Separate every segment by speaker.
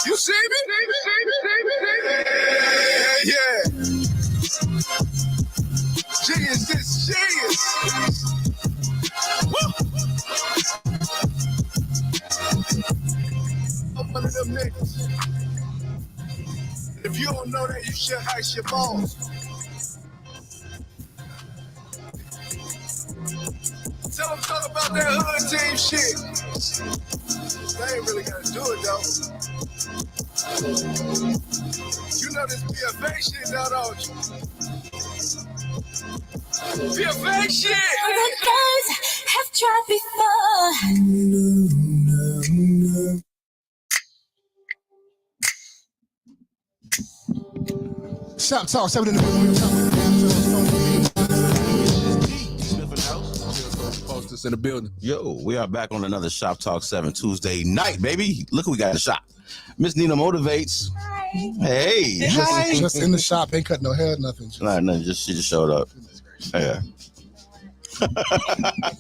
Speaker 1: You see me? Yeah. Genius, this genius. Woo. I'm one of them niggas. If you don't know that, you should ice your balls. Tell them talk about that hood team shit. They ain't really gonna do it though. You know this PFA shit now, don't you? PFA shit!
Speaker 2: The guys have tried before.
Speaker 3: Shoptalk 7 in the
Speaker 4: in the building.
Speaker 5: Yo, we are back on another Shop Talk 7 Tuesday night, baby. Look who we got in the shop. Miss Nina Motivates.
Speaker 2: Hi.
Speaker 5: Hey.
Speaker 3: Just in the shop, ain't cut no hair, nothing.
Speaker 5: Nothing. She just showed up. Yeah.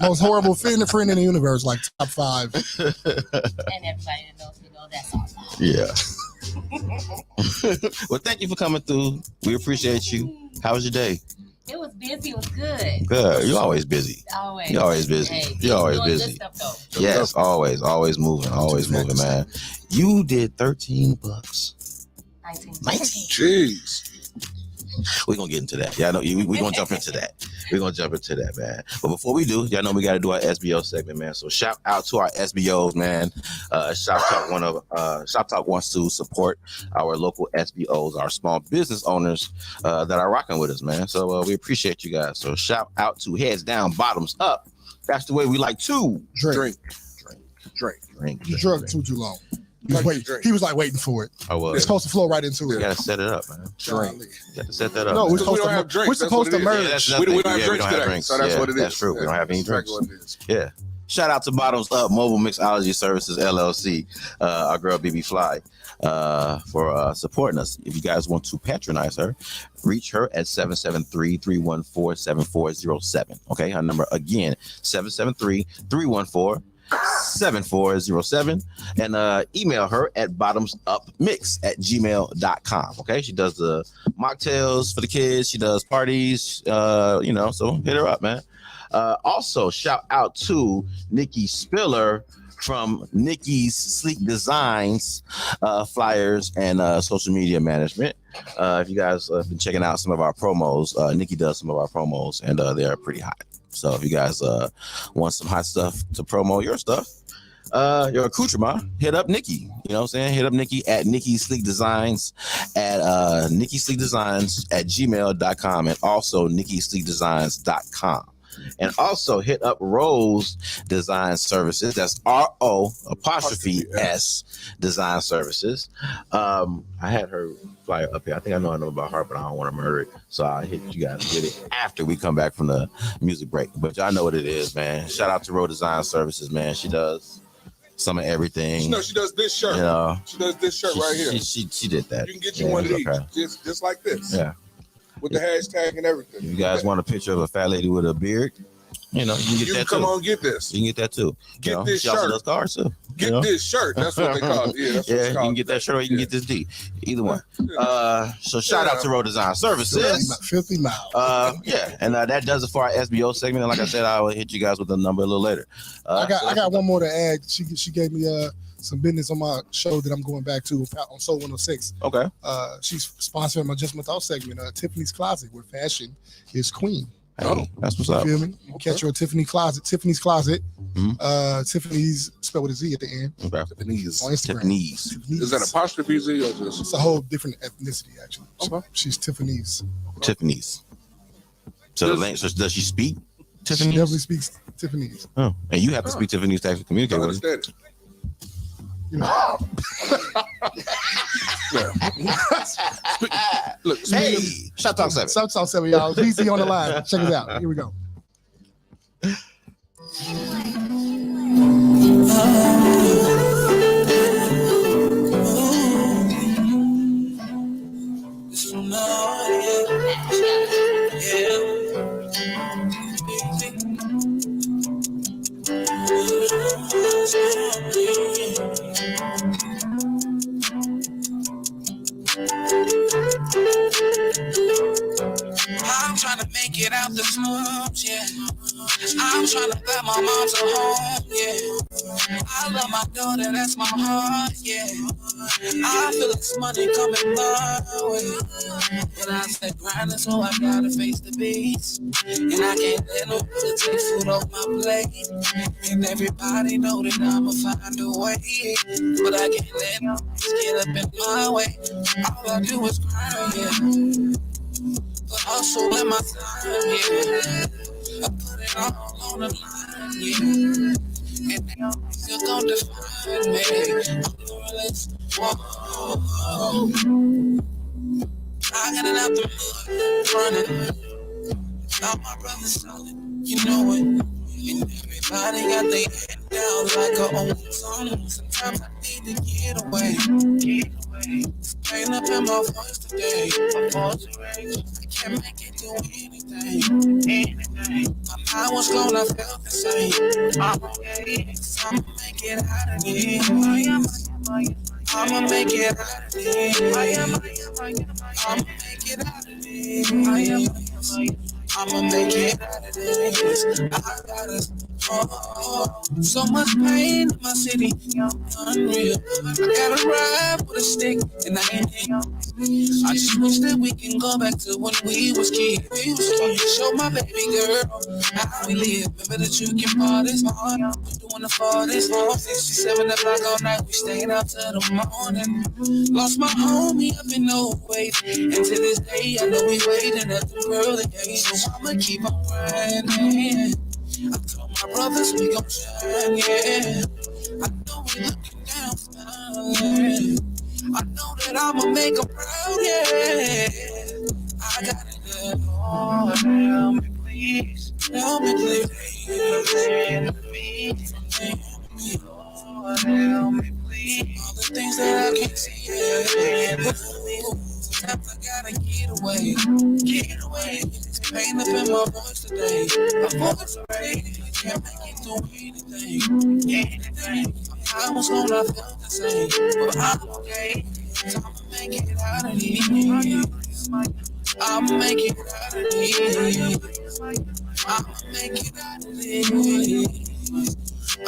Speaker 3: Most horrible friend in the universe, like top 5.
Speaker 2: And everybody that knows me know that's all.
Speaker 5: Yeah. Well, thank you for coming through. We appreciate you. How was your day?
Speaker 2: It was busy. It was good.
Speaker 5: Good. You're always busy.
Speaker 2: Always.
Speaker 5: You're always busy.
Speaker 2: Hey,
Speaker 5: You're always
Speaker 2: doing
Speaker 5: busy.
Speaker 2: good stuff, though.
Speaker 5: Yes, always moving, man. You did $13.
Speaker 2: 19.
Speaker 4: Jeez.
Speaker 5: We're gonna get into that. Yeah, I know we're gonna jump into that. We're gonna jump into that, man. But before we do, y'all know we gotta do our SBO segment, man. So shout out to our SBOs, man. Shoptalk wants to support our local SBOs, our small business owners that are rocking with us, man. So we appreciate you guys. So shout out to Heads Down, Bottoms Up. That's the way we like to
Speaker 3: Drink. You drunk too long. He was like waiting for it.
Speaker 5: I was.
Speaker 3: It's supposed to flow right into it.
Speaker 5: You gotta set it up, man.
Speaker 3: Drink.
Speaker 5: You got to set that up.
Speaker 3: No,
Speaker 5: man.
Speaker 3: we're supposed
Speaker 4: don't
Speaker 3: to
Speaker 4: have drinks.
Speaker 3: We're supposed to merge.
Speaker 4: We don't have drinks today, so that's what it is.
Speaker 5: That's true. We don't have any
Speaker 4: That's
Speaker 5: drinks.
Speaker 4: what it is.
Speaker 5: Yeah. Shout out to Bottoms Up Mobile Mixology Services LLC, our girl BB Fly, for supporting us. If you guys want to patronize her, reach her at 773-314-7407. Okay, her number again, 773-314-7407, and email her at bottomsupmix@gmail.com. Okay, she does the mocktails for the kids. She does parties, so hit her up, man. Also, shout out to Nikki Spiller from Nikki's Sleek Designs, flyers and social media management. If you guys have been checking out some of our promos, Nikki does some of our promos, and they're pretty hot. So if you guys want some hot stuff to promo your stuff, your accoutrement, hit up Nikki. You know what I'm saying? Hit up Nikki at Nikki Sleek Designs at NikkiSleekDesigns@gmail.com, and also NikkiSleekDesigns.com. And also hit up Rose Design Services. That's RO_S Design Services. I had her flyer up here. I think I know about her, but I don't want to murder it. So I'll hit you guys with it after we come back from the music break. But y'all know what it is, man. Shout out to Rose Design Services, man. She does some of everything.
Speaker 4: No, she does this shirt. She does this shirt right here.
Speaker 5: She did that.
Speaker 4: You can get you one of these, just like this.
Speaker 5: Yeah.
Speaker 4: With the hashtag and everything.
Speaker 5: If you guys want a picture of a fat lady with a beard, you can get that too.
Speaker 4: Come on, get this.
Speaker 5: You can get that too.
Speaker 4: Get this
Speaker 5: she
Speaker 4: shirt.
Speaker 5: also does cars too.
Speaker 4: Get this shirt. That's what they call it. Yeah, that's what it's called.
Speaker 5: You can get that shirt or you can get this D. Either one. So shout out to Road Design Services.
Speaker 3: 50 miles.
Speaker 5: And that does it for our SBO segment. And like I said, I will hit you guys with the number a little later.
Speaker 3: I got one more to add. She gave me some business on my show that I'm going back to on Soul 106.
Speaker 5: Okay.
Speaker 3: She's sponsoring my Just My Thought segment, Tiffany's Closet, where fashion is queen.
Speaker 5: Hey, that's what's up.
Speaker 3: You feel me? You catch her at Tiffany's Closet. Tiffany's Closet. Tiffany's spelled with a Z at the end.
Speaker 5: Okay.
Speaker 3: Tiffany's on Instagram.
Speaker 5: Tiffany's.
Speaker 4: Is that apostrophe Z or just?
Speaker 3: It's a whole different ethnicity, actually.
Speaker 4: Okay.
Speaker 3: She's Tiffany's.
Speaker 5: Tiffany's. So does she speak Tiffany's?
Speaker 3: She definitely speaks Tiffany's.
Speaker 5: Oh, and you have to speak Tiffany's to actually communicate with her.
Speaker 3: You know.
Speaker 4: Look,
Speaker 5: hey, Shoptalk 7.
Speaker 3: Shoptalk 7, y'all. PC on the line. Check it out. Here we go.
Speaker 1: to make it out the slums, yeah. I'm trying to buy my mom's a home, yeah. I love my daughter, that's my heart, yeah. I feel this money coming my way. But I said grinding, so I gotta face the beast. And I can't let nobody take food off my plate. And everybody know that I'ma find a way. But I can't let nobody get up in my way. All I do is grind, yeah. But also let my time, yeah. I put it all on the line, yeah. And you're gonna define me. I'm the realest. Whoa. I got it out the mud, running. All my brothers solid, you know it. And everybody got their head down like a old song. Sometimes I need to get away. Pain up in my voice today. My voice raised. I can't make it do anything. My mind was gone, I felt the same. I'm okay. I'ma make it out of here. I'ma make it out of here. I'ma make it out of here. I'ma make it out of this. I gotta, so much pain in my city, unreal. I gotta ride with a stick, and I ain't here. I just wish that we can go back to when we was kids. Show my baby girl how we live. Remember the drinking parties, we doing the farthest. 67 o'clock all night, we stayed out till the morning. Lost my homie up in no way, and to this day I know we waiting at the pearly gates. So I'ma keep on grinding. I told my brothers we gon' shine, yeah. I know we looking down, smiling. I know that I'ma make them proud, yeah. I got it, yeah. Oh, help me, please. Help me, please. Help me. Oh, help me, please. All the things that I can't see, yeah. Sometimes I gotta get away. Get away. It's pain up in my voice today. My voice raised. Can't make it do anything. I was gonna feel the same, but I'm okay. So I'ma make it out of here. I'ma make it out of here. I'ma make it out of here.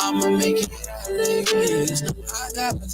Speaker 1: I'ma make it out of this. I got this.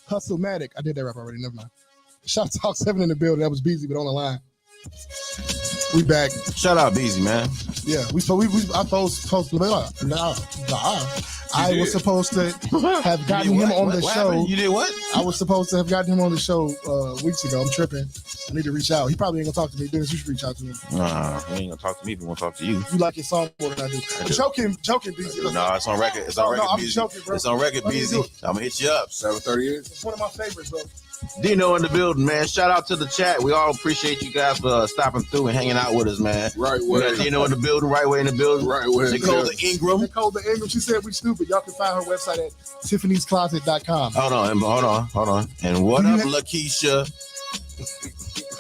Speaker 3: Hustle-matic. I did that rap already. Never mind. Shoptalk 7 in the building. That was Beezy, but on the line. We back.
Speaker 5: Shout out Beezy, man.
Speaker 3: Yeah, I was supposed to have gotten him on the show.
Speaker 5: Happened? You did what?
Speaker 3: I was supposed to have gotten him on the show weeks ago. I'm tripping. I need to reach out. He probably ain't gonna talk to me. Dennis, you should reach out to him.
Speaker 5: Nah, he ain't gonna talk to me. He won't talk to you.
Speaker 3: You like his song more than I do. Joking, Beezy.
Speaker 5: No, it's on record. It's on record, Beezy.
Speaker 3: Joking, bro.
Speaker 5: It's on record, Beezy. I'm gonna hit you up.
Speaker 4: 7:38.
Speaker 3: It's one of my favorites, bro.
Speaker 5: Dino in the building, man. Shout out to the chat. We all appreciate you guys for stopping through and hanging out with us, man.
Speaker 4: Right
Speaker 5: We
Speaker 4: way.
Speaker 5: got Dino in the building, right way in the building.
Speaker 4: Right way.
Speaker 5: Nicole the Ingram.
Speaker 3: Nicole the Ingram, she said we stupid. Y'all can find her website at tiffany'scloset.com.
Speaker 5: Hold on. And what up, Lakeisha?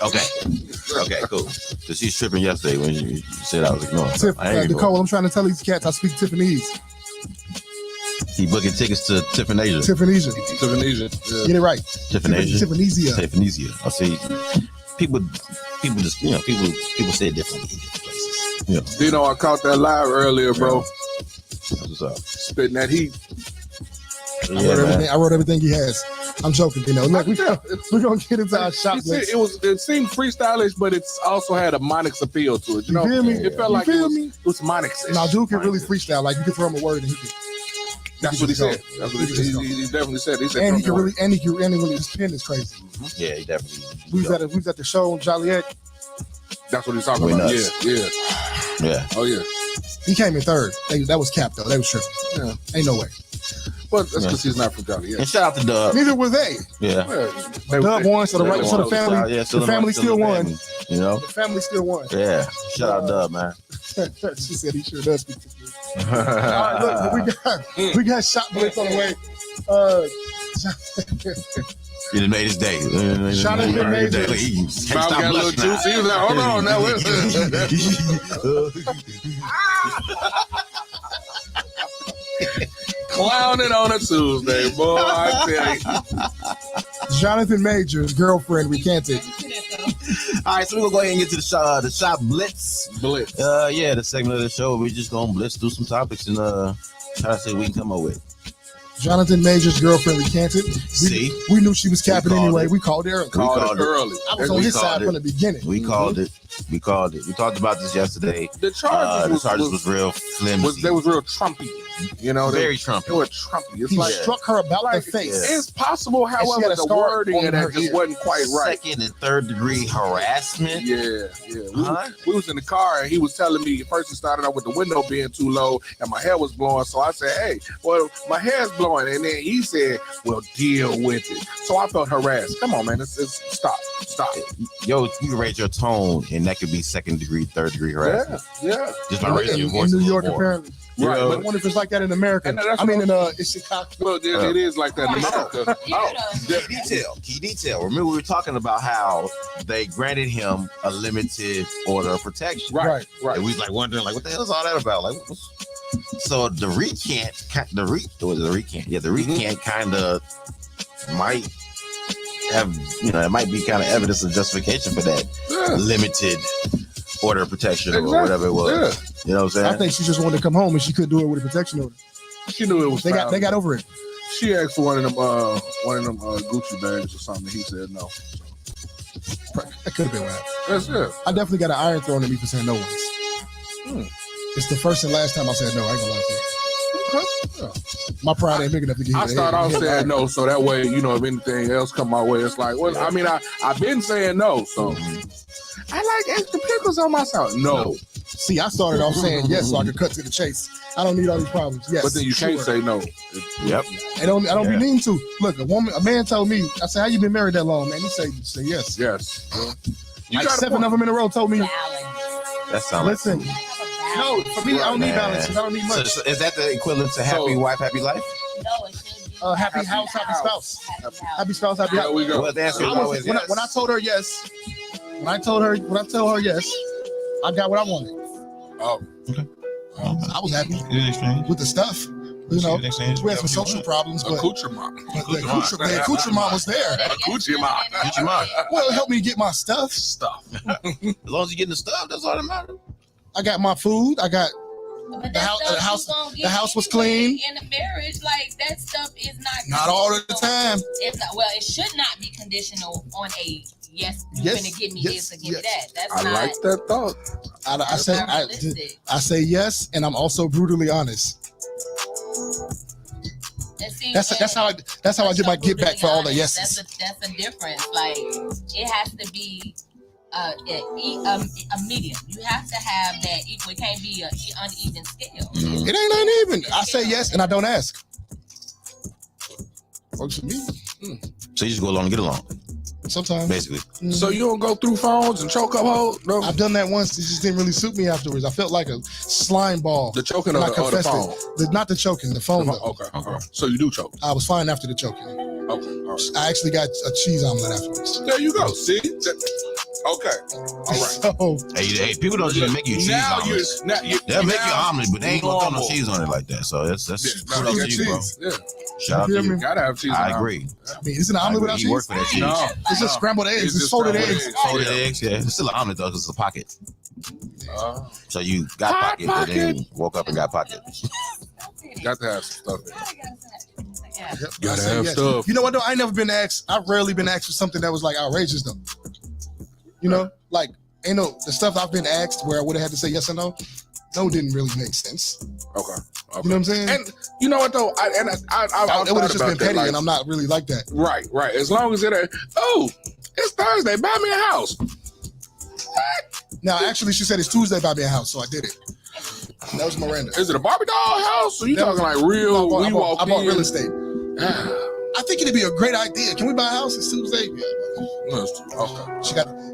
Speaker 5: Okay, cool. So she's tripping yesterday when you said I was ignoring.
Speaker 3: Nicole, I'm trying to tell these cats I speak Tiffany's.
Speaker 5: He booking tickets to Tiffanysia.
Speaker 3: Tiffanysia.
Speaker 4: Yeah.
Speaker 3: Get it right.
Speaker 5: Tiffanysia.
Speaker 3: Tiffanysia.
Speaker 5: I see. People just people say it differently in different places. Yeah.
Speaker 4: You know, I caught that live earlier, bro.
Speaker 5: That's what's up.
Speaker 4: Spitting that heat.
Speaker 3: I wrote everything he has. I'm joking, you know. Look, we're gonna get into our shop list.
Speaker 4: It seemed freestylish, but it's also had a Monix appeal to it. You know,
Speaker 3: feel me?
Speaker 4: It felt like it was Monix.
Speaker 3: Now, dude can really freestyle. Like you can throw him a word and he can.
Speaker 4: That's what he said. That's what he definitely said. He said,
Speaker 3: and he can really his pen is crazy.
Speaker 5: Yeah, he definitely.
Speaker 3: We was at the show in Joliet.
Speaker 4: That's what he's talking about. Yeah.
Speaker 5: Yeah.
Speaker 4: Oh yeah.
Speaker 3: He came in third. That was cap though. They was tripping.
Speaker 4: Yeah.
Speaker 3: Ain't no way.
Speaker 4: But that's because he's not from Joliet.
Speaker 5: And shout out to Dub.
Speaker 3: Neither were they.
Speaker 5: Yeah.
Speaker 3: Dub won, so the family,
Speaker 5: Yeah,
Speaker 3: the family still won.
Speaker 5: family, you know?
Speaker 3: The family still won.
Speaker 5: Yeah. Shout out Dub, man.
Speaker 3: She said he sure does speak to me. All right, look, we got shot blitz on the way.
Speaker 5: He done made his day.
Speaker 3: Jonathan made his day.
Speaker 4: Bob got a little juicy. He was like, hold on now. Clowning on a Tuesday, boy. I tell you.
Speaker 3: Jonathan Major's girlfriend recanted.
Speaker 5: All right, so we're gonna go ahead and get to the shop blitz.
Speaker 4: Blitz.
Speaker 5: Yeah, the segment of the show. We're just gonna blitz through some topics and try to see what we can come up with.
Speaker 3: Jonathan Major's girlfriend recanted. We knew she was capping anyway. We called it early.
Speaker 4: Called it early.
Speaker 3: I was on his side from the beginning.
Speaker 5: We called it. We called it. We talked about this yesterday.
Speaker 4: The charges
Speaker 5: was real flimsy.
Speaker 4: They was real Trumpy. You know,
Speaker 5: very Trumpy.
Speaker 4: They were Trumpy. It's
Speaker 3: he
Speaker 4: like
Speaker 3: struck her about the face.
Speaker 4: It's possible, however, the wording of that just wasn't quite right.
Speaker 5: Second and third degree harassment.
Speaker 4: Yeah. We was in the car and he was telling me. First, he started out with the window being too low and my hair was blowing. So I said, "Hey, well, my hair's blowing," and then he said, "Well, deal with it." So I felt harassed. Come on, man. It's stop.
Speaker 5: Yo, you can raise your tone, and that could be second degree, third degree harassment.
Speaker 4: Yeah.
Speaker 5: Just by raising your voice
Speaker 3: in New York, apparently.
Speaker 4: Right,
Speaker 3: but I wonder if it's like that in America. In Chicago.
Speaker 4: Well, it is like that in America.
Speaker 5: Key detail. Remember, we were talking about how they granted him a limited order of protection.
Speaker 4: Right.
Speaker 5: And we was like wondering, like, what the hell is all that about? Like, so the recant kind of might have, it might be kind of evidence of justification for that limited order of protection or whatever it was.
Speaker 4: Yeah.
Speaker 5: You know what I'm saying?
Speaker 3: I think she just wanted to come home and she couldn't do it with a protection order.
Speaker 4: She knew it was.
Speaker 3: They got over it.
Speaker 4: She asked for one of them Gucci bags or something. He said no.
Speaker 3: That could have been what happened.
Speaker 4: That's it.
Speaker 3: I definitely got an iron thrown at me for saying no once. It's the first and last time I said no. I ain't gonna lie to you.
Speaker 4: Okay. Yeah.
Speaker 3: My pride ain't big enough to give you.
Speaker 4: I start off saying no, so that way, if anything else come my way, it's like, well, I mean, I've been saying no, so I like extra pickles on my salad. No.
Speaker 3: See, I started off saying yes, so I could cut to the chase. I don't need all these problems. Yes,
Speaker 4: but then you can't say no.
Speaker 5: Yep.
Speaker 3: I don't be mean to. Look, a man told me. I said, "How you been married that long, man?" He say yes.
Speaker 4: Yes.
Speaker 3: You like 7 of them in a row told me.
Speaker 5: That sounds.
Speaker 3: Listen. No, for me, I don't need balance. I don't need much.
Speaker 5: So is that the equivalent to happy wife, happy life?
Speaker 2: No, it should be.
Speaker 3: Happy house, happy spouse. Happy spouse, happy house.
Speaker 4: We go.
Speaker 5: Well, the answer is always yes.
Speaker 3: When I told her yes, when I told her yes, I got what I wanted.
Speaker 4: Oh,
Speaker 5: okay.
Speaker 3: I was happy with the stuff. We had some social problems, but
Speaker 4: accoutrement.
Speaker 3: The accoutrement was there.
Speaker 4: Accoutrement.
Speaker 3: Well, it helped me get my stuff.
Speaker 5: As long as you're getting the stuff, that's all that matters.
Speaker 3: I got my food. I got the house. The house was clean.
Speaker 2: In a marriage, like that stuff is
Speaker 3: not all of the time.
Speaker 2: It's not. Well, it should not be conditional on a yes. You're gonna give me this or give me that. That's
Speaker 4: I
Speaker 2: not.
Speaker 4: like that thought.
Speaker 3: I say yes, and I'm also brutally honest. That's how I get my get back for all the yeses.
Speaker 2: That's a difference. Like it has to be a medium. You have to have that equal. It can't be an uneven scale.
Speaker 3: It ain't uneven. I say yes and I don't ask. Works for me.
Speaker 5: So you just go along and get along.
Speaker 3: Sometimes.
Speaker 5: Basically.
Speaker 4: So you don't go through phones and choke up hoes? No.
Speaker 3: I've done that once. It just didn't really suit me afterwards. I felt like a slime ball.
Speaker 4: The choking or the phone?
Speaker 3: Not the choking, the phone.
Speaker 4: Okay. So you do choke?
Speaker 3: I was fine after the choking.
Speaker 4: Okay. All right.
Speaker 3: I actually got a cheese omelet afterwards.
Speaker 4: There you go. See? Okay. All right.
Speaker 3: So,
Speaker 5: hey, people don't just make you cheese omelets. They'll make you omelet, but they ain't gonna throw no cheese on it like that. So that's kudos to you, bro.
Speaker 4: Yeah.
Speaker 5: Shout out to you.
Speaker 4: Gotta have cheese.
Speaker 5: I agree.
Speaker 3: I mean, is it an omelet without cheese?
Speaker 5: He worked for that cheese.
Speaker 4: No.
Speaker 3: It's just scrambled eggs. It's folded eggs.
Speaker 5: Folded eggs, yeah. It's still an omelet though, because it's a pocket. So you got pocket, but then woke up and got pocket.
Speaker 4: Got to have some stuff in it. Gotta have stuff.
Speaker 3: You know what though? I ain't never been asked. I've rarely been asked for something that was like outrageous though. You know, like the stuff I've been asked where I would have had to say yes or no. No, didn't really make sense.
Speaker 4: Okay.
Speaker 3: You know what I'm saying?
Speaker 4: And you know what though? I
Speaker 3: it would have just been petty, and I'm not really like that.
Speaker 4: Right. As long as it's Thursday, buy me a house.
Speaker 3: Now, actually, she said it's Tuesday, buy me a house, so I did it. That was Miranda.
Speaker 4: Is it a Barbie doll house? Or you talking like real?
Speaker 3: I bought real estate.
Speaker 4: Ah.
Speaker 3: I think it'd be a great idea. Can we buy a house as soon as they?
Speaker 4: Okay.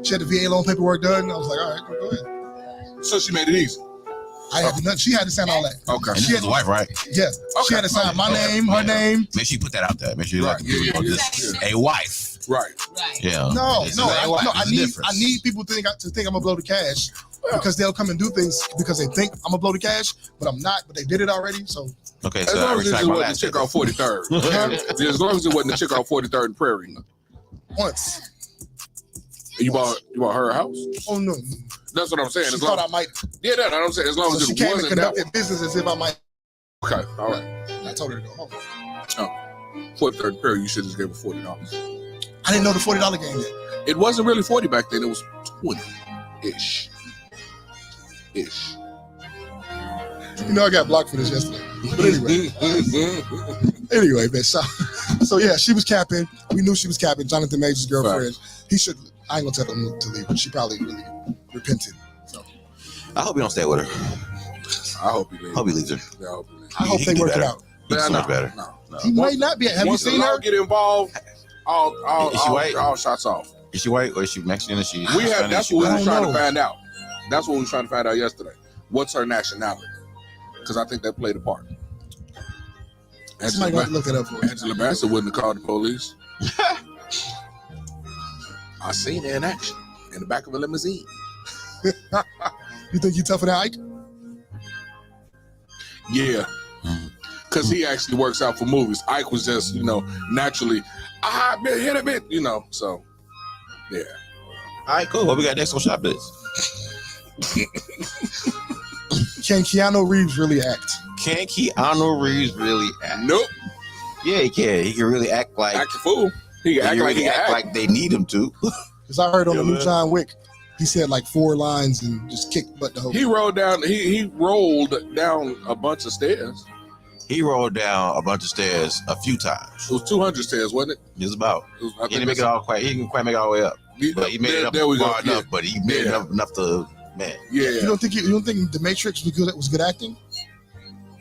Speaker 3: She had the VA loan paperwork done. I was like, all right, go ahead.
Speaker 4: So she made it easy.
Speaker 3: I had nothing. She had to sign all that.
Speaker 4: Okay.
Speaker 5: And this is the wife, right?
Speaker 3: Yeah. She had to sign my name, her name.
Speaker 5: Make sure you put that out there. Make sure you
Speaker 4: Right.
Speaker 5: a wife.
Speaker 4: Right.
Speaker 2: Right.
Speaker 5: Yeah.
Speaker 3: No. I need people to think I'm gonna blow the cash because they'll come and do things because they think I'm gonna blow the cash, but I'm not. But they did it already, so.
Speaker 5: Okay,
Speaker 4: As
Speaker 5: so
Speaker 4: long
Speaker 5: I
Speaker 4: as it
Speaker 5: retract my
Speaker 4: wasn't
Speaker 5: last
Speaker 4: the chick on 43rd. As long as it wasn't the chick on 43rd and Prairie.
Speaker 3: Once.
Speaker 4: You bought her a house?
Speaker 3: Oh no.
Speaker 4: That's what I'm saying.
Speaker 3: She
Speaker 4: As long,
Speaker 3: thought I might.
Speaker 4: yeah, that's what I'm saying. As long
Speaker 3: So
Speaker 4: as
Speaker 3: she
Speaker 4: it
Speaker 3: came and
Speaker 4: wasn't that
Speaker 3: conducted
Speaker 4: one.
Speaker 3: business as if I might.
Speaker 4: Okay, all right.
Speaker 3: I told her to go home.
Speaker 4: 43rd and Prairie, you should just give her $40.
Speaker 3: I didn't know the $40 game yet.
Speaker 4: It wasn't really 40 back then. It was 20-ish.
Speaker 3: You know, I got blocked for this yesterday. But anyway, man. So yeah, she was capping. We knew she was capping. Jonathan Major's girlfriend. He should. I ain't gonna tell him to leave, but she probably really repented. So
Speaker 5: I hope you don't stay with her.
Speaker 4: I hope he leaves.
Speaker 5: Hope he leaves her.
Speaker 4: Yeah, I hope he leaves.
Speaker 3: I hope they work it out.
Speaker 5: He's so much better.
Speaker 4: No.
Speaker 3: He might not be. Have you
Speaker 4: Once the
Speaker 3: seen
Speaker 4: law
Speaker 3: her?
Speaker 4: get involved,
Speaker 5: Is she white?
Speaker 4: all shots off.
Speaker 5: Is she white or is she Mexican? Is she?
Speaker 4: That's what we were trying
Speaker 3: know.
Speaker 4: to find out. That's what we were trying to find out yesterday. What's her nationality? Because I think that played a part.
Speaker 3: Somebody got to look that up for me.
Speaker 4: Angela Bassett wouldn't have called the police. I seen her in action in the back of a limousine.
Speaker 3: You think you tougher than Ike?
Speaker 4: Yeah. Because he actually works out for movies. Ike was just, naturally, hit a bit, so, yeah.
Speaker 5: All right, cool. What we got next on Shop This?
Speaker 3: Can Keanu Reeves really act?
Speaker 5: Can Keanu Reeves really act?
Speaker 4: Nope.
Speaker 5: Yeah, he can. He can really act like
Speaker 4: Act a fool. He can act like he can act.
Speaker 5: like they need him to.
Speaker 3: Because I heard on the new
Speaker 5: man.
Speaker 3: John Wick, he said like 4 lines and just kicked butt the whole.
Speaker 4: He rolled down a bunch of stairs.
Speaker 5: He rolled down a bunch of stairs a few times.
Speaker 4: It was 200 stairs, wasn't it?
Speaker 5: Just about.
Speaker 4: I
Speaker 5: He
Speaker 4: think
Speaker 5: didn't make it all quite. He didn't quite make it all the way up. But he made it up
Speaker 4: there we go.
Speaker 5: far enough. But he made it up enough to man.
Speaker 4: Yeah.
Speaker 3: You don't think The Matrix was good acting?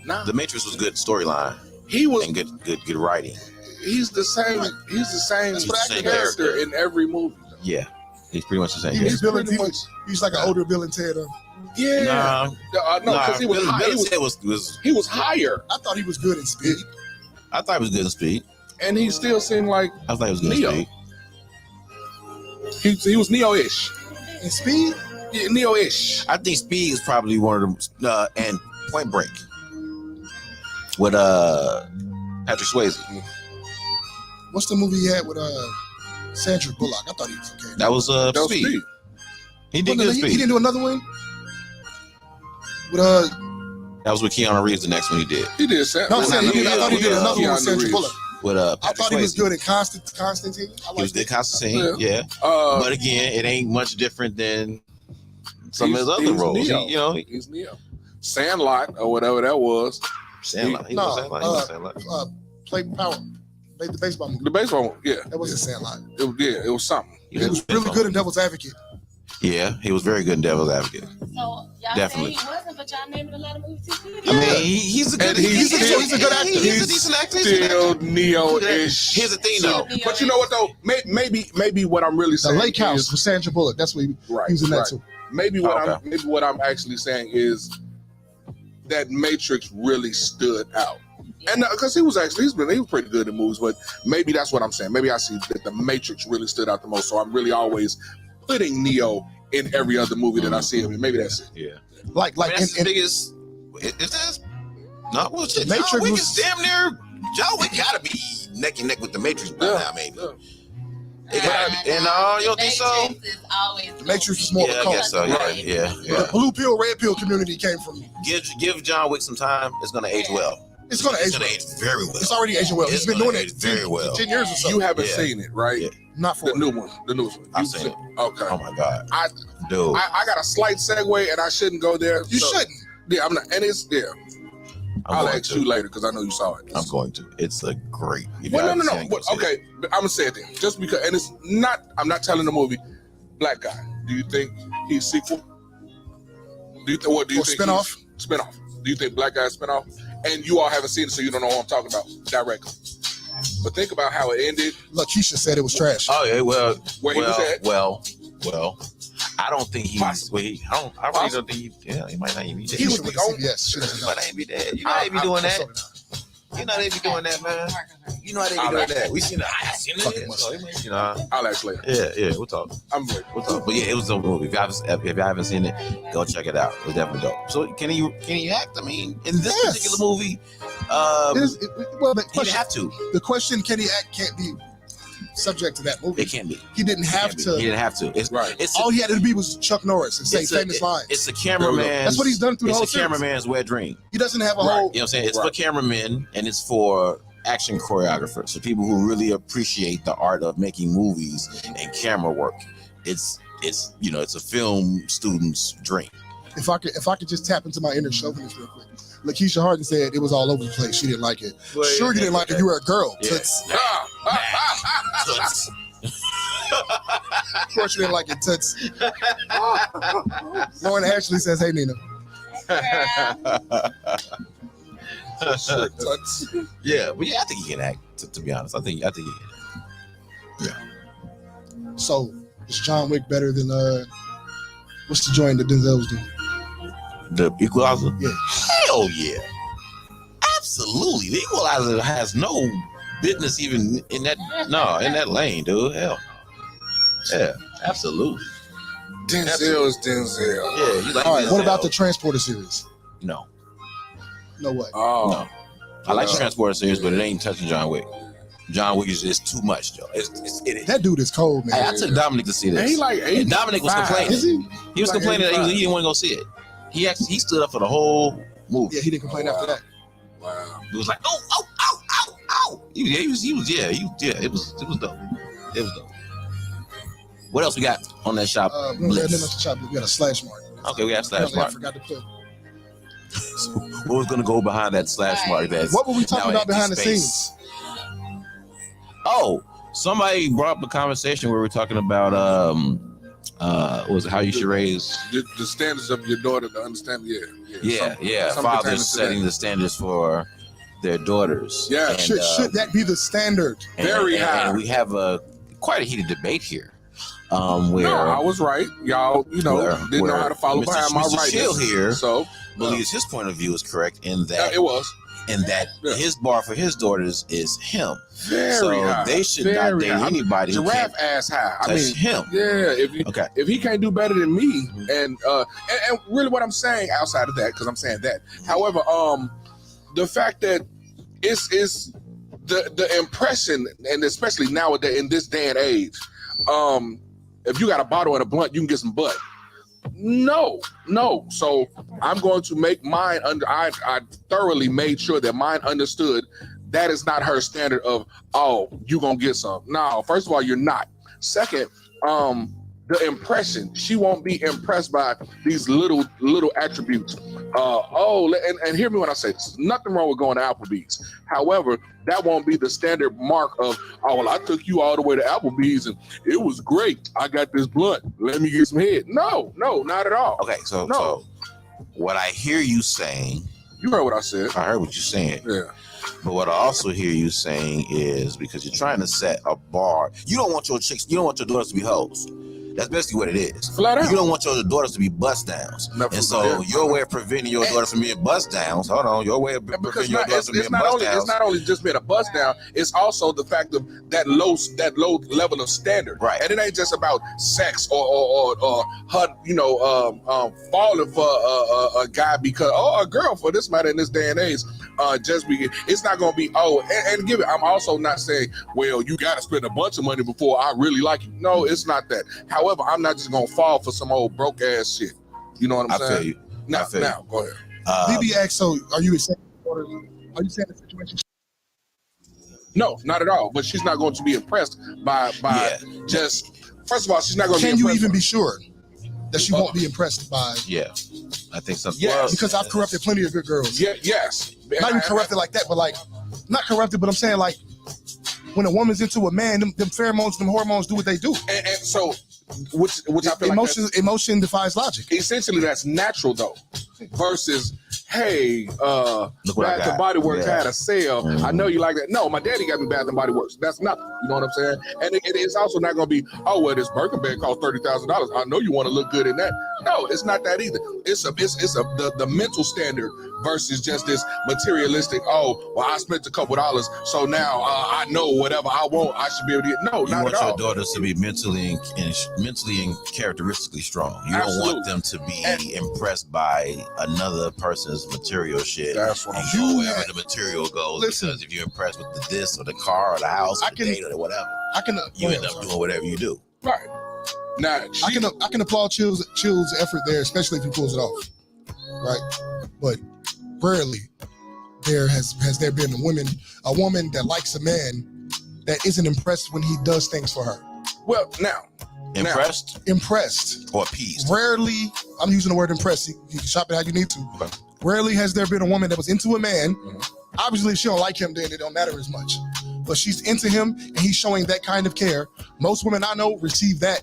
Speaker 4: Nah.
Speaker 5: The Matrix was good storyline
Speaker 4: He was.
Speaker 5: and good writing.
Speaker 4: He's the same. He's the same
Speaker 3: That's what acting
Speaker 4: character in every movie.
Speaker 5: Yeah, he's pretty much the same.
Speaker 3: He's
Speaker 4: pretty much.
Speaker 3: He's like an older Bill and Ted.
Speaker 4: Yeah. No, because he was
Speaker 5: Bill
Speaker 4: high. He was higher,
Speaker 3: I thought he was good in Speed.
Speaker 5: I thought he was good in Speed.
Speaker 4: and he still seemed like
Speaker 5: I thought he was good
Speaker 4: Neo.
Speaker 5: in Speed.
Speaker 4: he was Neo-ish.
Speaker 3: In Speed?
Speaker 4: Yeah, Neo-ish.
Speaker 5: I think Speed is probably one of them. And Point Break with Patrick Swayze.
Speaker 3: What's the movie he had with Sandra Bullock? I thought he was okay.
Speaker 5: That was
Speaker 4: That was
Speaker 5: Speed.
Speaker 4: Speed.
Speaker 5: He did good
Speaker 3: He
Speaker 5: Speed.
Speaker 3: didn't do another one? With
Speaker 5: That was with Keanu Reeves. The next one he did
Speaker 4: He did.
Speaker 3: no, I'm saying I thought he did another one with
Speaker 4: Keanu
Speaker 3: Sandra
Speaker 4: Reeves.
Speaker 3: Bullock.
Speaker 5: with
Speaker 3: I
Speaker 5: Patrick
Speaker 3: thought he was
Speaker 5: Swayze.
Speaker 3: good in Constantine.
Speaker 5: He was good Constantine.
Speaker 4: Yeah.
Speaker 5: Yeah. But again, it ain't much different than some of his other
Speaker 4: he's
Speaker 5: roles.
Speaker 4: Neo. He's Neo. Sandlot or whatever that was.
Speaker 5: Sandlot. He
Speaker 3: No,
Speaker 5: was Sandlot. He was Sandlot.
Speaker 3: Play Power. Played the baseball movie.
Speaker 4: The baseball one, yeah.
Speaker 3: That wasn't Sandlot.
Speaker 4: It was something.
Speaker 3: He was really good in Devil's Advocate.
Speaker 5: Yeah, he was very good in Devil's Advocate.
Speaker 2: So y'all
Speaker 5: Definitely.
Speaker 2: say he wasn't, but y'all naming a lot of movies too.
Speaker 5: I mean, he's a good.
Speaker 4: And he's
Speaker 5: a
Speaker 4: still-
Speaker 5: good actor. He's a decent actor.
Speaker 4: Still Neo-ish.
Speaker 5: Here's the thing, though.
Speaker 4: But you know what though? Maybe what I'm really
Speaker 3: The
Speaker 4: saying
Speaker 3: Lake House
Speaker 4: is,
Speaker 3: with Sandra Bullock. That's what he was in that too.
Speaker 4: Maybe
Speaker 5: Okay.
Speaker 4: what I'm actually saying is that Matrix really stood out. And because he was pretty good in movies, but maybe that's what I'm saying. Maybe I see that the Matrix really stood out the most. So I'm really always putting Neo in every other movie that I see him in. Maybe that's it.
Speaker 5: Yeah.
Speaker 3: Like
Speaker 5: That's the biggest. Is that? No, well, shit.
Speaker 3: Matrix
Speaker 5: John Wick
Speaker 3: was-
Speaker 5: is damn near. John Wick gotta be neck and neck with the Matrix by now, maybe.
Speaker 4: Yeah.
Speaker 5: It gotta be. And you don't think so?
Speaker 2: Matrix is always
Speaker 3: The Matrix was more of a
Speaker 5: Yeah, I
Speaker 3: cult.
Speaker 5: guess so. Yeah,
Speaker 4: Right.
Speaker 5: yeah.
Speaker 3: The blue pill, red pill community came from.
Speaker 5: Give John Wick some time. It's gonna age well.
Speaker 3: It's going to age.
Speaker 5: It's gonna age very well.
Speaker 3: It's already aging well.
Speaker 5: It's
Speaker 3: He's been
Speaker 5: gonna
Speaker 3: doing
Speaker 5: age
Speaker 3: it
Speaker 5: very well.
Speaker 3: 10 years or so.
Speaker 4: You haven't
Speaker 5: Yeah.
Speaker 4: seen it, right?
Speaker 5: Yeah.
Speaker 3: Not for
Speaker 4: The new one. The newest one.
Speaker 5: I've
Speaker 4: You've
Speaker 5: seen it.
Speaker 4: Okay.
Speaker 5: Oh my god,
Speaker 4: Dude.
Speaker 5: dude.
Speaker 4: I got a slight segue, and I shouldn't go there.
Speaker 3: You
Speaker 4: so-
Speaker 3: shouldn't.
Speaker 4: Yeah, I'm not. And it's
Speaker 5: I'm
Speaker 4: I'll
Speaker 5: going
Speaker 4: ask
Speaker 5: to.
Speaker 4: you later because I know you saw it.
Speaker 5: I'm going to. It's a great. if you
Speaker 4: Well,
Speaker 5: haven't
Speaker 4: no.
Speaker 5: seen it, go see it.
Speaker 4: Okay, but I'm gonna say it then. Just because, and it's not. I'm not telling the movie. Black guy. Do you think he's sequel? Do you think? What do you
Speaker 3: Or
Speaker 4: think?
Speaker 3: spinoff?
Speaker 4: Spinoff. Do you think Black Guy spinoff? And you all haven't seen it, so you don't know what I'm talking about directly. But think about how it ended.
Speaker 3: Lakeisha said it was trash.
Speaker 5: Oh yeah, well,
Speaker 4: Where he was at?
Speaker 5: well. I don't think he's.
Speaker 4: Possibly.
Speaker 5: I really don't think he. Yeah, he might not even be dead.
Speaker 4: He was
Speaker 3: Lakeisha with
Speaker 4: the only-
Speaker 3: CBS. She doesn't
Speaker 5: He
Speaker 3: know.
Speaker 5: might not even be dead. You know how they be doing that. You know how they be doing that, man. You know how they be doing that. We seen it. I seen
Speaker 3: Fucking
Speaker 5: it.
Speaker 3: must.
Speaker 5: So, you know.
Speaker 4: I'll ask later.
Speaker 5: Yeah. We'll talk.
Speaker 4: I'm ready.
Speaker 5: We'll talk. But yeah, it was a movie. If you haven't seen it, go check it out. It was definitely dope. So can he act? I mean, in this
Speaker 3: Yes.
Speaker 5: particular movie,
Speaker 3: Well, the
Speaker 5: he didn't
Speaker 3: question,
Speaker 5: have to.
Speaker 3: the question, can he act, can't be subject to that movie.
Speaker 5: It can't be.
Speaker 3: He didn't have
Speaker 5: He
Speaker 3: to.
Speaker 5: didn't have to. It's
Speaker 4: Right.
Speaker 5: It's
Speaker 3: All he had to be was Chuck Norris and say
Speaker 5: it's
Speaker 3: famous lines.
Speaker 5: It's a cameraman.
Speaker 3: That's what he's done through the whole
Speaker 5: It's a
Speaker 3: series.
Speaker 5: cameraman's wet dream.
Speaker 3: He doesn't have a
Speaker 4: Right.
Speaker 3: whole.
Speaker 5: You know what I'm saying? It's for
Speaker 4: Right.
Speaker 5: cameramen and it's for action choreographers, so people who really appreciate the art of making movies and camera work. It's a film student's dream.
Speaker 3: If I could just tap into my inner chauvinist real quick. Lakeisha Harden said it was all over the place. She didn't like it. Sure, you didn't like it. You were a girl.
Speaker 5: Yeah.
Speaker 3: Toots.
Speaker 5: Toots.
Speaker 3: Of course, you didn't like it. Toots. Lauren Ashley says, "Hey, Nina."
Speaker 5: Yeah, but yeah, I think he can act. To be honest, I think he can.
Speaker 3: So, is John Wick better than what's the joint that Denzel's doing?
Speaker 5: The Equalizer?
Speaker 3: Yeah.
Speaker 5: Hell yeah. Absolutely. The Equalizer has no business even in that lane, dude. Hell no. Yeah, absolutely.
Speaker 4: Denzel is Denzel.
Speaker 5: Yeah, you like
Speaker 3: All right. What
Speaker 5: Denzel.
Speaker 3: about the Transporter series?
Speaker 5: No.
Speaker 3: No way.
Speaker 4: Oh,
Speaker 5: No. I like the Transporter series, but it ain't touching John Wick. John Wick is too much, Joe.
Speaker 3: That dude is cold, man.
Speaker 5: Hey, I took Dominic to see this.
Speaker 4: and he like
Speaker 5: And Dominic was
Speaker 4: 85.
Speaker 5: complaining.
Speaker 3: Is he?
Speaker 5: He was
Speaker 4: like
Speaker 5: complaining that
Speaker 4: 85.
Speaker 5: he didn't want to go see it. He stood up for the whole movie.
Speaker 3: Yeah, he didn't complain after that.
Speaker 4: Wow.
Speaker 5: He was like, oh. He was dope. It was dope. What else we got on that shop?
Speaker 3: We don't have nothing to chop. We got a slash mark.
Speaker 5: Okay, we got slash
Speaker 3: Apparently I
Speaker 5: mark.
Speaker 3: forgot to put.
Speaker 5: What was gonna go behind that slash mark? That's
Speaker 3: What were we talking
Speaker 5: now
Speaker 3: about behind the
Speaker 5: empty
Speaker 3: scenes?
Speaker 5: space. Oh, somebody brought up a conversation where we're talking about was it how you should raise?
Speaker 4: The standards of your daughter to understand. Yeah. Something
Speaker 5: Fathers
Speaker 4: pertaining to
Speaker 5: setting
Speaker 4: that.
Speaker 5: the standards for their daughters.
Speaker 4: Yeah.
Speaker 5: And,
Speaker 3: Should that be the standard?
Speaker 4: Very high.
Speaker 5: And we have quite a heated debate here. Where
Speaker 4: No, I was right. Y'all, didn't know how to follow
Speaker 5: Mr.
Speaker 4: behind my
Speaker 5: Mr.
Speaker 4: right.
Speaker 5: Chill here
Speaker 4: So
Speaker 5: believes his point of view is correct in that
Speaker 4: it was
Speaker 5: Yeah. his bar for his daughters is him.
Speaker 4: very
Speaker 5: So
Speaker 4: high.
Speaker 5: they should not
Speaker 4: Very
Speaker 5: date
Speaker 4: high.
Speaker 5: anybody who
Speaker 4: Giraffe
Speaker 5: can't
Speaker 4: ass high. I
Speaker 5: touch
Speaker 4: mean,
Speaker 5: him.
Speaker 4: yeah. If he can't do better than me, and really what I'm saying outside of that, because I'm saying that. However, the fact that it's the impression, and especially nowadays in this day and age, if you got a bottle and a blunt, you can get some butt. No. So I'm going to make mine under. I thoroughly made sure that mine understood that is not her standard of, oh, you gonna get some. No, first of all, you're not. Second, the impression, she won't be impressed by these little attributes. And hear me when I say this. Nothing wrong with going to Applebee's. However, that won't be the standard mark of, oh, well, I took you all the way to Applebee's and it was great. I got this blunt. Let me get some head. No, not at all.
Speaker 5: Okay, so what I hear you saying,
Speaker 4: You heard what I said.
Speaker 5: I heard what you're saying.
Speaker 4: Yeah.
Speaker 5: But what I also hear you saying is because you're trying to set a bar, you don't want your daughters to be hoes. That's basically what it is.
Speaker 4: Flat out.
Speaker 5: You don't want your daughters to be bust downs.
Speaker 4: Never
Speaker 5: And so
Speaker 4: forget.
Speaker 5: your way of preventing your daughters from being bust downs, your way of
Speaker 4: Because
Speaker 5: preventing your daughters from being
Speaker 4: it's not
Speaker 5: bust
Speaker 4: only
Speaker 5: downs.
Speaker 4: it's not only just being a bust down, it's also the fact of that low level of standard.
Speaker 5: Right.
Speaker 4: And it ain't just about sex or her, falling for a guy because a girl for this matter in this day and age. Just because it's not gonna be and give it. I'm also not saying, well, you gotta spend a bunch of money before I really like you. No, it's not that. However, I'm not just gonna fall for some old broke ass shit. You know what I'm saying?
Speaker 5: I feel you.
Speaker 4: Now, go ahead.
Speaker 3: BB asks, so are you saying the situation?
Speaker 4: No, not at all. But she's not going to be impressed by just. First of all, she's not going to be.
Speaker 3: Can you
Speaker 4: impressed
Speaker 3: even
Speaker 4: by-
Speaker 3: be sure that she won't be impressed by?
Speaker 5: Yeah, I think so.
Speaker 4: Yes.
Speaker 5: Well,
Speaker 3: Because I've corrupted plenty of good girls.
Speaker 4: Yeah. Yes.
Speaker 3: Not even corrupted like that, but like not corrupted. But I'm saying like when a woman's into a man, them pheromones, them hormones do what they do.
Speaker 4: And so, which I feel
Speaker 3: Emotion defies logic.
Speaker 4: like essentially that's natural though, versus hey, Bath and Body Works had a sale. I know you like that. No, my daddy got me Bath and Body Works. That's nothing. You know what I'm saying? And it's also not going to be, oh, well, this Birkin bag costs $30,000. I know you want to look good in that. No, it's not that either. It's the mental standard versus just this materialistic, oh, well, I spent a couple dollars, so now I know whatever I want, I should be able to get. No, not at all.
Speaker 5: You want your daughters to be mentally and characteristically strong. You don't want them to be impressed by another person's material shit.
Speaker 4: That's what
Speaker 5: and go wherever the material goes. Listen, because if you're impressed with this or the car or the house or the date or whatever, you end up doing whatever you do.
Speaker 4: Right. Now,
Speaker 3: I can applaud Chill's effort there, especially if he pulls it off. Right? But rarely has there been a woman that likes a man that isn't impressed when he does things for her.
Speaker 4: Well, now.
Speaker 3: Impressed.
Speaker 5: Or appeased.
Speaker 3: Rarely, I'm using the word impressed. You can shop it how you need to. Okay. Rarely has there been a woman that was into a man. Obviously, if she don't like him, then it don't matter as much. But she's into him and he's showing that kind of care. Most women I know receive that.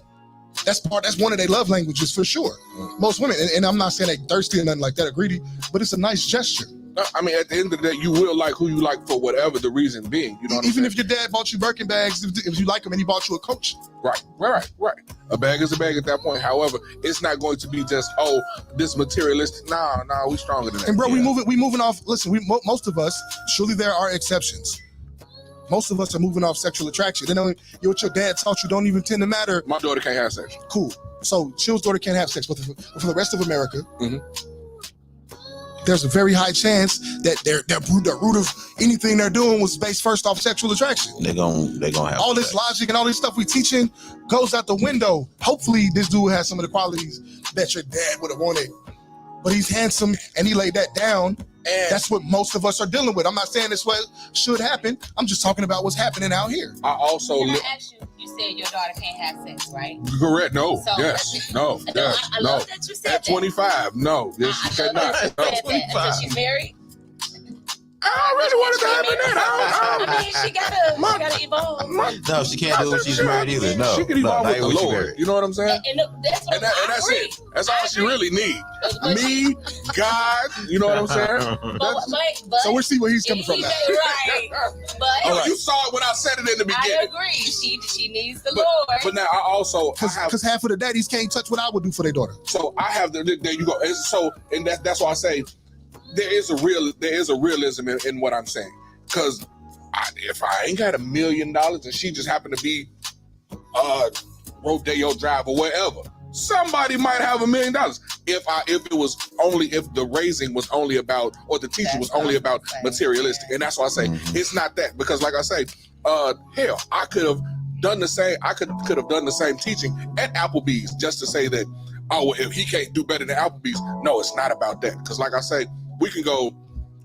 Speaker 3: That's one of their love languages for sure. Most women, and I'm not saying they thirsty or nothing like that or greedy, but it's a nice gesture.
Speaker 4: I mean, at the end of the day, you will like who you like for whatever the reason being. You know what
Speaker 3: Even if your dad bought you Birkin bags, if you like him and he bought you a Coach.
Speaker 4: Right. A bag is a bag at that point. However, it's not going to be just, oh, this materialistic. Nah, we stronger than that.
Speaker 3: And bro, we moving off. Listen, most of us, surely there are exceptions. Most of us are moving off sexual attraction. Then what your dad taught you don't even tend to matter.
Speaker 4: My daughter can't have sex.
Speaker 3: Cool. So Chill's daughter can't have sex, but for the rest of America, there's a very high chance that the root of anything they're doing was based first off sexual attraction.
Speaker 5: They're gonna have
Speaker 3: all this logic and all this stuff we teaching goes out the window. Hopefully, this dude has some of the qualities that your dad would have wanted, but he's handsome and he laid that down. And that's what most of us are dealing with. I'm not saying this what should happen. I'm just talking about what's happening out here.
Speaker 4: I also
Speaker 2: ask you said your daughter can't have sex, right?
Speaker 4: Correct. No. So, yes. No. Yes.
Speaker 2: I love that you said
Speaker 4: at 25. No. Yes, she cannot.
Speaker 2: No. 25. She's married.
Speaker 4: I don't really want to happen that.
Speaker 2: I mean, she gotta evolve.
Speaker 5: No, she can't do it. She's married either. No,
Speaker 4: she can evolve with the Lord. You know what I'm saying?
Speaker 2: And that's
Speaker 4: it. That's all she really needs. Me, God. You know what I'm saying?
Speaker 2: But
Speaker 3: so we'll see where he's coming from now.
Speaker 2: Right. But
Speaker 4: you saw it when I said it in the beginning.
Speaker 2: I agree. She needs the Lord.
Speaker 4: But now I also
Speaker 3: because half of the daddies can't touch what I would do for their daughter.
Speaker 4: So I have there you go. And that's why I say. There is a realism in what I'm saying, because if I ain't got $1 million and she just happened to be Rodeo Drive or wherever, somebody might have $1 million. If the raising was only about, or the teaching was only about materialistic, and that's why I say it's not that, because like I say, hell, I could have done the same. I could have done the same teaching at Applebee's just to say that, oh, well, if he can't do better than Applebee's, no, it's not about that, because like I say. We can go,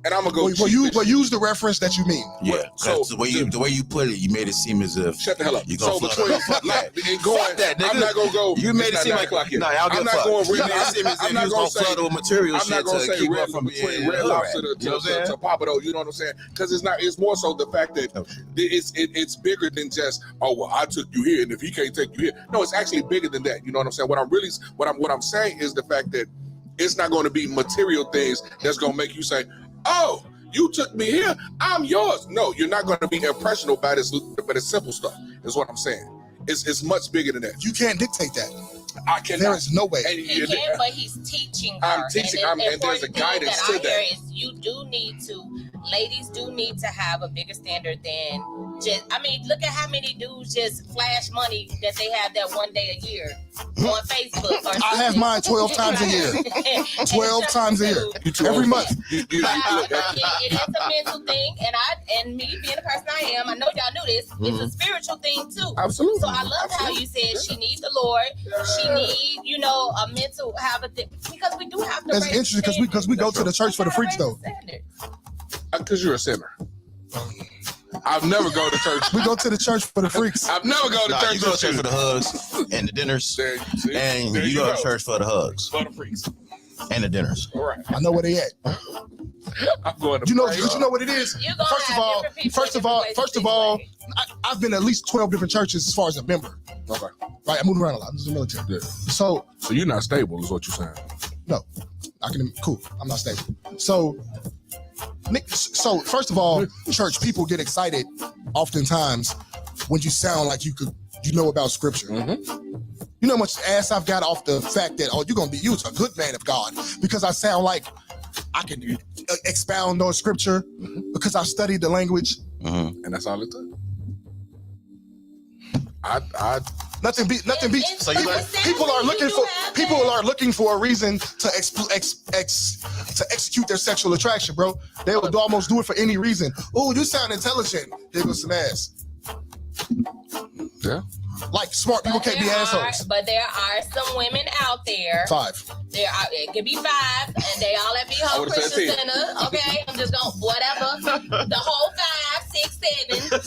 Speaker 4: and I'm gonna go.
Speaker 3: Well, use the reference that you mean.
Speaker 5: Yeah. So the way you put it, you made it seem as if.
Speaker 4: Shut the hell up.
Speaker 5: You gonna
Speaker 4: fuck that. I'm not gonna go.
Speaker 5: You made it seem like
Speaker 4: no.
Speaker 5: I'm not
Speaker 4: going.
Speaker 5: I'm not going to flood with material
Speaker 4: shit to
Speaker 5: keep her from
Speaker 4: being Red Lobster to Papado. You know what I'm saying? Because it's not. It's more so the fact that it's bigger than just, oh well, I took you here, and if he can't take you here, no, it's actually bigger than that. You know what I'm saying? What I'm saying is the fact that. It's not going to be material things that's going to make you say, oh, you took me here, I'm yours. No, you're not going to be impressionable by this, but it's simple stuff, is what I'm saying. It's much bigger than that.
Speaker 3: You can't dictate that.
Speaker 4: I cannot.
Speaker 3: There is no way.
Speaker 2: He can, but he's teaching her.
Speaker 4: I'm teaching, and there's a guidance to that.
Speaker 2: Ladies do need to have a bigger standard than just, I mean, look at how many dudes just flash money that they have that one day a year on Facebook. Or
Speaker 3: I have mine 12 times a year. 12 times a year. Every month.
Speaker 2: It is a mental thing, and me being the person I am, I know y'all knew this, it's a spiritual thing too.
Speaker 4: Absolutely.
Speaker 2: So I love how you said she needs the Lord, she needs, a mental, because we do have to.
Speaker 3: That's interesting because we go to the church for the freaks though.
Speaker 4: Because you're a sinner. I've never go to church.
Speaker 3: We go to the church for the freaks.
Speaker 4: I've never go to church.
Speaker 5: You go to church for the hugs and the dinners. And you go to church for the hugs.
Speaker 4: For the freaks.
Speaker 5: And the dinners.
Speaker 4: All right.
Speaker 3: I know where they at.
Speaker 4: I'm going to
Speaker 3: you know what it is? First of all, I've been at least 12 different churches as far as a member.
Speaker 4: Okay.
Speaker 3: Right, I moved around a lot. I'm just in the military.
Speaker 4: Yeah. So you're not stable is what you're saying.
Speaker 3: No. Cool. I'm not stable. So first of all, church people get excited oftentimes when you sound like you know about scripture. You know how much ass I've got off the fact that, you're a good man of God because I sound like I can expound on scripture because I studied the language.
Speaker 4: And that's all it took.
Speaker 3: Nothing beat.
Speaker 5: So you like,
Speaker 3: People are looking for a reason to execute their sexual attraction, bro. They would almost do it for any reason. Oh, you sound intelligent. There goes some ass.
Speaker 4: Yeah.
Speaker 3: Like smart people can't be assholes.
Speaker 2: But there are some women out there.
Speaker 3: 5.
Speaker 2: It could be 5, and they all at Behold Christian Center. Okay, I'm just going whatever. The whole 5, 6, 7.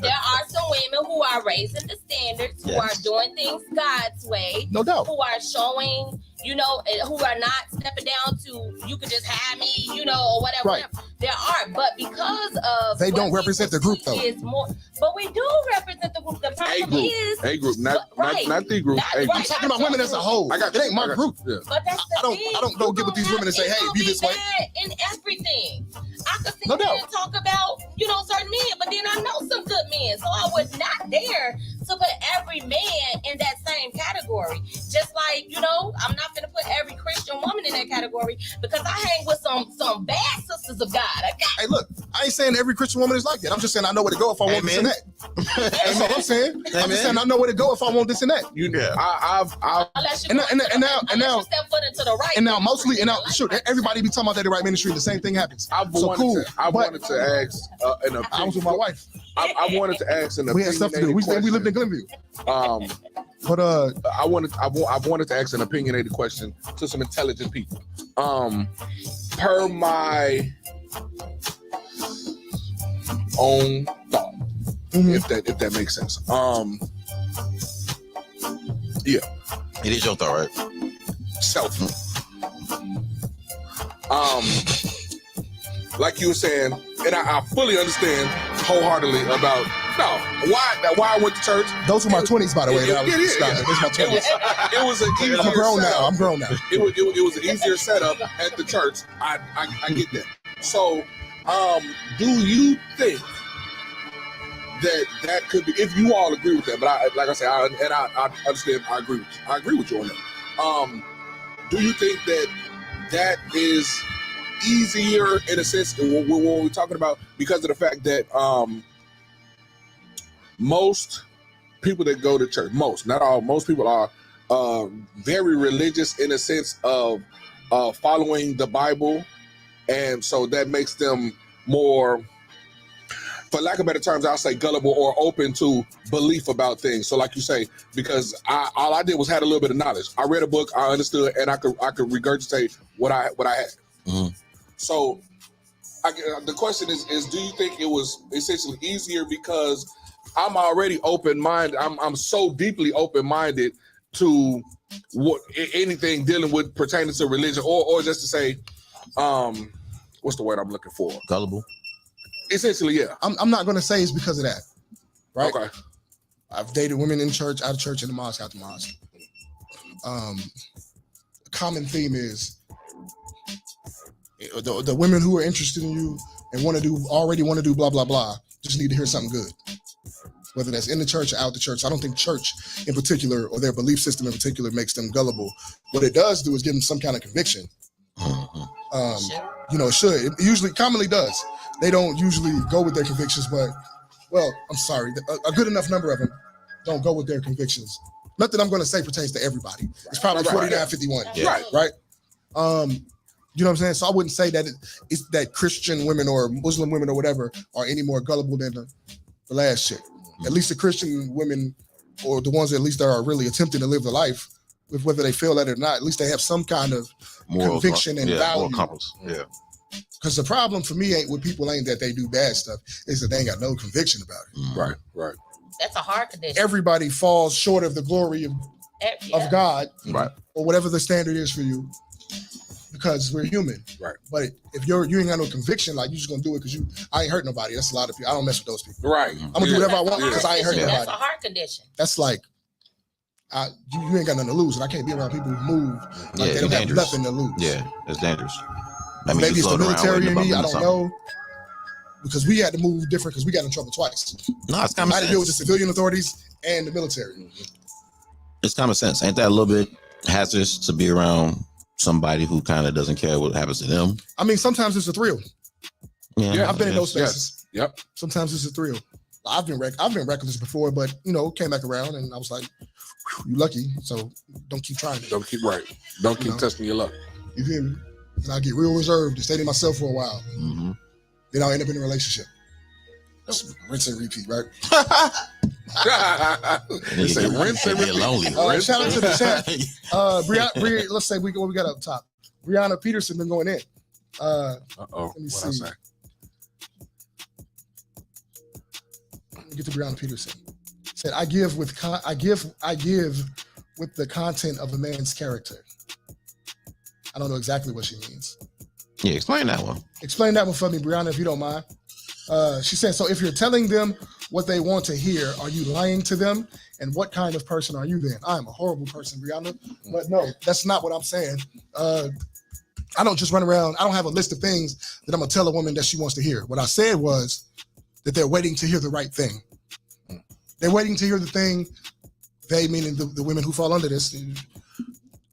Speaker 2: There are some women who are raising the standards, who are doing things God's way.
Speaker 3: No doubt.
Speaker 2: Who are showing, who are not stepping down to you could just have me, or whatever.
Speaker 3: Right.
Speaker 2: There are, but because of
Speaker 3: they don't represent the group though.
Speaker 2: But we do represent the group. The problem is
Speaker 4: A group, not the group.
Speaker 3: I'm talking about women as a whole. It ain't my group.
Speaker 4: Yeah.
Speaker 2: But that's the thing.
Speaker 3: I don't go get with these women and say, hey, be this way.
Speaker 2: In everything. I could sit
Speaker 3: No
Speaker 2: there
Speaker 3: doubt.
Speaker 2: and talk about, certain men, but then I know some good men. So I was not there to put every man in that same category. Just like, I'm not going to put every Christian woman in that category because I hang with some bad sisters of God.
Speaker 3: Hey, look, I ain't saying every Christian woman is like that. I'm just saying I know where to go if I want this and that. That's all I'm saying. I'm just saying I know where to go if I want this and that. Everybody be talking about that the right ministry. The same thing happens.
Speaker 4: I wanted to ask an opinion.
Speaker 3: I was with my wife.
Speaker 4: I wanted to ask an opinion.
Speaker 3: We had stuff to do. We lived in Glenview. But
Speaker 4: I wanted to ask an opinionated question to some intelligent people. Per my own thought, if that makes sense. Yeah.
Speaker 5: It is your thought, right?
Speaker 4: Self. Like you were saying, and I fully understand wholeheartedly about why I went to church.
Speaker 3: Those were my 20s, by the way.
Speaker 4: It
Speaker 3: was my 20s.
Speaker 4: It was an easier
Speaker 3: I'm grown
Speaker 4: setup.
Speaker 3: now. I'm grown now.
Speaker 4: It was an easier setup at the church. I get that. So, do you think that could be, if you all agree with that, but like I said, I understand, I agree with you on that. Do you think that is easier in a sense what we're talking about because of the fact that most people that go to church, not all, most people are very religious in a sense of following the Bible, and so that makes them more, for lack of better terms, I'll say gullible or open to belief about things. So like you say, because all I did was had a little bit of knowledge. I read a book, I understood, and I could regurgitate what I had. Mm-hmm. So the question is, do you think it was essentially easier because I'm already open-minded? I'm so deeply open-minded to anything dealing with pertaining to religion, or just to say, what's the word I'm looking for?
Speaker 5: Gullible.
Speaker 3: Essentially, yeah. I'm not going to say it's because of that, right?
Speaker 4: Okay.
Speaker 3: I've dated women in church, out of church, in the mosque, out the mosque. The common theme is the women who are interested in you and already want to do blah, blah, blah, just need to hear something good. Whether that's in the church or out the church. I don't think church in particular, or their belief system in particular, makes them gullible. What it does do is give them some kind of conviction. It should. It usually, commonly does. They don't usually go with their convictions, but, I'm sorry, a good enough number of them don't go with their convictions. Nothing I'm going to say pertains to everybody. It's probably 49, 51.
Speaker 5: Yeah.
Speaker 3: Right? You know what I'm saying? So I wouldn't say that it's that Christian women or Muslim women or whatever are any more gullible than the last shit. At least the Christian women, or the ones that at least are really attempting to live the life, with whether they feel that or not, at least they have some kind of conviction and value.
Speaker 5: Yeah.
Speaker 3: Because the problem for me with people ain't that they do bad stuff, is that they ain't got no conviction about it.
Speaker 4: Right.
Speaker 2: That's a hard condition.
Speaker 3: Everybody falls short of the glory of God,
Speaker 5: right,
Speaker 3: or whatever the standard is for you, because we're human.
Speaker 4: Right.
Speaker 3: But if you ain't got no conviction, like you just gonna do it because I ain't hurt nobody. That's a lot of people. I don't mess with those people.
Speaker 4: Right.
Speaker 3: I'm gonna do whatever I want because I ain't hurt nobody.
Speaker 2: That's a heart condition.
Speaker 3: That's like you ain't got nothing to lose, and I can't be around people who move like they don't have nothing to lose.
Speaker 5: Yeah, it's dangerous. I mean,
Speaker 3: maybe it's the military in me. I don't know. Because we had to move different because we got in trouble twice.
Speaker 5: No, it's common sense.
Speaker 3: I had to deal with the civilian authorities and the military.
Speaker 5: It's common sense. Ain't that a little bit hazardous to be around somebody who kind of doesn't care what happens to them?
Speaker 3: I mean, sometimes it's a thrill.
Speaker 5: Yeah,
Speaker 3: I've been in those spaces.
Speaker 4: Yes. Yep.
Speaker 3: Sometimes it's a thrill. I've been reckless before, but came back around and I was like, "You lucky." So don't keep trying it.
Speaker 4: Don't keep testing your luck.
Speaker 3: You hear me? And I get real reserved and stay to myself for a while.
Speaker 5: Mm-hmm.
Speaker 3: Then I'll end up in a relationship. That's rinse and repeat, right?
Speaker 4: It's a rinse and repeat.
Speaker 5: Lonely.
Speaker 3: Shout out to the chat. Brianna, let's say what we got up top. Brianna Peterson been going in. Let me see. Let me get to Brianna Peterson. Said, I give with the content of a man's character. I don't know exactly what she means.
Speaker 5: Yeah, explain that one.
Speaker 3: Explain that one for me, Brianna, if you don't mind. She said, so if you're telling them what they want to hear, are you lying to them? And what kind of person are you then? I'm a horrible person, Brianna. But no, that's not what I'm saying. I don't just run around. I don't have a list of things that I'm going to tell a woman that she wants to hear. What I said was that they're waiting to hear the right thing. They're waiting to hear the thing, they meaning the women who fall under this,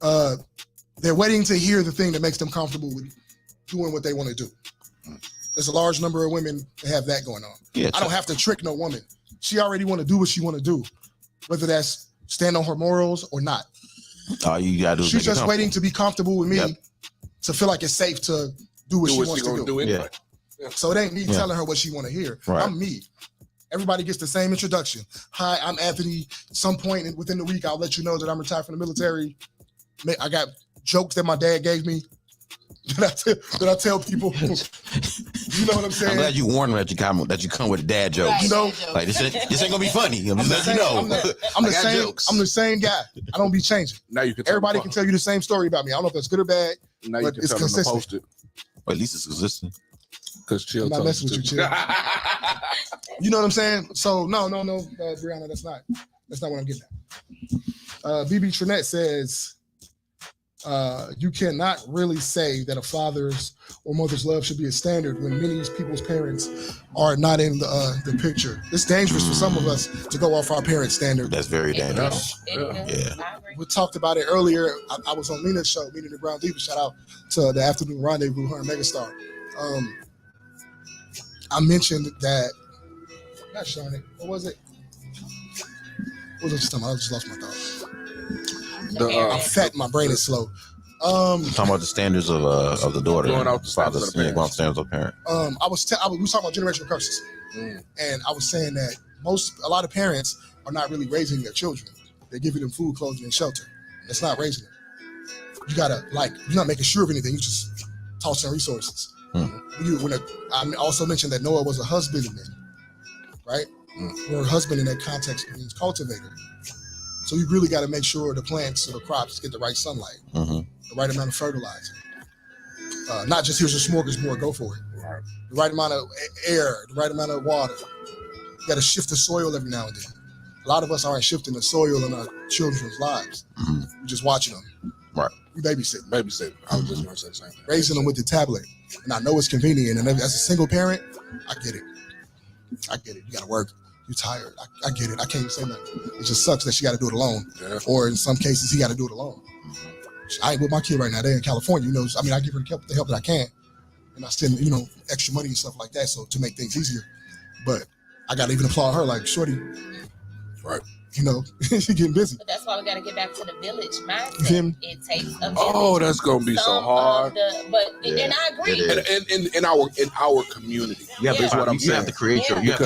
Speaker 3: they're waiting to hear the thing that makes them comfortable with doing what they want to do. There's a large number of women that have that going on.
Speaker 5: Yeah,
Speaker 3: I don't have to trick no woman. She already want to do what she want to do, whether that's stand on her morals or not.
Speaker 5: All you gotta do is
Speaker 3: she's just waiting to be comfortable with me, to feel like it's safe to do what she wants to do.
Speaker 4: Anyway.
Speaker 3: Yeah. So it ain't me telling her what she want to hear.
Speaker 5: Right.
Speaker 3: I'm me. Everybody gets the same introduction. Hi, I'm Anthony. Some point within the week, I'll let you know that I'm retired from the military. I got jokes that my dad gave me that I tell people. You know what I'm saying?
Speaker 5: I'm glad you warned me that you come with dad jokes.
Speaker 2: Right,
Speaker 5: Like this ain't gonna be funny. I'm just letting you know.
Speaker 3: I'm the same guy. I don't be changing.
Speaker 4: Now you can.
Speaker 3: Everybody can tell you the same story about me. I don't know if that's good or bad.
Speaker 4: Now you
Speaker 3: but
Speaker 4: can
Speaker 3: it's
Speaker 4: tell them to
Speaker 3: consistent.
Speaker 4: post it.
Speaker 5: Well, at least it's consistent.
Speaker 4: Because Chill.
Speaker 3: I'm not messing with you, Chill. You know what I'm saying? So no, Brianna, that's not what I'm getting at. BB Trinette says, you cannot really say that a father's or mother's love should be a standard when many people's parents are not in the picture. It's dangerous for some of us to go off our parents' standard.
Speaker 5: That's very dangerous.
Speaker 2: Yeah.
Speaker 3: We talked about it earlier. I was on Lena's show, Meeting the Brown Diva. Shout out to the Afternoon Rendezvous, her and Megastar. I mentioned that, not showing it. What was it? What was I just talking about? I just lost my thought. I'm fat. My brain is slow.
Speaker 5: I'm talking about the standards of the daughter.
Speaker 4: Going out the standards of the parents.
Speaker 5: Going standards of parent.
Speaker 3: we was talking about generational curses, and I was saying that a lot of parents are not really raising their children. They're giving them food, clothing, and shelter. It's not raising them. You gotta you're not making sure of anything. You just tossing resources. I also mentioned that Noah was a husbandman, right? Or husband in that context means cultivator. So you really got to make sure the plants or the crops get the right sunlight, the right amount of fertilizer. Not just here's a smorgasbord, go for it. The right amount of air, the right amount of water. You got to shift the soil every now and then. A lot of us aren't shifting the soil in our children's lives. We're just watching them.
Speaker 5: Right.
Speaker 3: We babysitting.
Speaker 4: I was just going to say the same thing.
Speaker 3: Raising them with the tablet. And I know it's convenient. And as a single parent, I get it. You got to work. You're tired. I get it. I can't even say nothing. It just sucks that she got to do it alone. Yeah. Or in some cases, he got to do it alone. I ain't with my kid right now. They're in California. I give her the help that I can. And I send, extra money and stuff like that. So to make things easier. But I got to even applaud her like, shorty. Right. She getting busy.
Speaker 2: But that's why we got to get back to the village mindset. It takes a village.
Speaker 4: Oh, that's gonna be so hard.
Speaker 2: And I agree.
Speaker 4: In our community, that's what I'm saying.
Speaker 5: You have to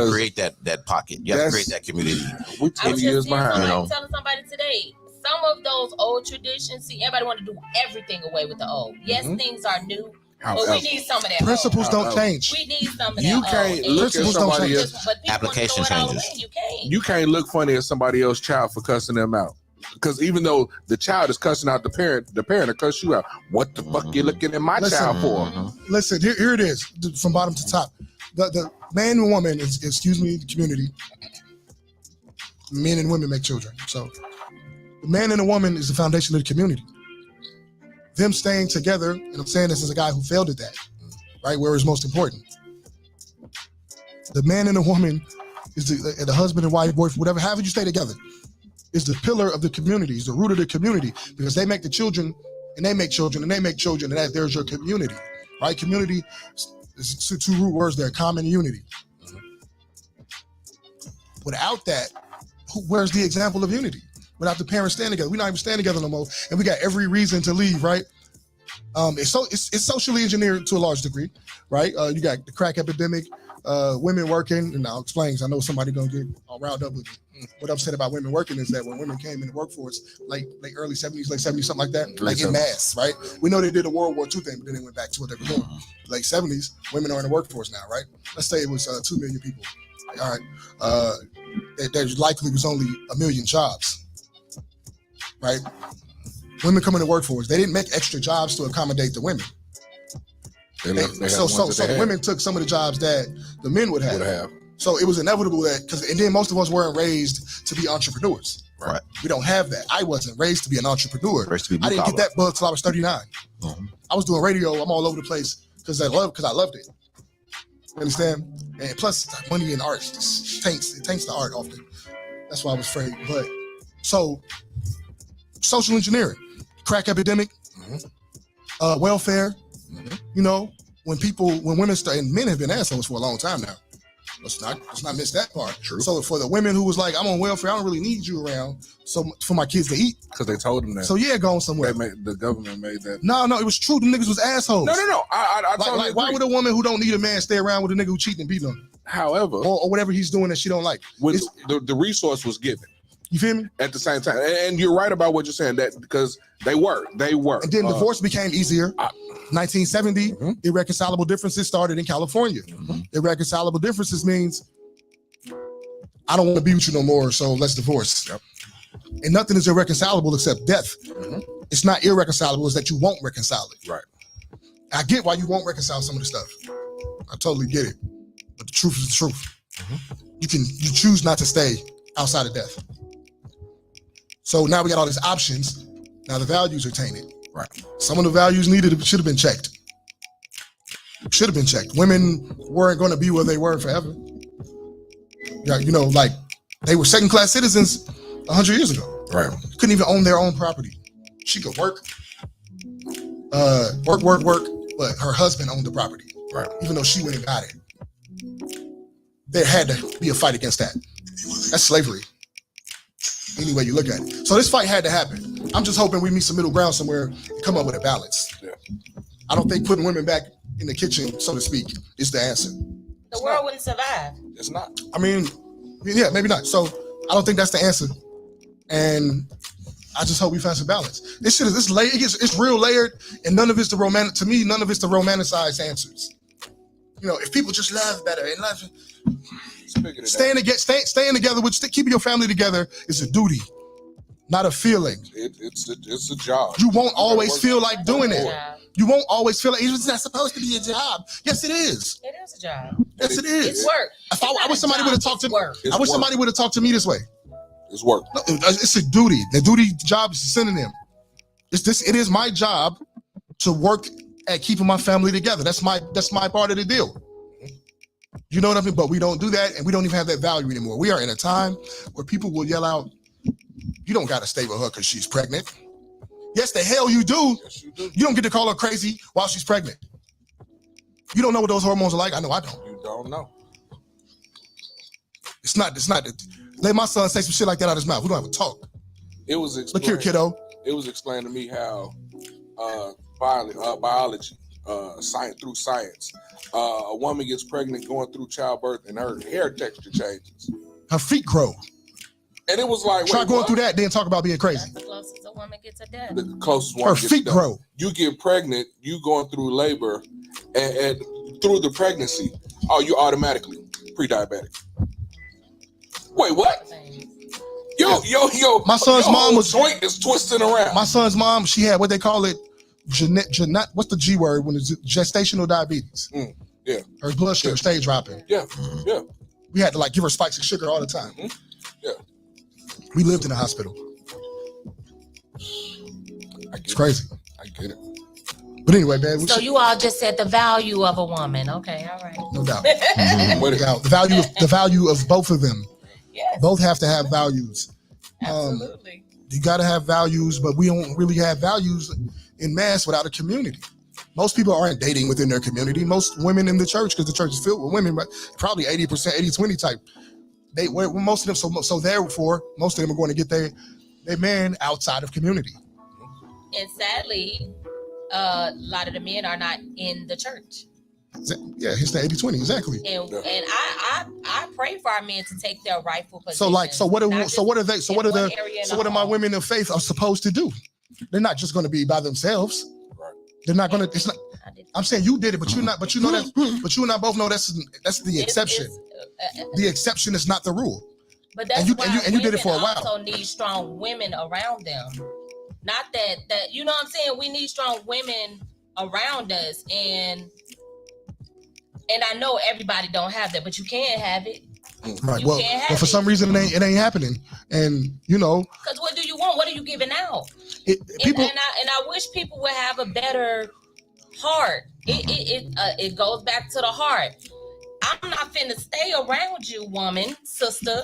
Speaker 5: create that pocket. You have to create that community.
Speaker 4: We're 10 years behind.
Speaker 2: I was telling somebody today, some of those old traditions. See, everybody want to do everything away with the old. Yes, things are new. But we need some of that.
Speaker 3: Principles don't change.
Speaker 2: We need some of that.
Speaker 4: You can't look at somebody else.
Speaker 5: Application changes.
Speaker 4: You can't look funny at somebody else's child for cussing them out. Because even though the child is cussing out the parent will cuss you out. What the fuck you looking at my child for?
Speaker 3: Listen, here it is, from bottom to top. The man and woman the community. Men and women make children. So The man and the woman is the foundation of the community. Them staying together, and I'm saying this as a guy who failed at that, right, where it's most important. The man and the woman is the husband and wife, boyfriend, whatever, however you stay together, is the pillar of the community, is the root of the community, because they make the children, and they make children, and they make children, and there's your community, right? Community is two root words there, common and unity. Without that, where's the example of unity? Without the parents standing together, we're not even standing together no more, and we got every reason to leave, right? It's socially engineered to a large degree, right? You got the crack epidemic, women working, and I'll explain because I know somebody gonna get all riled up with me. What I'm saying about women working is that when women came in the workforce, like early 70s, late 70s, something like that, like in mass, right? We know they did a World War II thing, but then they went back to what they were doing. Late 70s, women are in the workforce now, right? Let's say it was 2 million people. All right, there likely was only 1 million jobs, right? Women come in the workforce. They didn't make extra jobs to accommodate the women. So women took some of the jobs that the men would have. So it was inevitable and then most of us weren't raised to be entrepreneurs.
Speaker 5: Right.
Speaker 3: We don't have that. I wasn't raised to be an entrepreneur.
Speaker 5: Raised to be
Speaker 3: I didn't get that bug till I was 39. I was doing radio. I'm all over the place because I loved it. You understand? And plus, money in art just taints the art often. That's why I was afraid. But so, social engineering, crack epidemic, welfare. You know, when women start, and men have been assholes for a long time now. Let's not miss that part. True. So for the women who was like, I'm on welfare, I don't really need you around, so for my kids to eat.
Speaker 4: Because they told them that.
Speaker 3: So yeah, going somewhere.
Speaker 4: The government made that.
Speaker 3: No, it was true. The niggas was assholes.
Speaker 4: No. I totally agree.
Speaker 3: Why would a woman who don't need a man stay around with a nigga who cheating and beating on?
Speaker 4: However,
Speaker 3: or whatever he's doing that she don't like.
Speaker 4: The resource was given.
Speaker 3: You feel me?
Speaker 4: At the same time, and you're right about what you're saying, that because they were. And
Speaker 3: then divorce became easier. 1970, irreconcilable differences started in California. Irreconcilable differences means I don't want to be with you no more, so let's divorce. Yep. And nothing is irreconcilable except death. It's not irreconcilable, it's that you won't reconcile it.
Speaker 4: Right.
Speaker 3: I get why you won't reconcile some of the stuff. I totally get it. But the truth is the truth. You choose not to stay outside of death. So now we got all these options. Now the values are tainted.
Speaker 4: Right.
Speaker 3: Some of the values should have been checked. Should have been checked. Women weren't going to be where they were forever. Yeah, you know, like they were second-class citizens 100 years ago.
Speaker 4: Right.
Speaker 3: Couldn't even own their own property. She could work, but her husband owned the property.
Speaker 4: Right.
Speaker 3: Even though she went and got it. There had to be a fight against that. That's slavery. Any way you look at it. So this fight had to happen. I'm just hoping we meet some middle ground somewhere and come up with a balance. Yeah. I don't think putting women back in the kitchen, so to speak, is the answer.
Speaker 2: The world wouldn't survive.
Speaker 4: It's not.
Speaker 3: I mean, yeah, maybe not. So I don't think that's the answer. And I just hope we find some balance. This shit is it's real layered, and none of it's the romanticized answers. You know, if people just love better and love staying together keeping your family together is a duty, not a feeling.
Speaker 4: It's a job.
Speaker 3: You won't always feel like doing it. You won't always feel like it's not supposed to be a job. Yes, it is.
Speaker 2: It is a job.
Speaker 3: Yes, it is.
Speaker 2: It's work.
Speaker 3: I wish somebody would have talked to me. I wish somebody would have talked to me this way.
Speaker 4: It's work.
Speaker 3: No, it's a duty. The duty job is a synonym. It is my job to work at keeping my family together. That's my part of the deal. You know what I mean? But we don't do that, and we don't even have that value anymore. We are in a time where people will yell out, "You don't got to stay with her because she's pregnant." Yes, the hell you do.
Speaker 4: Yes, you do.
Speaker 3: You don't get to call her crazy while she's pregnant. You don't know what those hormones are like. I know I don't.
Speaker 4: You don't know.
Speaker 3: It's not. Let my son say some shit like that out of his mouth. We don't have a talk.
Speaker 4: It was explained.
Speaker 3: Look here, kiddo.
Speaker 4: It was explained to me how biology, through science, a woman gets pregnant going through childbirth, and her hair texture changes.
Speaker 3: Her feet grow.
Speaker 4: And it was like,
Speaker 3: try going through that, then talk about being crazy.
Speaker 2: That's the closest a woman gets to death.
Speaker 4: The closest one.
Speaker 3: Her feet grow.
Speaker 4: You get pregnant, you going through labor, and through the pregnancy, you automatically pre-diabetic. Wait, what? Yo!
Speaker 3: My son's mom was
Speaker 4: joint is twisting around.
Speaker 3: My son's mom, she had what they call it, what's the G word when it's gestational diabetes?
Speaker 4: Yeah.
Speaker 3: Her blood sugar stayed dropping.
Speaker 4: Yeah.
Speaker 3: We had to give her spikes of sugar all the time.
Speaker 4: Yeah.
Speaker 3: We lived in a hospital. It's crazy.
Speaker 4: I get it.
Speaker 3: But anyway, man.
Speaker 2: So you all just said the value of a woman. Okay, all right.
Speaker 3: No doubt. The value of both of them.
Speaker 2: Yes.
Speaker 3: Both have to have values.
Speaker 2: Absolutely.
Speaker 3: You got to have values, but we don't really have values in mass without a community. Most people aren't dating within their community. Most women in the church, because the church is filled with women, but probably 80%, 80-20 type. Most of them, so therefore, most of them are going to get their man outside of community.
Speaker 2: And sadly, a lot of the men are not in the church.
Speaker 3: Yeah, it's the 80-20, exactly.
Speaker 2: And I pray for our men to take their rightful position.
Speaker 3: So what are my women of faith are supposed to do? They're not just going to be by themselves. They're not going to. It's not. I'm saying you did it, but you're not. But you know that. But you and I both know that's the exception. The exception is not the rule.
Speaker 2: But that's
Speaker 3: and you did it for a while.
Speaker 2: Also need strong women around them. Not that you know what I'm saying. We need strong women around us, and I know everybody don't have that, but you can have it.
Speaker 3: Right. Well, for some reason it ain't happening, and you know.
Speaker 2: Because what do you want? What are you giving out?
Speaker 3: People,
Speaker 2: and I wish people would have a better heart. It goes back to the heart. I'm not finna stay around you, woman, sister,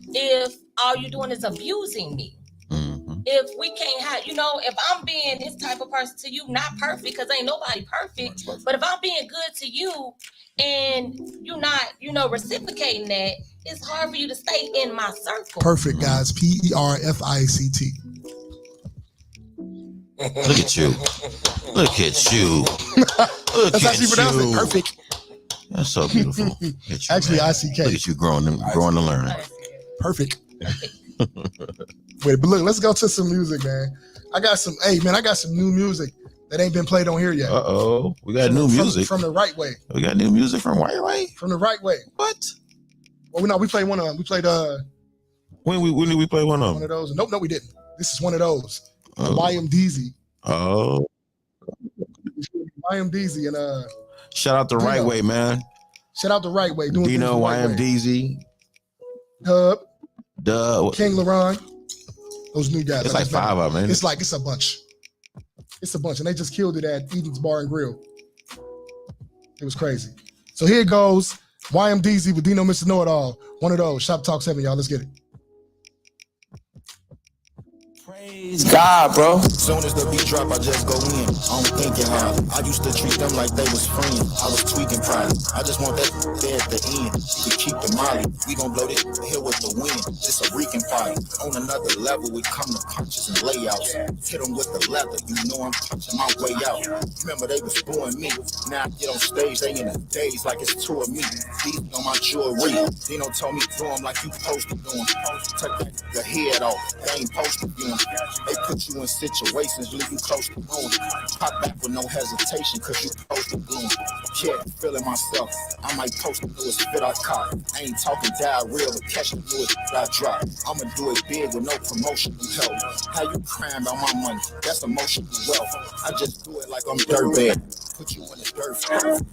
Speaker 2: if all you're doing is abusing me.
Speaker 5: Mm-hmm.
Speaker 2: If we can't have, if I'm being this type of person to you, not perfect, because ain't nobody perfect, but if I'm being good to you and you're not, reciprocating that, it's hard for you to stay in my circle.
Speaker 3: Perfect, guys. PERFICT.
Speaker 5: Look at you. Look at you.
Speaker 3: That's how she pronounced it. Perfect.
Speaker 5: That's so beautiful.
Speaker 3: Actually, ICK.
Speaker 5: Look at you growing and learning.
Speaker 3: Perfect. Wait, but look, let's go to some music, man. I got some new music that ain't been played on here yet.
Speaker 5: Uh-oh. We got new music.
Speaker 3: From the right way.
Speaker 5: We got new music from right way?
Speaker 3: From the right way.
Speaker 5: What?
Speaker 3: Well, we played one of them. We played
Speaker 5: when did we play one of them?
Speaker 3: One of those. Nope, we didn't. This is one of those. YMDZ.
Speaker 5: Oh.
Speaker 3: YMDZ and
Speaker 5: shout out the Right Way, man.
Speaker 3: Shout out the Right Way.
Speaker 5: Dino, YMDZ.
Speaker 3: Dub.
Speaker 5: King
Speaker 3: LaRon. Those new guys.
Speaker 5: It's like 5 of them, man.
Speaker 3: It's a bunch. It's a bunch. And they just killed it at Eden's Bar and Grill. It was crazy. So here it goes. YMDZ with Dino Mr. Know-It-All. One of those. Shop Talk 7, y'all. Let's get it.
Speaker 1: Praise God, bro. Soon as the beat drop, I just go in. I'm thinking hard. I used to treat them like they was friends. I was tweaking pride. I just want that there at the end. We keep the molly. We gon' blow this here with the wind. It's a reeking fire. On another level, we come to punches and layouts. Hit them with the leather. You know I'm punching my way out. Remember they was booing me. Now I get on stage, they in the days like it's 2 of me. These on my jewelry. Dino told me do them like you supposed to do them. Take the head off. They ain't supposed to do them. They put you in situations, leave you close to ruin. Pop back with no hesitation, cause you supposed to bloom. Yeah, feeling myself. I might post the newest fit I caught. I ain't talking diarrhea, but catch the newest that I drop. I'ma do it big with no promotional help. How you crying about my money? That's emotional wealth. I just do it like I'm dirtbag. Put you in the dirt,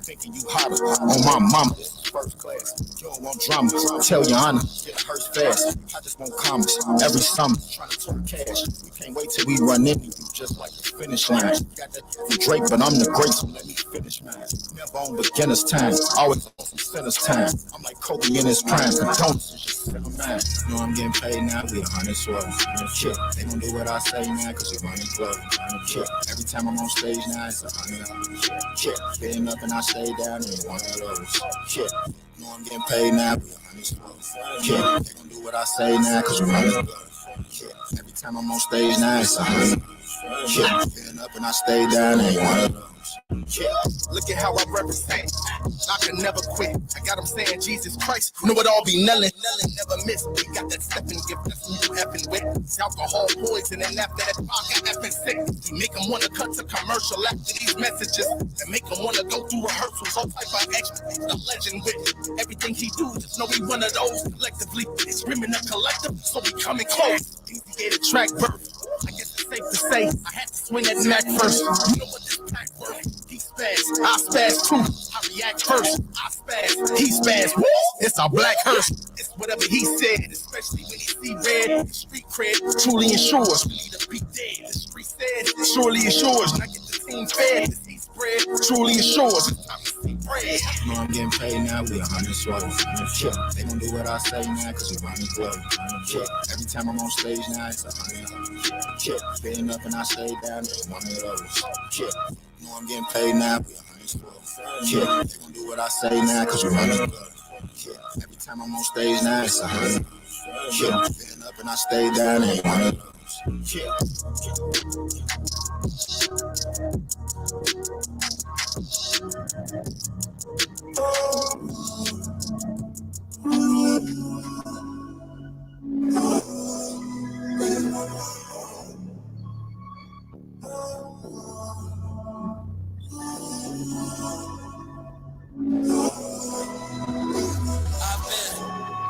Speaker 1: thinking you hotter. On my mama, this is first class. You don't want drama, tell your honor. Get a hearse fast. I just want comments every summer. Trying to turn cash. We can't wait till we run into you just like the finish line. Got that from Drake, but I'm the great, so let me finish mine. Never on beginner's time, always on some sinner's time. I'm like Kobe in his prime. Condolences is just set of mine. You know I'm getting paid now, we 100 swerves. Shit, they gon' do what I say now, cause we running club. Shit, every time I'm on stage now, it's 100. Shit, getting up and I stay down and one of those. Shit, you know I'm getting paid now, we 100 swerves. Shit, they gon' do what I say now, cause we running club. Shit, every time I'm on stage now, it's 100. Shit, getting up and I stay down and one of those. Yeah, look at how I represent. I can never quit. I got them saying Jesus Christ, know it all be knelling, never miss. We got that stepping gift, that's who you effing with. Alcohol, poison, and after that vodka effing sick. We make them wanna cut to commercial after these messages, and make them wanna go through rehearsals, all type of extra. The legend with everything he do, just know we one of those. Collectively, it's screaming a collective, so we coming close. Get a track birth. I guess it's safe to say I had to swing at Mac first. You know what this pack worth? He spaz, I spaz too. I react first. I spaz, he spaz. Woo! It's our black hearse. It's whatever he said, especially when he see red. Street cred truly ensures we need to be dead. The street said instead. Surely it's yours. And I get the team fed. The seed spread. Truly it's yours. Bread.
Speaker 6: You know I'm getting paid now, we 100 swallows. Shit, they gon' do what I say now, cause we run the globe. Shit, every time I'm on stage now, it's 100 hoes. Shit, spitting up and I stay down, it's one of those. Shit, you know I'm getting paid now, we 100 swallows. Shit, they gon' do what I say now, cause we run the globe. Shit, every time I'm on stage now, it's 100 hoes. Shit, spitting up and I stay down, it's one of those. Shit.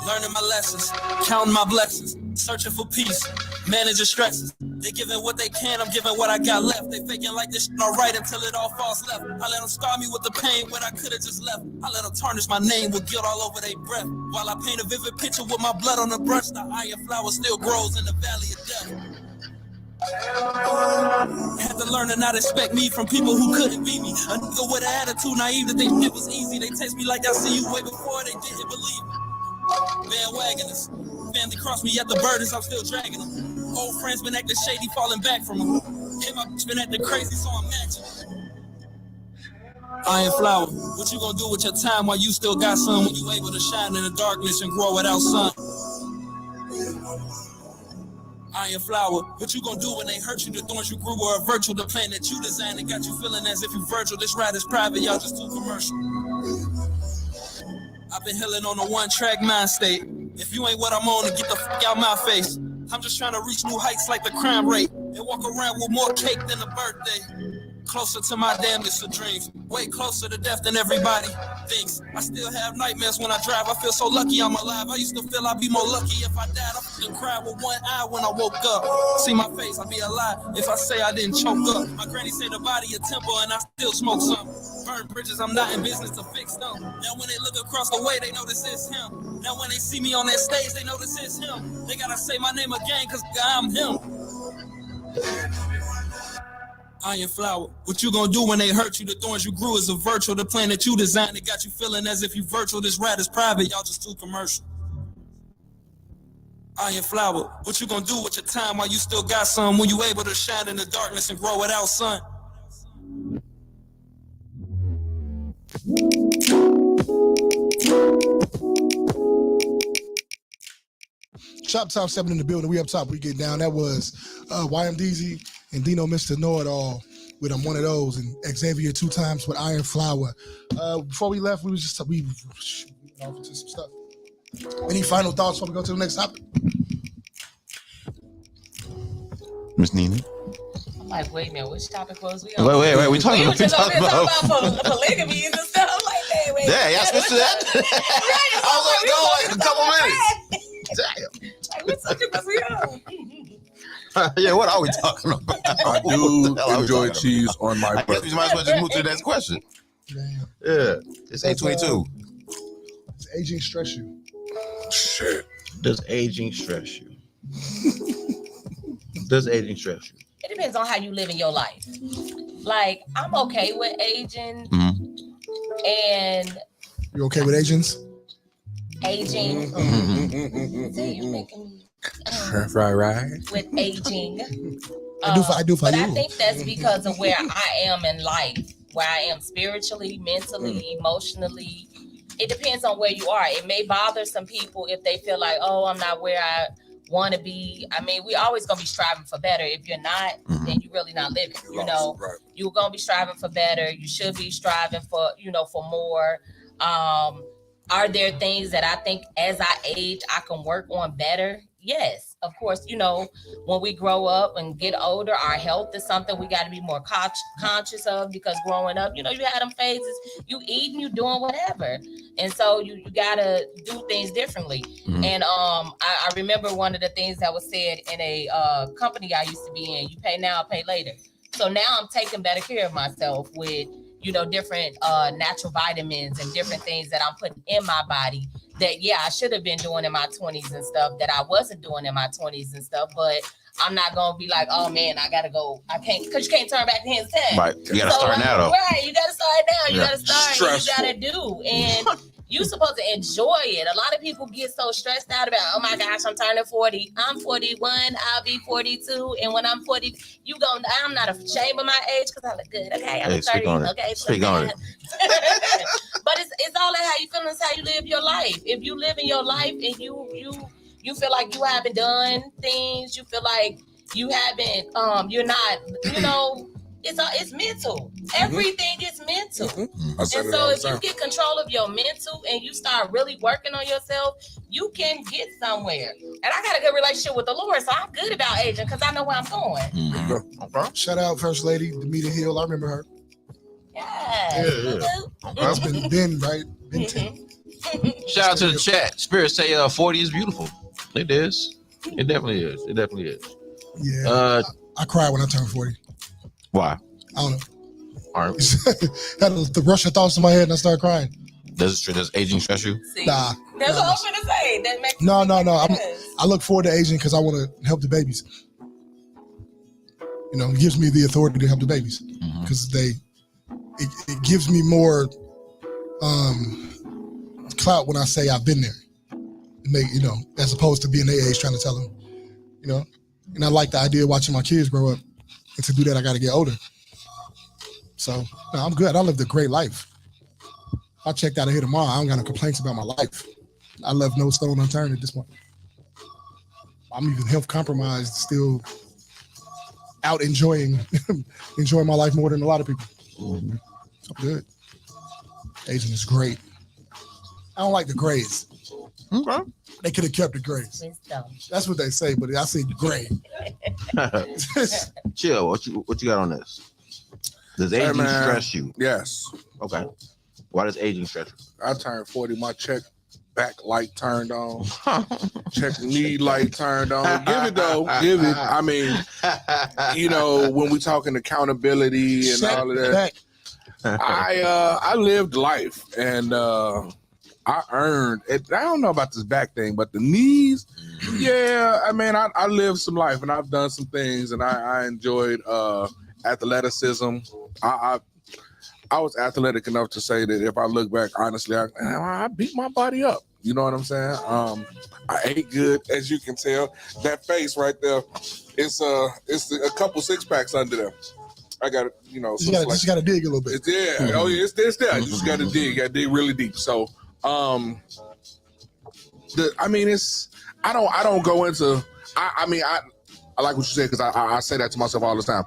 Speaker 1: Learning my lessons, counting my blessings, searching for peace, managing stresses. They giving what they can, I'm giving what I got left. They faking like this shit alright until it all falls left. I let them scar me with the pain when I could've just left. I let them tarnish my name with guilt all over their breath. While I paint a vivid picture with my blood on the brush, the iron flower still grows in the valley of death. Had to learn to not expect me from people who couldn't be me. A nigga with an attitude naive that they shit was easy. They text me like I see you way before they didn't believe me. Bandwagoners, family crossed me at the burdens, I'm still dragging them. Old friends been acting shady, falling back from them. Hey, my bitch been acting crazy, so I'm matching. Iron flower, what you gonna do with your time while you still got sun? When you able to shine in the darkness and grow without sun? Iron flower, what you gonna do when they hurt you? The thorns you grew were a virtue. The plan that you designed and got you feeling as if you virtual. This ride is private, y'all just too commercial. I've been healing on a one-track mind state. If you ain't what I'm on, then get the fuck out my face. I'm just trying to reach new heights like the crime rate and walk around with more cake than a birthday. Closer to my damnness of dreams, way closer to death than everybody thinks. I still have nightmares when I drive. I feel so lucky I'm alive. I used to feel I'd be more lucky if I died. I fucking cried with one eye when I woke up. See my face, I'd be alive if I say I didn't choke up. My granny said the body a temple and I still smoke some. Burn bridges, I'm not in business to fix them. Now when they look across the way, they know this is him. Now when they see me on that stage, they know this is him. They gotta say my name again, cause I'm him. Iron flower, what you gonna do when they hurt you? The thorns you grew is a virtue. The plan that you designed, it got you feeling as if you virtual. This ride is private, y'all just too commercial. Iron flower, what you gonna do with your time while you still got some? When you able to shine in the darkness and grow without sun?
Speaker 3: Shoptalk 7 in the building. We up top. We get down. That was YMDZ and Dino Mr. Know-It-All with I'm One of Those, and Xavier 2 times with Iron Flower. Before we left, we was just we off into some stuff. Any final thoughts before we go to the next topic?
Speaker 5: Miss Nina.
Speaker 2: I'm like, wait a minute, which topic was we on?
Speaker 5: Wait. We talking
Speaker 2: about
Speaker 5: polygamy
Speaker 2: and stuff. I'm like, wait.
Speaker 5: Yeah, y'all switched to that. I was gonna go like a couple minutes. Damn.
Speaker 2: Like, which subject was we on?
Speaker 5: Yeah, what are we talking about?
Speaker 4: I do enjoy cheese on my
Speaker 5: I guess we might as well just move to the next question.
Speaker 3: Damn.
Speaker 5: Yeah, it's 8:22.
Speaker 3: Does aging stress you?
Speaker 4: Shit.
Speaker 5: Does aging stress you? Does aging stress you?
Speaker 2: It depends on how you live in your life. Like, I'm okay with aging, and
Speaker 3: You okay with agents?
Speaker 2: aging.
Speaker 5: Mm-hmm.
Speaker 2: See, you're making me
Speaker 4: Right.
Speaker 2: with aging.
Speaker 3: I do for
Speaker 2: but
Speaker 3: you.
Speaker 2: I think that's because of where I am in life, where I am spiritually, mentally, emotionally. It depends on where you are. It may bother some people if they feel like, oh, I'm not where I want to be. I mean, we always gonna be striving for better. If you're not, then you're really not living. You know, you're gonna be striving for better. You should be striving for, for more. Are there things that I think as I age, I can work on better? Yes, of course. When we grow up and get older, our health is something we got to be more conscious of, because growing up, you had them phases, you eating, you doing whatever. And so you got to do things differently. And I remember one of the things that was said in a company I used to be in, you pay now, pay later. So now I'm taking better care of myself with, different natural vitamins and different things that I'm putting in my body that, I should have been doing in my 20s and stuff that I wasn't doing in my 20s and stuff. But I'm not gonna be like, oh man, I gotta go. I can't, because you can't turn back the hands of time.
Speaker 5: Right. You gotta start now though.
Speaker 2: Right, you gotta start now. You
Speaker 5: Yeah.
Speaker 2: gotta start. And you gotta do. And you supposed to enjoy it. A lot of people get so stressed out about, oh my gosh, I'm turning 40. I'm 41. I'll be 42. And when I'm 40, I'm not ashamed of my age because I look good. Okay, I'm 30. Okay,
Speaker 5: speak on it.
Speaker 2: But it's all in how you feel. It's how you live your life. If you live in your life and you feel like you haven't done things, you feel like you haven't, you're not, it's mental. Everything is mental. And so if you get control of your mental and you start really working on yourself, you can get somewhere. And I got a good relationship with the Lord, so I'm good about aging because I know where I'm going.
Speaker 3: Okay. Shout out First Lady Demeter Hill. I remember her.
Speaker 2: Yeah.
Speaker 3: It's been right? Been 10.
Speaker 5: Shout out to the chat. Spirit say 40 is beautiful. It is. It definitely is. It definitely is.
Speaker 3: Yeah. I cried when I turned 40.
Speaker 5: Why?
Speaker 3: I don't know.
Speaker 5: All right.
Speaker 3: Had the rush of thoughts in my head and I started crying.
Speaker 5: Does aging stress you?
Speaker 2: See,
Speaker 3: nah.
Speaker 2: That's what I'm going to say. That makes
Speaker 3: No. I look forward to aging because I want to help the babies. It gives me the authority to help the babies because it gives me more clout when I say I've been there. As opposed to being their age trying to tell them, And I like the idea of watching my kids grow up. And to do that, I got to get older. So, no, I'm good. I lived a great life. If I checked out of here tomorrow, I don't got no complaints about my life. I left no stone unturned at this point. I'm even health compromised, still out enjoying my life more than a lot of people. So I'm good. Aging is great. I don't like the grays.
Speaker 5: Okay.
Speaker 3: They could have kept the grays. That's what they say, but I say gray.
Speaker 5: Chill. What you got on this? Does aging stress you?
Speaker 4: Yes.
Speaker 5: Okay. Why does aging stress you?
Speaker 4: I turned 40. My check back light turned on. Check knee light turned on. Give it though. Give it. I mean, when we talking accountability and all of that, I lived life and I earned it. I don't know about this back thing, but the knees, yeah. I mean, I lived some life and I've done some things, and I enjoyed athleticism. I was athletic enough to say that if I look back, honestly, I beat my body up. You know what I'm saying? I ate good, as you can tell. That face right there, it's a couple six packs under there. I got it. You just got to dig a little bit. Oh yeah, it's there. You just got to dig. Got to dig really deep. So. I don't go into. I like what you said because I say that to myself all the time.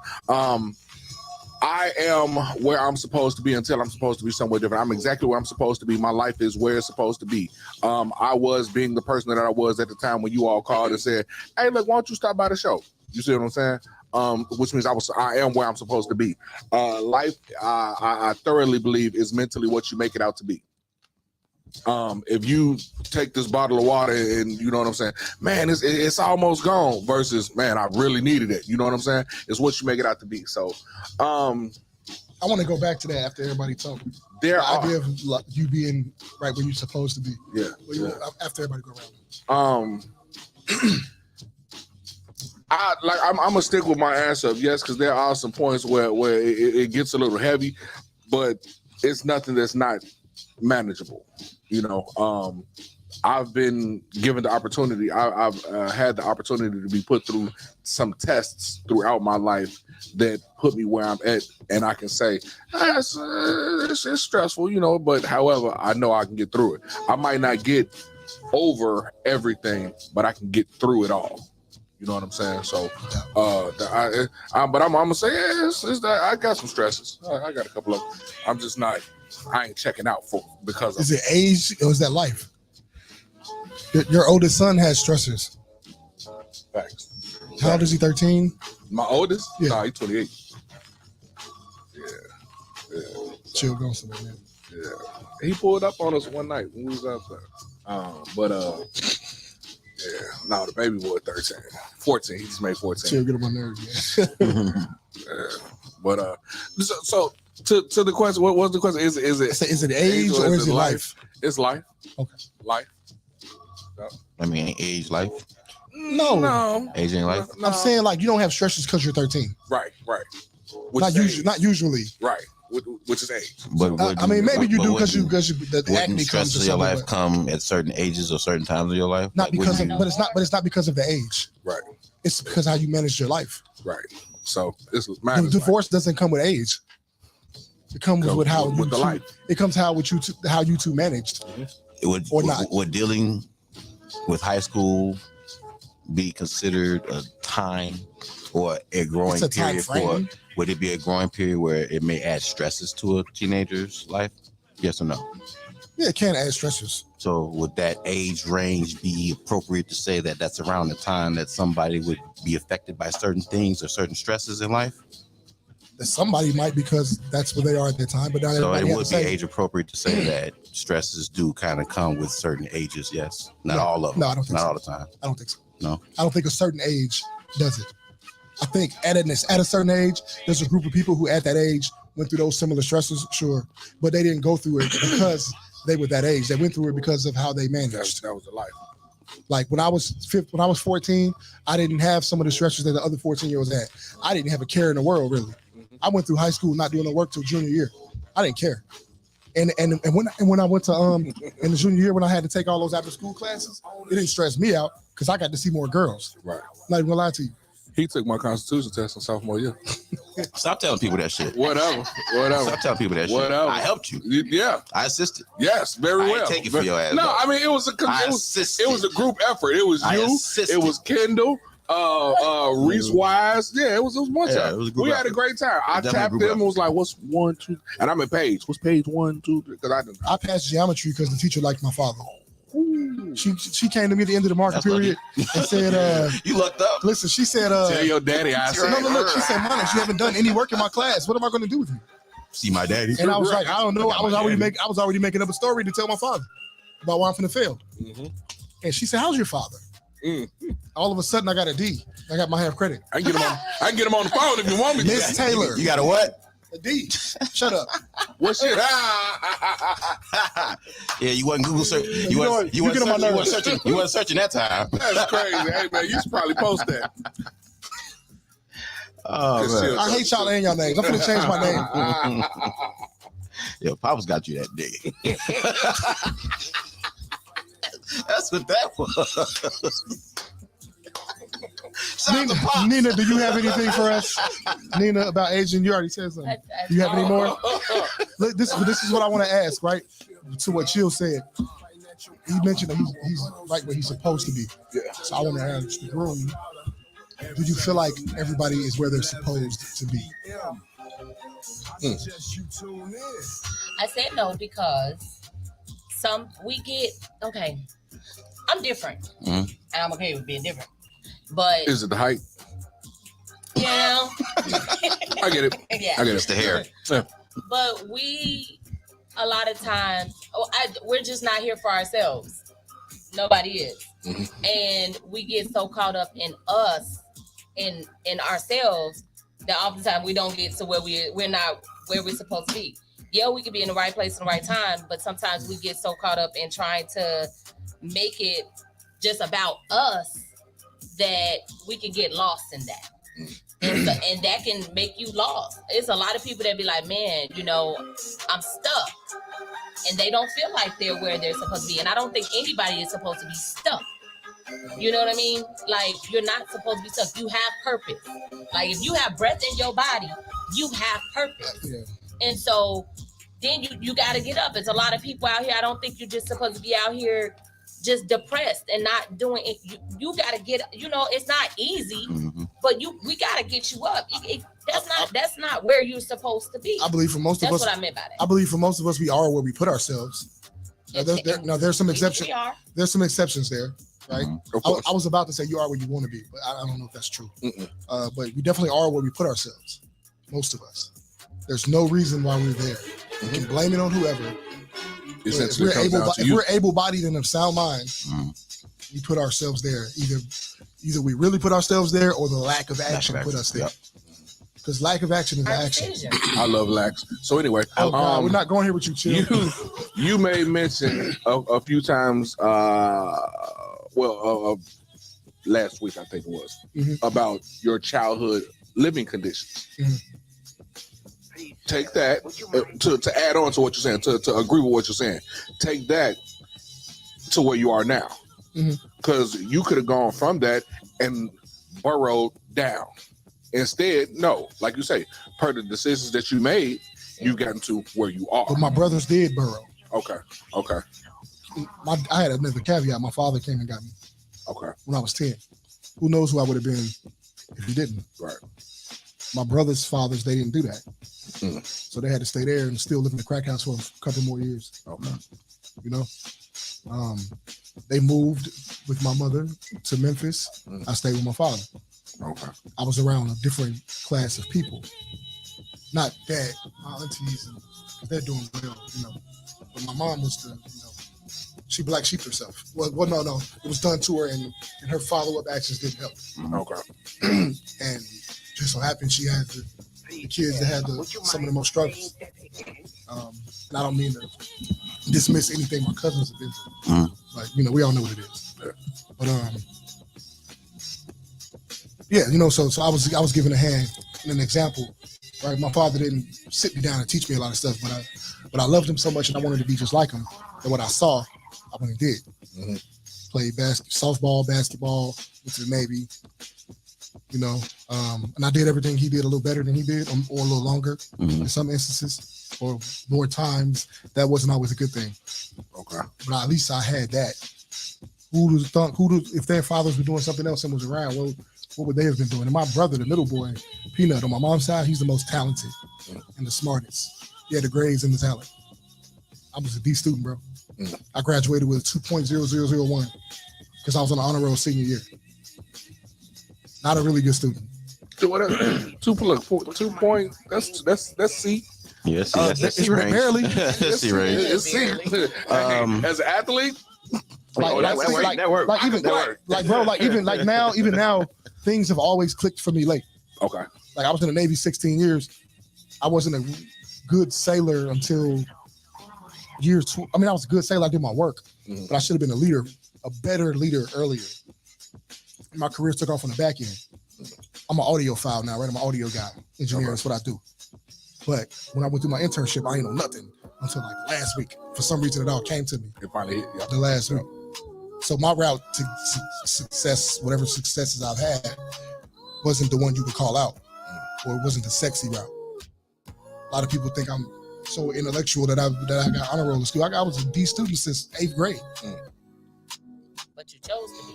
Speaker 4: I am where I'm supposed to be until I'm supposed to be somewhere different. I'm exactly where I'm supposed to be. My life is where it's supposed to be. I was being the person that I was at the time when you all called and said, "Hey, look, why don't you stop by the show?" You see what I'm saying? Which means I am where I'm supposed to be. Life, I thoroughly believe, is mentally what you make it out to be. If you take this bottle of water and you know what I'm saying, man, it's almost gone versus, man, I really needed it. You know what I'm saying? It's what you make it out to be. So, I
Speaker 3: want to go back to that after everybody talked. The idea of you being right where you're supposed to be. Yeah. After everybody go around. I'm gonna stick with my answer of yes, because there are some points where it gets a little heavy, but it's nothing that's not manageable. I've been given the opportunity. I've had the opportunity to be put through some tests throughout my life that put me where I'm at, and I can say it's stressful, but however, I know I can get through it. I might not get over everything, but I can get through it all. You know what I'm saying? So, but I'm gonna say it's that I got some stresses. I got a couple of them. I'm just not. I ain't checking out for because of. Is it age or is that life? Your oldest son has stressors. Thanks. How old is he? 13. My oldest? Yeah. Nah, he's 28. Yeah. Chill, going somewhere, man. Yeah. He pulled up on us one night when we was out there. Yeah, no, the baby boy 13, 14. He just made 14. Chill, get on my nerves, man. But so to the question, what was the question? Is it age or is it life? It's life. Okay, life.
Speaker 5: I mean, age, life.
Speaker 4: No.
Speaker 5: Age in life.
Speaker 3: I'm saying like you don't have stresses because you're 13.
Speaker 4: Right.
Speaker 3: Not usually.
Speaker 4: Right. Which is age.
Speaker 5: But
Speaker 3: I mean, maybe you do because the acne
Speaker 5: stresses
Speaker 3: comes to
Speaker 5: of your life
Speaker 3: but
Speaker 5: come at certain ages or certain times of your life.
Speaker 3: not because, but it's not because of the age.
Speaker 4: Right.
Speaker 3: It's because how you manage your life.
Speaker 4: Right. So this was my
Speaker 3: divorce doesn't come with age. It comes with how
Speaker 4: with the life.
Speaker 3: It comes how you two managed.
Speaker 5: Would dealing with high school be considered a time or a growing period for? Would it be a growing period where it may add stresses to a teenager's life? Yes or no?
Speaker 3: Yeah, it can add stressors.
Speaker 5: So would that age range be appropriate to say that that's around the time that somebody would be affected by certain things or certain stresses in life?
Speaker 3: Somebody might, because that's where they are at that time. But not
Speaker 5: so
Speaker 3: everybody
Speaker 5: it would be age appropriate to say that stresses do kind of come with certain ages. Yes, not all of them.
Speaker 3: No, I don't think
Speaker 5: not
Speaker 3: so.
Speaker 5: all the time.
Speaker 3: I don't think so.
Speaker 5: No,
Speaker 3: I don't think a certain age does it. I think at a certain age, there's a group of people who at that age went through those similar stresses, sure, but they didn't go through it because they were that age. They went through it because of how they managed.
Speaker 4: That was the life.
Speaker 3: Like when I was 14, I didn't have some of the stresses that the other 14-year-olds had. I didn't have a care in the world, really. I went through high school not doing no work till junior year. I didn't care. And when I went to in the junior year when I had to take all those after school classes, it didn't stress me out because I got to see more girls.
Speaker 4: Right.
Speaker 3: Not even gonna lie to you.
Speaker 4: He took my constitution test in sophomore year.
Speaker 5: Stop telling people that shit.
Speaker 4: Whatever.
Speaker 5: Stop telling people that shit. I helped you.
Speaker 4: Yeah.
Speaker 5: I assisted.
Speaker 4: Yes, very well.
Speaker 5: I ain't take it for your ass.
Speaker 4: No,
Speaker 5: though.
Speaker 4: I mean it was a group effort. It was you. It was Kendall. Reese Wise. Yeah, it was a bunch of. We had a great time. I tapped them and was like, "What's 1, 2?" And I'm at page. What's page 1, 2? Because
Speaker 3: I passed geometry because the teacher liked my father. She came to me at the end of the market period and said,
Speaker 5: "You lucked up."
Speaker 3: Listen, she said,
Speaker 4: "Tell your daddy I said."
Speaker 3: No, look. She said, "Monica, you haven't done any work in my class. What am I going to do with you?"
Speaker 5: See my daddy.
Speaker 3: And I was like, "I don't know." I was already making up a story to tell my father about why I'm finna fail. Mm-hmm. And she said, "How's your father?" All of a sudden, I got a D. I got my half credit.
Speaker 4: I can get him on the phone if you want me to.
Speaker 3: Miss Taylor.
Speaker 5: You got a what?
Speaker 3: A D. Shut up.
Speaker 4: What shit?
Speaker 5: Yeah, you wasn't Google search. You wasn't searching that time.
Speaker 4: That's crazy. Hey man, you should probably post that.
Speaker 5: Oh, man.
Speaker 3: I hate y'all and y'all names. I'm gonna change my name.
Speaker 5: Yo, Papa's got you that day. That's what that was.
Speaker 3: Nina, do you have anything for us? Nina, about aging? You already said something. Do you have any more? This is what I want to ask, right? To what Chill said. He mentioned that he's right where he's supposed to be.
Speaker 4: Yeah.
Speaker 3: So I want to ask the room, do you feel like everybody is where they're supposed to be?
Speaker 2: I said no because I'm different. And I'm okay with being different. But
Speaker 4: is it the height?
Speaker 2: Yeah.
Speaker 4: I get it.
Speaker 2: Yeah.
Speaker 4: I get it.
Speaker 5: It's the hair.
Speaker 4: Yeah.
Speaker 2: But a lot of times, we're just not here for ourselves. Nobody is. Mm-hmm. And we get so caught up in us, in ourselves, that oftentimes we don't get to where we're not where we're supposed to be. Yeah, we could be in the right place in the right time, but sometimes we get so caught up in trying to make it just about us that we can get lost in that. And that can make you lost. It's a lot of people that be like, man, I'm stuck. And they don't feel like they're where they're supposed to be. And I don't think anybody is supposed to be stuck. You know what I mean? Like, you're not supposed to be stuck. You have purpose. Like, if you have breath in your body, you have purpose. Yeah. And so then you got to get up. It's a lot of people out here. I don't think you're just supposed to be out here just depressed and not doing it. You got to get, it's not easy, but we got to get you up. That's not where you're supposed to be.
Speaker 3: I believe for most of us,
Speaker 2: that's what I meant by that.
Speaker 3: I believe for most of us, we are where we put ourselves. There's some exceptions. There's some exceptions there, right? I was about to say you are where you want to be, but I don't know if that's true. But we definitely are where we put ourselves. Most of us. There's no reason why we're there. You can blame it on whoever. If we're able-bodied and of sound mind, we put ourselves there. Either we really put ourselves there, or the lack of action put us there. Because lack of action is action.
Speaker 4: I love lax. So anyway,
Speaker 3: we're not going here with you, Chill.
Speaker 4: You made mention a few times. last week, I think it was, about your childhood living conditions. Take that to add on to what you're saying, to agree with what you're saying. Take that to where you are now, because you could have gone from that and burrowed down. Instead, no, like you say, per the decisions that you made, you've gotten to where you are.
Speaker 3: But my brothers did burrow.
Speaker 4: Okay.
Speaker 3: I had another caveat. My father came and got me.
Speaker 4: Okay.
Speaker 3: When I was 10. Who knows who I would have been if he didn't.
Speaker 4: Right.
Speaker 3: My brother's fathers, they didn't do that. So they had to stay there and still live in the crack house for a couple more years.
Speaker 4: Okay.
Speaker 3: You know? They moved with my mother to Memphis. I stayed with my father.
Speaker 4: Okay.
Speaker 3: I was around a different class of people. Not that my aunties, they're doing well, you know. But my mom was she black sheeped herself. Well, no. It was done to her, and her follow-up actions didn't help.
Speaker 4: Okay.
Speaker 3: And just so happened she had the kids that had some of the most struggles. And I don't mean to dismiss anything my cousins have been through. But, you know, we all know what it is. But, yeah, you know, so I was given a hand and an example. Right, my father didn't sit me down and teach me a lot of stuff, but I loved him so much and I wanted to be just like him. And what I saw, I went and did. Played softball, basketball, went to the Navy, you know, and I did everything he did a little better than he did, or a little longer in some instances, or more times. That wasn't always a good thing.
Speaker 4: Okay.
Speaker 3: But at least I had that. If their fathers were doing something else and was around, well, what would they have been doing? And my brother, the middle boy, Peanut, on my mom's side, he's the most talented and the smartest. He had the grades and the talent. I was a D student, bro. I graduated with a 2.0001 because I was on the honor roll senior year. Not a really good student.
Speaker 4: 2 point. That's C.
Speaker 5: Yes, that's C range.
Speaker 3: Barely.
Speaker 5: That's C range.
Speaker 4: It's C. As an athlete.
Speaker 3: Even now, things have always clicked for me late.
Speaker 4: Okay.
Speaker 3: Like I was in the Navy 16 years. I wasn't a good sailor until year 2. I mean, I was a good sailor. I did my work, but I should have been a better leader earlier. My career took off on the back end. I'm an audiophile now, right? I'm an audio guy, engineer. That's what I do. But when I went through my internship, I didn't know nothing until like last week. For some reason, it all came to me.
Speaker 4: It finally hit you.
Speaker 3: The last week. So my route to success, whatever successes I've had, wasn't the one you would call out, or it wasn't the sexy route. A lot of people think I'm so intellectual that I got honor roll in school. I was a D student since 8th grade.
Speaker 2: But you chose to be.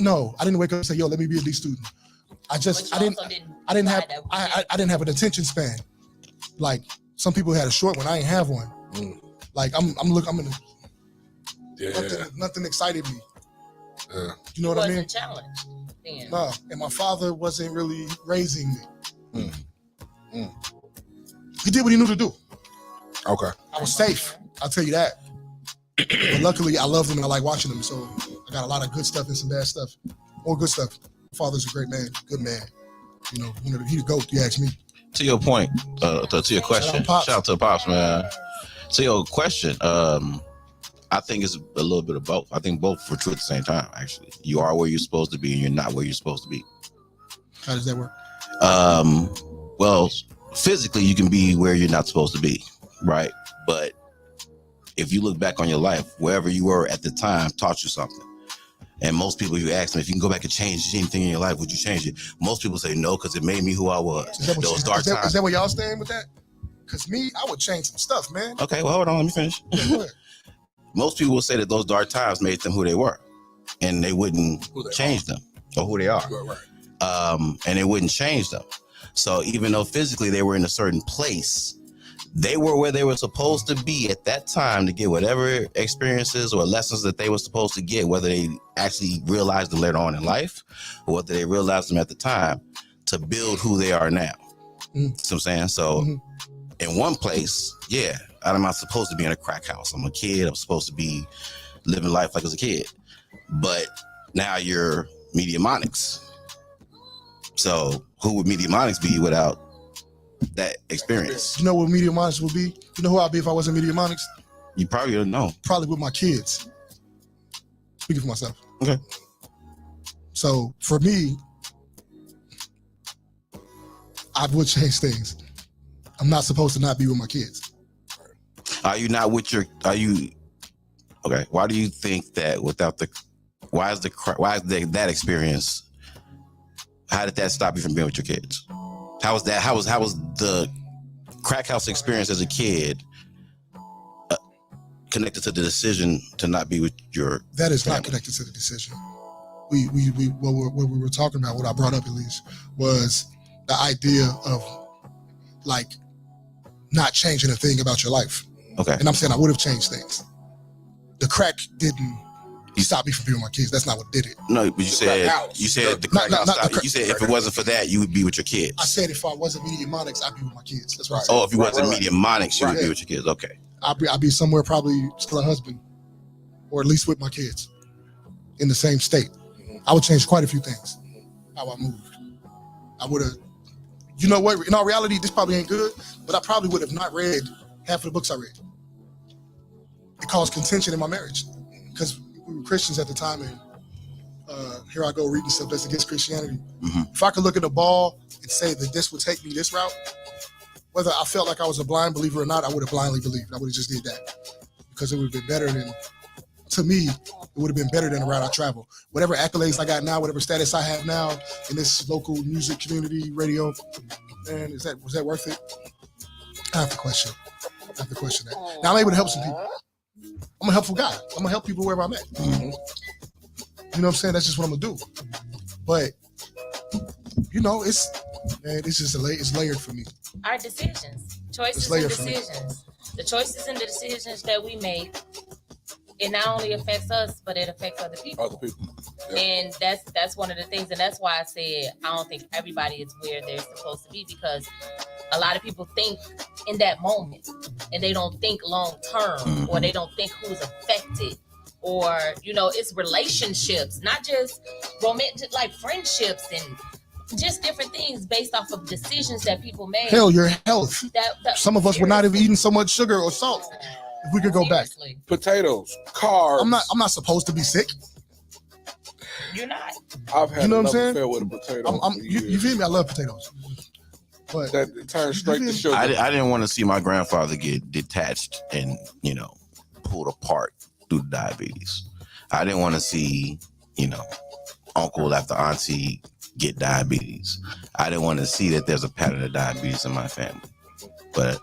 Speaker 3: No, I didn't wake up and say, yo, let me be a D student. I didn't have an attention span. Like some people had a short one. I ain't have one. Like I'm in nothing excited me. You know what I mean?
Speaker 2: Challenge.
Speaker 3: No, and my father wasn't really raising me. He did what he knew to do.
Speaker 4: Okay.
Speaker 3: I was safe. I'll tell you that. But luckily, I love him and I like watching him. So I got a lot of good stuff and some bad stuff. More good stuff. My father's a great man, good man. You know, he the GOAT, you ask me.
Speaker 5: To your point, to your question, shout out to Pops, man. To your question, I think it's a little bit of both. I think both were true at the same time, actually. You are where you're supposed to be and you're not where you're supposed to be.
Speaker 3: How does that work?
Speaker 5: Well, physically, you can be where you're not supposed to be, right? But if you look back on your life, wherever you were at the time taught you something. And most people, you ask them, if you can go back and change anything in your life, would you change it? Most people say no, because it made me who I was.
Speaker 3: Is that where y'all staying with that? Because me, I would change some stuff, man.
Speaker 5: Okay, well, hold on, let me finish.
Speaker 3: Yeah,
Speaker 5: most people will say that those dark times made them who they were, and they wouldn't change them, or who they are. Right. And it wouldn't change them. So even though physically they were in a certain place, they were where they were supposed to be at that time to get whatever experiences or lessons that they were supposed to get, whether they actually realized them later on in life or whether they realized them at the time, to build who they are now. See what I'm saying? So in one place, yeah, I'm not supposed to be in a crack house. I'm a kid. I'm supposed to be living life like as a kid. But now you're Mediamonics. So who would Mediamonics be without that experience?
Speaker 3: You know what Mediamonics would be? You know who I'd be if I wasn't Mediamonics?
Speaker 5: You probably don't know.
Speaker 3: Probably with my kids. Speaking for myself.
Speaker 5: Okay.
Speaker 3: So for me, I would change things. I'm not supposed to not be with my kids.
Speaker 5: Are you not with your? Are you? Okay. Why do you think that without the? Why is that experience? How did that stop you from being with your kids? How was that? How was the crack house experience as a kid connected to the decision to not be with your?
Speaker 3: That is
Speaker 5: family?
Speaker 3: not connected to the decision. What we were talking about, what I brought up at least, was the idea of like not changing a thing about your life.
Speaker 5: Okay.
Speaker 3: And I'm saying I would have changed things. The crack didn't stop me from being with my kids. That's not what did it.
Speaker 5: No, but you said the crack house stopped. You said if it wasn't for that, you would be with your kids.
Speaker 3: I said if I wasn't Mediamonics, I'd be with my kids. That's what I said.
Speaker 5: Oh, if you wasn't Mediamonics, you would be with your kids. Okay.
Speaker 3: I'd be somewhere probably still a husband, or at least with my kids, in the same state. I would change quite a few things. How I moved. I would have. You know what? In all reality, this probably ain't good, but I probably would have not read half of the books I read. It caused contention in my marriage because we were Christians at the time, and here I go reading stuff that's against Christianity. If I could look at the ball and say that this would take me this route, whether I felt like I was a blind believer or not, I would have blindly believed. I would have just did that because it would have been better than, to me, it would have been better than the route I travel. Whatever accolades I got now, whatever status I have now in this local music community, radio, man, was that worth it? I have to question that. Now I'm able to help some people. I'm a helpful guy. I'm gonna help people wherever I'm at. You know what I'm saying? That's just what I'm gonna do. But you know, it's just it's layered for me.
Speaker 2: Our decisions, choices and decisions. The choices and the decisions that we make, it not only affects us, but it affects other people. Yeah. And that's one of the things, and that's why I said I don't think everybody is where they're supposed to be, because a lot of people think in that moment and they don't think long term, or they don't think who's affected, or it's relationships, not just romantic, like friendships and just different things based off of decisions that people made.
Speaker 3: Hell, your health. Some of us would not have eaten so much sugar or salt if we could go back.
Speaker 4: Potatoes, carbs.
Speaker 3: I'm not supposed to be sick.
Speaker 2: You're not.
Speaker 4: I've had
Speaker 3: what I'm saying?
Speaker 4: affair with a potato.
Speaker 3: You feel me? I love potatoes. But
Speaker 4: that turns straight to sugar.
Speaker 5: I didn't want to see my grandfather get detached and pulled apart due to diabetes. I didn't want to see uncle after auntie get diabetes. I didn't want to see that there's a pattern of diabetes in my family. But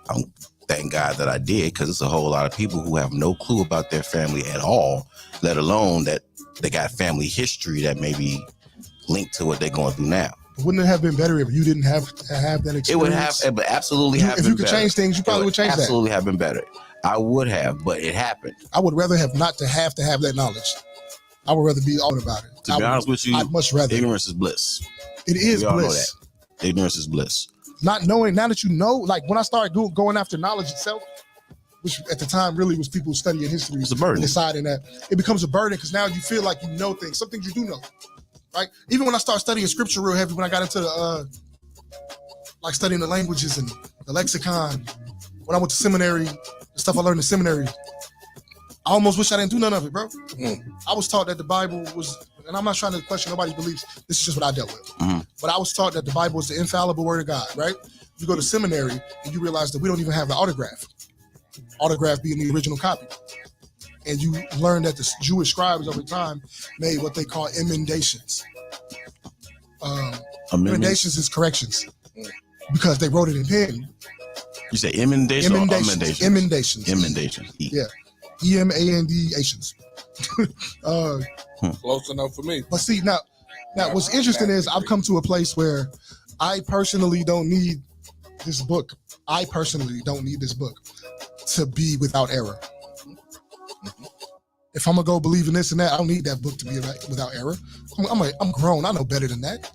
Speaker 5: thank God that I did, because it's a whole lot of people who have no clue about their family at all, let alone that they got family history that may be linked to what they're going through now.
Speaker 3: Wouldn't it have been better if you didn't have to have that experience?
Speaker 5: It would have, but absolutely have been better.
Speaker 3: If you could change things, you probably would change that.
Speaker 5: Absolutely have been better. I would have, but it happened.
Speaker 3: I would rather have not to have that knowledge. I would rather be open about it.
Speaker 5: To be honest with you,
Speaker 3: I'd much rather.
Speaker 5: Ignorance is bliss.
Speaker 3: It is
Speaker 5: we all
Speaker 3: bliss.
Speaker 5: know that. Ignorance is bliss.
Speaker 3: Not knowing, now that you know, like when I started going after knowledge itself, which at the time really was people studying history,
Speaker 5: it's a burden.
Speaker 3: Deciding that it becomes a burden because now you feel like you know things, some things you do know, right? Even when I started studying scripture real heavy, when I got into the like studying the languages and the lexicon, when I went to seminary, the stuff I learned in seminary, I almost wish I didn't do none of it, bro. I was taught that the Bible was, and I'm not trying to question nobody's beliefs, this is just what I dealt with. But I was taught that the Bible is the infallible word of God, right? You go to seminary and you realize that we don't even have the autograph being the original copy. And you learn that the Jewish scribes over time made what they call emendations. Emendations is corrections because they wrote it in pen.
Speaker 5: You say emendation or emendations?
Speaker 3: Emendations.
Speaker 5: Emendations.
Speaker 3: Yeah. E-M-A-N-D-ations.
Speaker 4: Close enough for me.
Speaker 3: But see, now what's interesting is I've come to a place where I personally don't need this book. I personally don't need this book to be without error. If I'm gonna go believe in this and that, I don't need that book to be without error. I'm grown. I know better than that.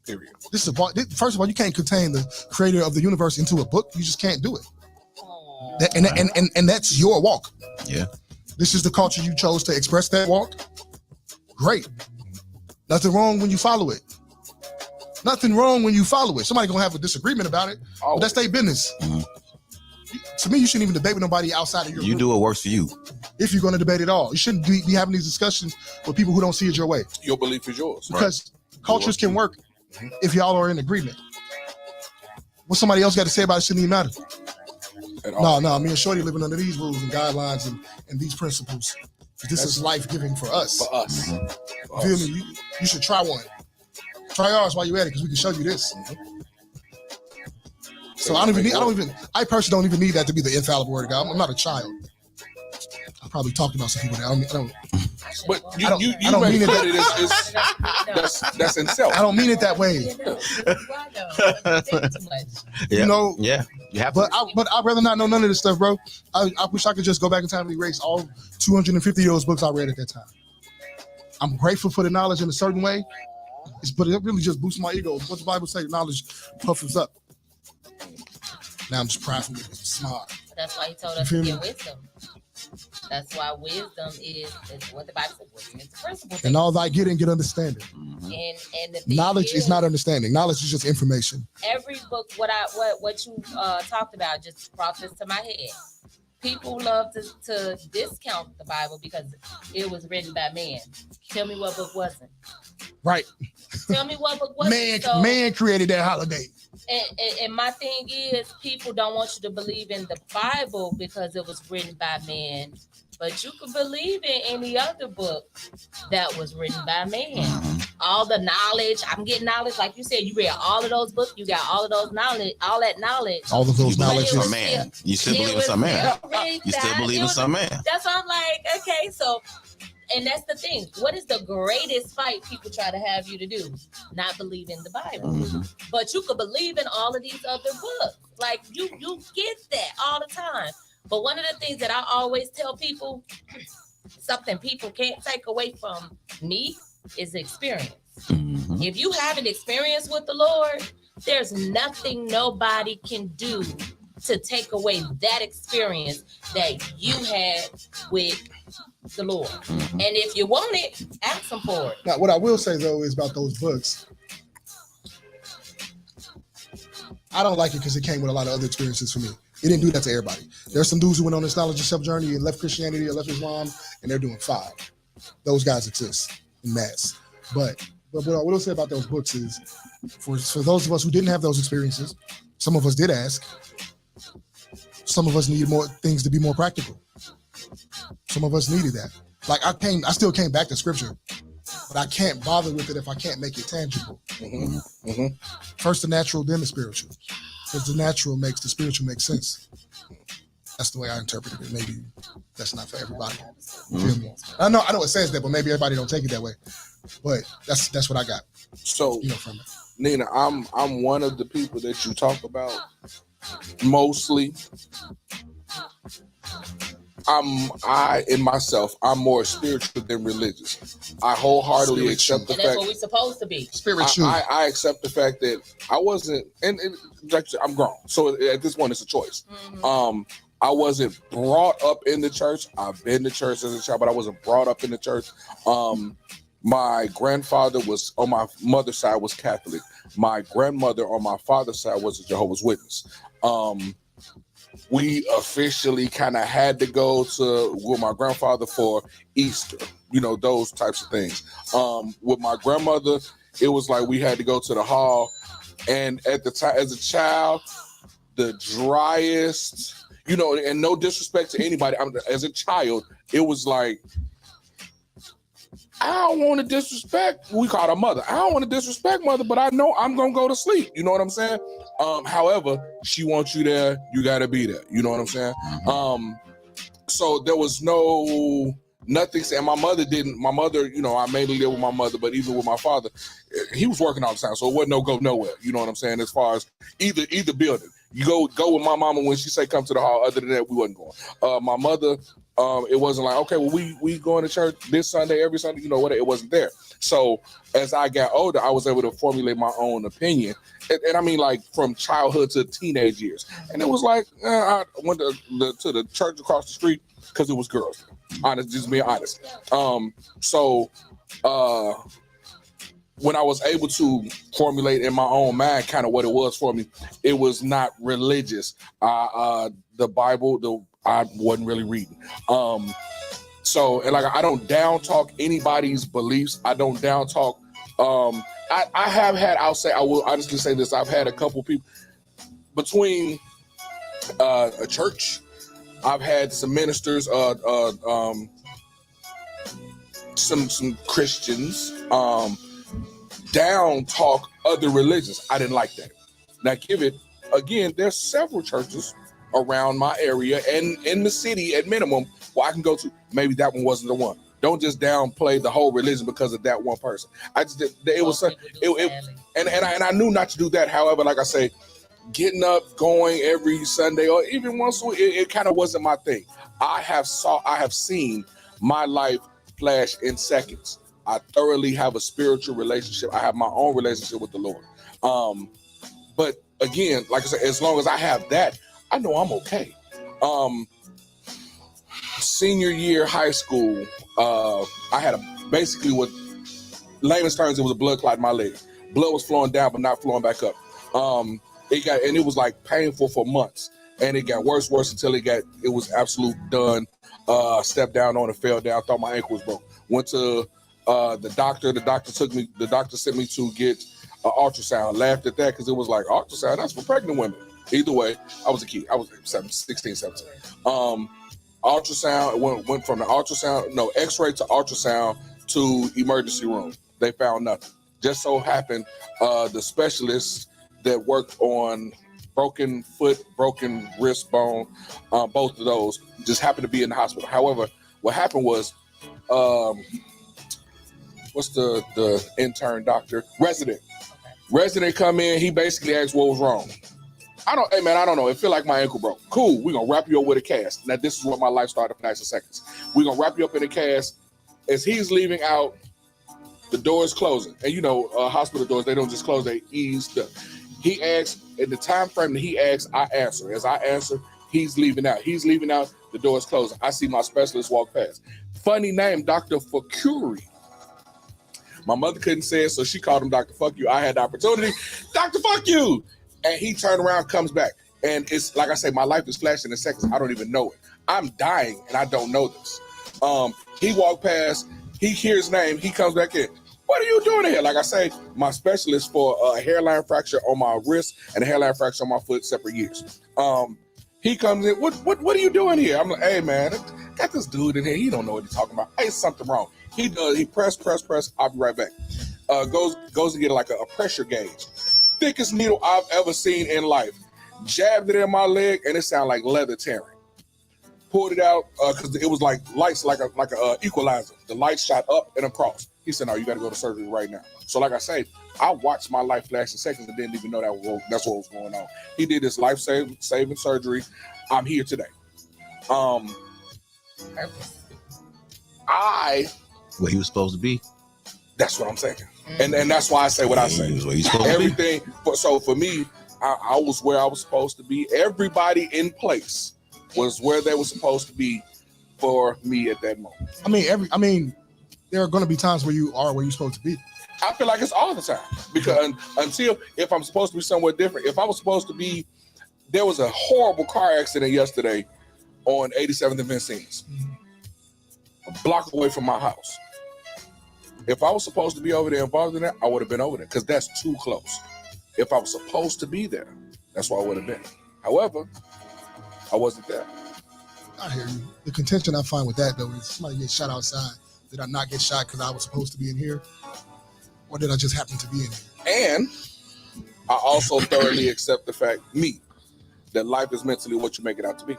Speaker 4: Period.
Speaker 3: This is first of all, you can't contain the creator of the universe into a book. You just can't do it. And that's your walk.
Speaker 5: Yeah.
Speaker 3: This is the culture you chose to express that walk. Great. Nothing wrong when you follow it. Nothing wrong when you follow it. Somebody gonna have a disagreement about it, but that's their business. To me, you shouldn't even debate with nobody outside of your
Speaker 5: You
Speaker 3: group.
Speaker 5: do what works for you.
Speaker 3: If you're going to debate at all, you shouldn't be having these discussions with people who don't see it your way.
Speaker 4: Your belief is yours.
Speaker 3: Because cultures can work if y'all are in agreement. What somebody else got to say about it shouldn't even matter. No, me and Shorty living under these rules and guidelines and these principles. This is life-giving for us.
Speaker 4: For us.
Speaker 3: Feel me? You should try one. Try ours while you're at it, because we can show you this. So I personally don't even need that to be the infallible word of God. I'm not a child. I probably talked about some people that I don't.
Speaker 4: But
Speaker 3: I don't mean
Speaker 4: it. That's in self.
Speaker 3: I don't mean it that way. You know.
Speaker 5: Yeah. You have
Speaker 3: but I'd rather not know none of this stuff, bro. I wish I could just go back in time and erase all 250 of those books I read at that time. I'm grateful for the knowledge in a certain way, but it really just boosts my ego. What the Bible say, knowledge puffs up. Now I'm just prideful and smart.
Speaker 2: That's why he told us to get wisdom. That's why wisdom is what the Bible says. Wisdom is the principle.
Speaker 3: And all thy getting, get understanding.
Speaker 2: And the
Speaker 3: knowledge is not understanding. Knowledge is just information.
Speaker 2: Every book, what you talked about, just brought this to my head. People love to discount the Bible because it was written by man. Tell me what book wasn't.
Speaker 3: Right.
Speaker 2: Tell me what book wasn't.
Speaker 3: Man created that holiday.
Speaker 2: And my thing is, people don't want you to believe in the Bible because it was written by man, but you can believe in any other book that was written by man. All the knowledge, I'm getting knowledge, like you said, you read all of those books, you got all of those knowledge, all that knowledge.
Speaker 3: All of those knowledge
Speaker 5: is man. You still believe in some man. You still believe in some man.
Speaker 2: That's why I'm like, okay, so. And that's the thing. What is the greatest fight people try to have you to do? Not believe in the Bible. But you could believe in all of these other books. Like, you get that all the time. But one of the things that I always tell people, something people can't take away from me, is experience. If you have an experience with the Lord, there's nothing nobody can do to take away that experience that you had with the Lord. And if you want it, ask him for it.
Speaker 3: Now, what I will say though is about those books, I don't like it because it came with a lot of other experiences for me. It didn't do that to everybody. There's some dudes who went on this knowledge of self journey and left Christianity or left Islam, and they're doing fine. Those guys exist in mass. But what I will say about those books is, for those of us who didn't have those experiences, some of us did ask. Some of us needed more things to be more practical. Some of us needed that. Like I still came back to scripture, but I can't bother with it if I can't make it tangible. First the natural, then the spiritual. Because the natural makes the spiritual make sense. That's the way I interpreted it. Maybe that's not for everybody. Feel me? I know it says that, but maybe everybody don't take it that way. But that's what I got.
Speaker 4: So,
Speaker 3: from it.
Speaker 4: Nina, I'm one of the people that you talk about mostly. I'm more spiritual than religious. I wholeheartedly accept the fact.
Speaker 2: That's what we're supposed to be.
Speaker 3: Spiritual.
Speaker 4: I accept the fact that I wasn't, and like I'm grown, so at this point it's a choice. I wasn't brought up in the church. I've been to church as a child, but I wasn't brought up in the church. My grandfather was, on my mother's side, was Catholic. My grandmother on my father's side was a Jehovah's Witness. We officially kind of had to go with my grandfather for Easter, those types of things. With my grandmother, it was like we had to go to the hall. And at the time, as a child, the driest, and no disrespect to anybody, as a child, it was like, I don't want to disrespect. We called her mother. I don't want to disrespect mother, but I know I'm going to go to sleep. You know what I'm saying? However, she wants you there. You got to be there. You know what I'm saying? So there was nothing saying. My mother, I mainly lived with my mother, but even with my father, he was working all the time. So it wasn't go nowhere. You know what I'm saying? As far as either building. You go with my mama when she say come to the hall. Other than that, we wasn't going. My mother, it wasn't like, okay, well, we going to church this Sunday, every Sunday, it wasn't there. So as I got older, I was able to formulate my own opinion. And I mean, like from childhood to teenage years. And it was like, I went to the church across the street because it was girls. Honest, just being honest. When I was able to formulate in my own mind kind of what it was for me, it was not religious. The Bible, I wasn't really reading. So, and like, I don't down talk anybody's beliefs. I don't down talk. I have had, I will honestly say this, I've had a couple people between a church. I've had some ministers, some Christians, down talk other religions. I didn't like that. Now, again, there's several churches around my area and in the city at minimum where I can go to. Maybe that one wasn't the one. Don't just downplay the whole religion because of that one person. I just did, it was and I knew not to do that. However, like I say, getting up, going every Sunday or even once a week, it kind of wasn't my thing. I have seen my life flash in seconds. I thoroughly have a spiritual relationship. I have my own relationship with the Lord. But again, like I said, as long as I have that, I know I'm okay. Senior year high school, I had basically what layman's terms, it was a blood clot in my leg. Blood was flowing down, but not flowing back up. It was like painful for months, and it got worse until it was absolute done. Stepped down on it, fell down, thought my ankle was broke. Went to the doctor. The doctor sent me to get an ultrasound. Laughed at that because it was like, ultrasound, that's for pregnant women. Either way, I was a kid. I was 16, 17. Ultrasound, went from the x-ray to ultrasound to emergency room. They found nothing. Just so happened the specialist that worked on broken foot, broken wrist bone, both of those just happened to be in the hospital. However, what happened was, what's the intern doctor? Resident come in, he basically asked what was wrong. I don't know. It feel like my ankle broke. Cool, we're gonna wrap you up with a cast. Now, this is what my life started for 90 seconds. We're gonna wrap you up in a cast. As he's leaving out, the door is closing. And hospital doors, they don't just close, they ease up. He asks, in the time frame that he asks, I answer. As I answer, he's leaving out. The door is closing. I see my specialist walk past. Funny name, Dr. Fakuri. My mother couldn't say it, so she called him Dr. Fuck You. I had the opportunity. Dr. Fuck You! And he turned around, comes back. And it's like I say, my life is flashing in seconds. I don't even know it. I'm dying, and I don't know this. He walked past. He hears his name. He comes back in. What are you doing here? Like I say, my specialist for a hairline fracture on my wrist and a hairline fracture on my foot, separate years. He comes in. What are you doing here? I'm like, hey man, got this dude in here. He don't know what he's talking about. Hey, something wrong. He does. He press. I'll be right back. Goes to get like a pressure gauge. Thickest needle I've ever seen in life. Jabbed it in my leg, and it sounded like leather tearing. Pulled it out because it was like lights, like a equalizer. The lights shot up and across. He said, "No, you got to go to surgery right now." So, like I say, I watched my life flash in seconds and didn't even know that's what was going on. He did this life-saving surgery. I'm here today.
Speaker 5: Where he was supposed to be.
Speaker 4: That's what I'm saying. And that's why I say what I say. Everything. So for me, I was where I was supposed to be. Everybody in place was where they were supposed to be for me at that moment.
Speaker 3: There are going to be times where you are where you're supposed to be.
Speaker 4: I feel like it's all the time because until if I'm supposed to be somewhere different, if I was supposed to be, there was a horrible car accident yesterday on 87th and Vincennes, a block away from my house. If I was supposed to be over there involved in that, I would have been over there because that's too close. If I was supposed to be there, that's where I would have been. However, I wasn't there.
Speaker 3: I hear you. The contention I find with that, though, is somebody gets shot outside. Did I not get shot because I was supposed to be in here? Or did I just happen to be in here?
Speaker 4: And I also thoroughly accept the fact, that life is mentally what you make it out to be.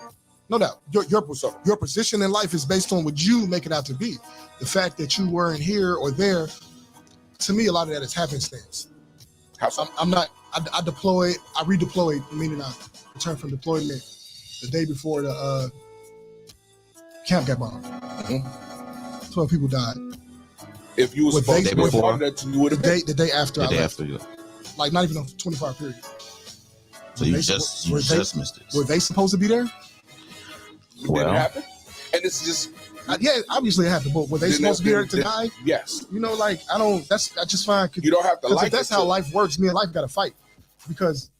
Speaker 3: No doubt. Your position in life is based on what you make it out to be. The fact that you weren't here or there, to me, a lot of that is happenstance.
Speaker 4: How so?
Speaker 3: I redeployed, meaning I returned from deployment the day before the camp got bombed. 12 people died.
Speaker 4: If you were supposed to be part of that, you would have been.
Speaker 3: The day after I left. Like not even a 24-hour period.
Speaker 5: So you just missed it.
Speaker 3: Were they supposed to be there?
Speaker 4: Did it happen? And it's just...
Speaker 3: yeah, obviously it happened, but were they supposed to be there to die?
Speaker 4: Yes.
Speaker 3: I just find...
Speaker 4: You don't have to like it.
Speaker 3: That's how life works. Me and life got to fight. Because,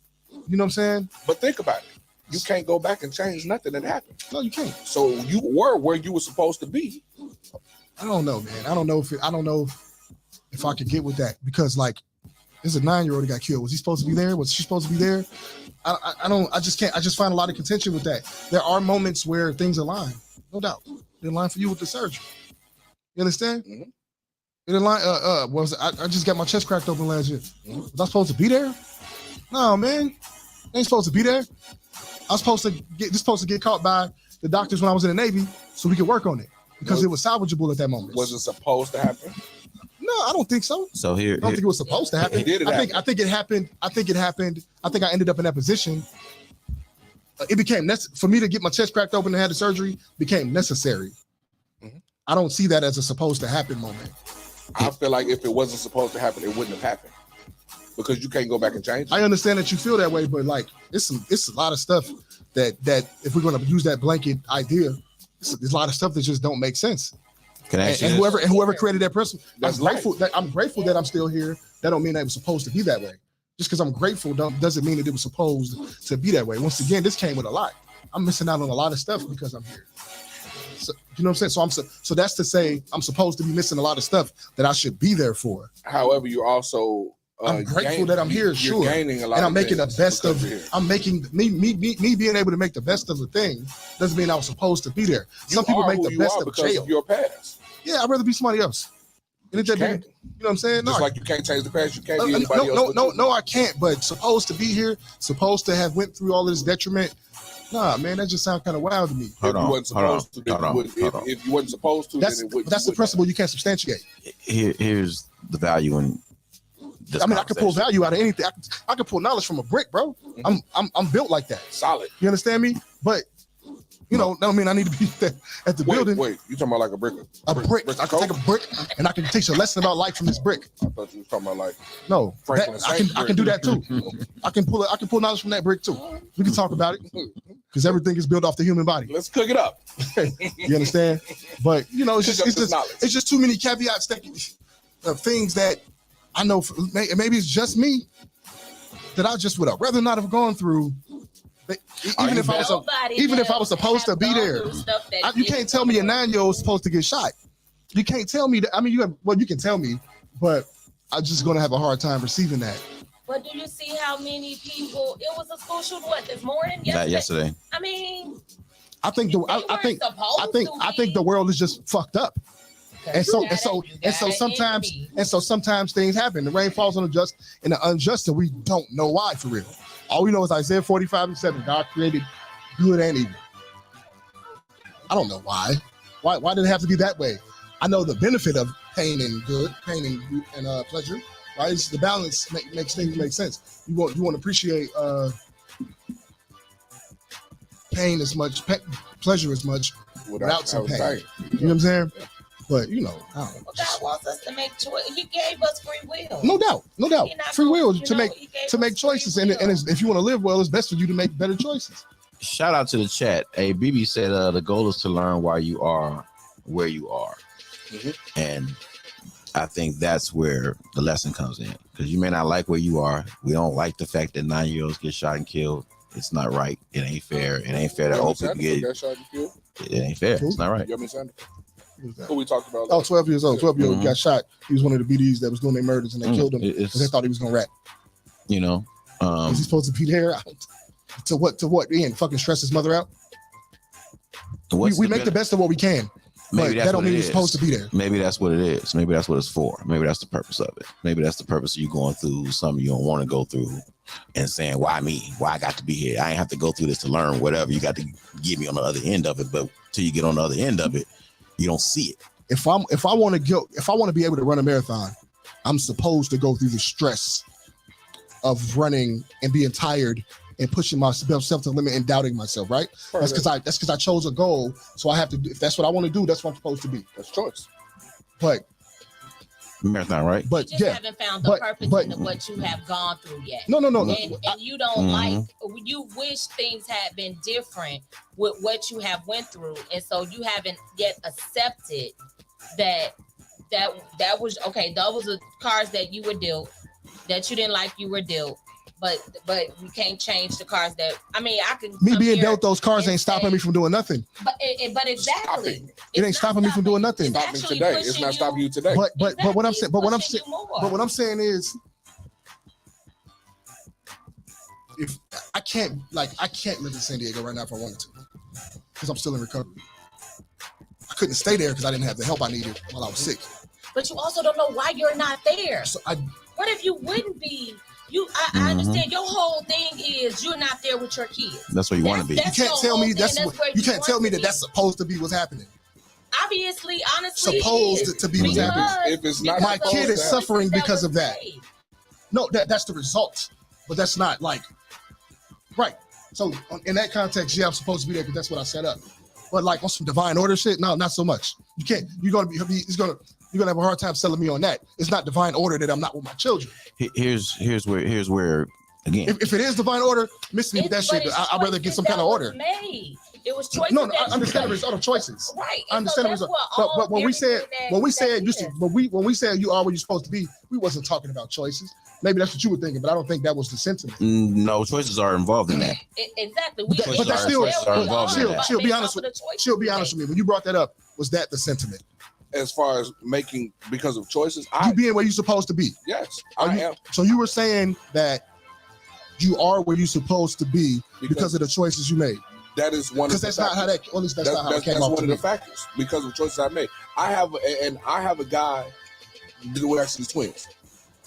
Speaker 3: you know what I'm saying?
Speaker 4: But think about it. You can't go back and change nothing that happened.
Speaker 3: No, you can't.
Speaker 4: So you were where you were supposed to be.
Speaker 3: I don't know, man. I don't know if I could get with that because like there's a 9-year-old that got killed. Was he supposed to be there? Was she supposed to be there? I just can't. I just find a lot of contention with that. There are moments where things align, no doubt. They align for you with the surgery. You understand?
Speaker 4: Mm-hmm.
Speaker 3: It align. I just got my chest cracked open last year. Mm-hmm. Was I supposed to be there? No, man. I ain't supposed to be there. I was supposed to get caught by the doctors when I was in the Navy so we could work on it because it was salvageable at that moment.
Speaker 4: Was it supposed to happen?
Speaker 3: No, I don't think so.
Speaker 5: So here,
Speaker 3: I don't think it was supposed to happen. I think it happened. I think I ended up in that position. It became for me to get my chest cracked open and had the surgery became necessary. Mm-hmm. I don't see that as a supposed to happen moment.
Speaker 4: I feel like if it wasn't supposed to happen, it wouldn't have happened because you can't go back and change it.
Speaker 3: I understand that you feel that way, but like it's a lot of stuff that if we're going to use that blanket idea, there's a lot of stuff that just don't make sense. And whoever created that person, I'm grateful that I'm still here. That don't mean that it was supposed to be that way. Just because I'm grateful doesn't mean that it was supposed to be that way. Once again, this came with a lot. I'm missing out on a lot of stuff because I'm here. So, you know what I'm saying? So that's to say I'm supposed to be missing a lot of stuff that I should be there for.
Speaker 4: However, you also
Speaker 3: I'm grateful that I'm here, sure.
Speaker 4: Gaining a lot
Speaker 3: and I'm
Speaker 4: of
Speaker 3: making the best of. I'm making me being able to make the best of a thing doesn't mean I was supposed to be there. Some people make the best of jail.
Speaker 4: Of your past.
Speaker 3: Yeah, I'd rather be somebody else. You know what I'm saying?
Speaker 4: Just like you can't change the past, you can't be anybody else.
Speaker 3: No, I can't. But supposed to be here, supposed to have went through all of this detriment. Nah, man, that just sounds kind of wild to me.
Speaker 4: If you wasn't supposed to,
Speaker 3: that's the principle you can't substantiate.
Speaker 5: Here's the value in this.
Speaker 3: I mean, I can pull value out of anything. I can pull knowledge from a brick, bro. Mm-hmm. I'm built like that.
Speaker 4: Solid.
Speaker 3: You understand me? But you know, that don't mean I need to be at the building.
Speaker 4: Wait, you talking about like a brick?
Speaker 3: A brick. I can take a brick and I can teach a lesson about life from this brick.
Speaker 4: I thought you was talking about like
Speaker 3: I can do that too. I can pull knowledge from that brick too. We can talk about it because everything is built off the human body.
Speaker 4: Let's cook it up.
Speaker 3: You understand? But you know, it's just too many caveats of things that I know. Maybe it's just me that I just would have rather not have gone through. Even if I was supposed to be there, you can't tell me a 9-year-old is supposed to get shot. You can't tell me that. I mean, you can tell me, but I'm just going to have a hard time receiving that.
Speaker 2: But do you see how many people? It was a school shooting. What, this morning?
Speaker 5: Yesterday.
Speaker 2: I mean,
Speaker 3: I think the world is just fucked up. And so sometimes things happen. The rain falls on the just and the unjust, and we don't know why for real. All we know is Isaiah 45:7. God created good and evil. I don't know why. Why did it have to be that way? I know the benefit of pain and good, pain and pleasure. Right? It's the balance makes things make sense. You want to appreciate pain as much, pleasure as much without some pain. You know what I'm saying? But you know, I don't know.
Speaker 2: Well, God wants us to make choice. He gave us free will.
Speaker 3: No doubt. Free will to make choices, and if you want to live well, it's best for you to make better choices.
Speaker 5: Shout out to the chat. Hey, BB said the goal is to learn why you are where you are, and I think that's where the lesson comes in. Because you may not like where you are. We don't like the fact that 9-year-olds get shot and killed. It's not right. It ain't fair. It ain't fair that old people get shot and killed. It ain't fair. It's not right.
Speaker 4: Who we talked about?
Speaker 3: 12 years old. 12-year-old got shot. He was one of the BDs that was doing their murders, and they killed him because they thought he was gonna rap.
Speaker 5: You know,
Speaker 3: is he supposed to be there? To what? Ian fucking stress his mother out. We make the best of what we can. Maybe that don't mean he's supposed to be there.
Speaker 5: Maybe that's what it is. Maybe that's what it's for. Maybe that's the purpose of it. Maybe that's the purpose of you going through something you don't want to go through and saying, why me? Why I got to be here? I ain't have to go through this to learn whatever. You got to get me on the other end of it. But till you get on the other end of it, you don't see it.
Speaker 3: If I want to be able to run a marathon, I'm supposed to go through the stress of running and being tired and pushing myself to the limit and doubting myself, right? That's because I chose a goal. So I have to, if that's what I want to do, that's what I'm supposed to be.
Speaker 4: That's choice.
Speaker 3: But
Speaker 5: marathon, right?
Speaker 3: But
Speaker 2: you just haven't found the purpose in what you have gone through yet.
Speaker 3: No.
Speaker 2: And you don't you wish things had been different with what you have went through. And so you haven't yet accepted that was okay. Those were cards that you were dealt, that you didn't like you were dealt. But we can't change the cards that. I mean, I can.
Speaker 3: Me being dealt those cards ain't stopping me from doing nothing.
Speaker 2: But exactly,
Speaker 3: it ain't stopping me from doing nothing.
Speaker 4: It's stopping today. It's not stopping you today.
Speaker 3: But what I'm saying is, if I can't live in San Diego right now if I wanted to, because I'm still in recovery. I couldn't stay there because I didn't have the help I needed while I was sick.
Speaker 2: But you also don't know why you're not there.
Speaker 3: So
Speaker 2: what if you wouldn't be? I understand your whole thing is you're not there with your kids.
Speaker 5: That's where you want to be.
Speaker 3: You can't tell me you can't tell me that that's supposed to be what's happening.
Speaker 2: Obviously, honestly,
Speaker 3: supposed to be what's happening.
Speaker 4: If it's not,
Speaker 3: my kid is suffering because of that. No, that's the result, but that's not like right. So in that context, yeah, I'm supposed to be there because that's what I set up. But like on some divine order shit, no, not so much. You can't. You're gonna have a hard time selling me on that. It's not divine order that I'm not with my children.
Speaker 5: Here's where again.
Speaker 3: If it is divine order, miss me with that shit. I'd rather get some kind of order.
Speaker 2: It was choices.
Speaker 3: No, I understand the result of choices.
Speaker 2: Right.
Speaker 3: I understand the result. But when we said you are where you're supposed to be, we wasn't talking about choices. Maybe that's what you were thinking, but I don't think that was the sentiment.
Speaker 5: No, choices are involved in that.
Speaker 2: Exactly.
Speaker 3: But that's still. She'll be honest with me. When you brought that up, was that the sentiment?
Speaker 4: As far as making because of choices,
Speaker 3: you being where you're supposed to be.
Speaker 4: Yes, I am.
Speaker 3: So you were saying that you are where you're supposed to be because of the choices you made.
Speaker 4: That is one.
Speaker 3: Because that's not how that. At least that's not how it came out.
Speaker 4: That's one of the factors because of choices I made. I have a guy, we're actually twins,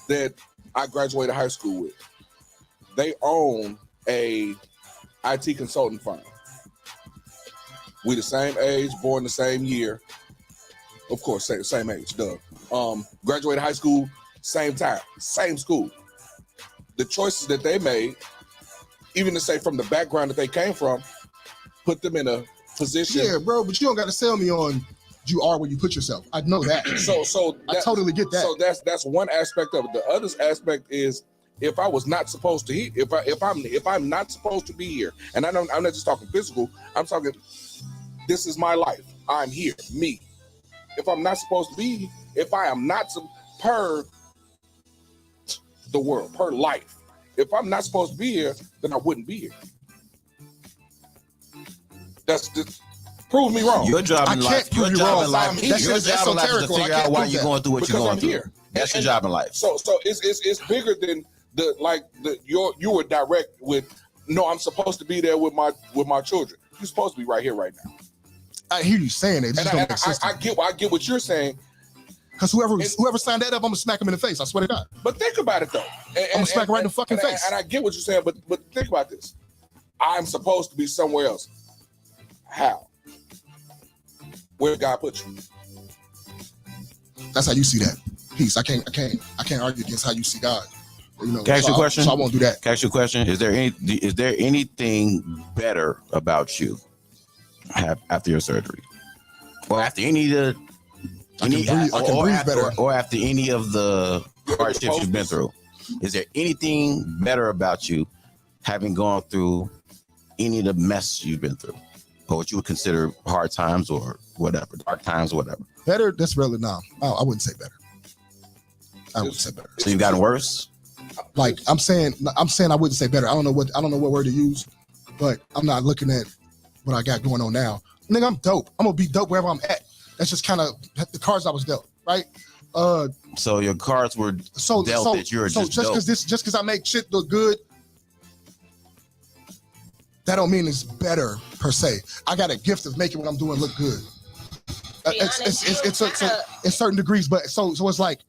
Speaker 4: that I graduated high school with. They own a IT consulting firm. We the same age, born the same year. Of course, same age, duh. Graduated high school, same time, same school. The choices that they made, even to say from the background that they came from, put them in a position.
Speaker 3: Yeah, bro, but you don't got to sell me on you are where you put yourself. I know that.
Speaker 4: So
Speaker 3: I totally get that.
Speaker 4: So that's one aspect of it. The other aspect is if I was not supposed to, if I'm not supposed to be here, and I'm not just talking physical. I'm talking. This is my life. I'm here. Me. If I'm not supposed to be, if I am not per the world, per life, if I'm not supposed to be here, then I wouldn't be here. That's just prove me wrong.
Speaker 5: Your job in life. Your job in life. Your job in life is to figure out why you're going through what you're going through. That's your job in life.
Speaker 4: So it's bigger than you were direct with. No, I'm supposed to be there with my children. You're supposed to be right here, right now.
Speaker 3: I hear you saying it.
Speaker 4: I get what you're saying.
Speaker 3: Because whoever signed that up, I'm gonna smack him in the face. I swear to God.
Speaker 4: But think about it though.
Speaker 3: I'm gonna smack him right in the fucking face.
Speaker 4: And I get what you're saying, but think about this. I'm supposed to be somewhere else. How? Where did God put you?
Speaker 3: That's how you see that. Peace. I can't argue against how you see God. You know,
Speaker 5: can I ask you a question?
Speaker 3: So I won't do that.
Speaker 5: Can I ask you a question? Is there anything better about you after your surgery, or after or after any of the hardships you've been through? Is there anything better about you having gone through any of the mess you've been through, or what you would consider hard times or whatever, dark times or whatever?
Speaker 3: Better? That's really no. I wouldn't say better. I wouldn't say better.
Speaker 5: So you've gotten worse?
Speaker 3: Like I'm saying I wouldn't say better. I don't know what word to use, but I'm not looking at what I got going on now. Nigga, I'm dope. I'm gonna be dope wherever I'm at. That's just kind of the cards I was dealt, right?
Speaker 5: So your cards were dealt that you're just dope.
Speaker 3: Just because I make shit look good, that don't mean it's better per se. I got a gift of making what I'm doing look good. It's certain degrees, but so it's like,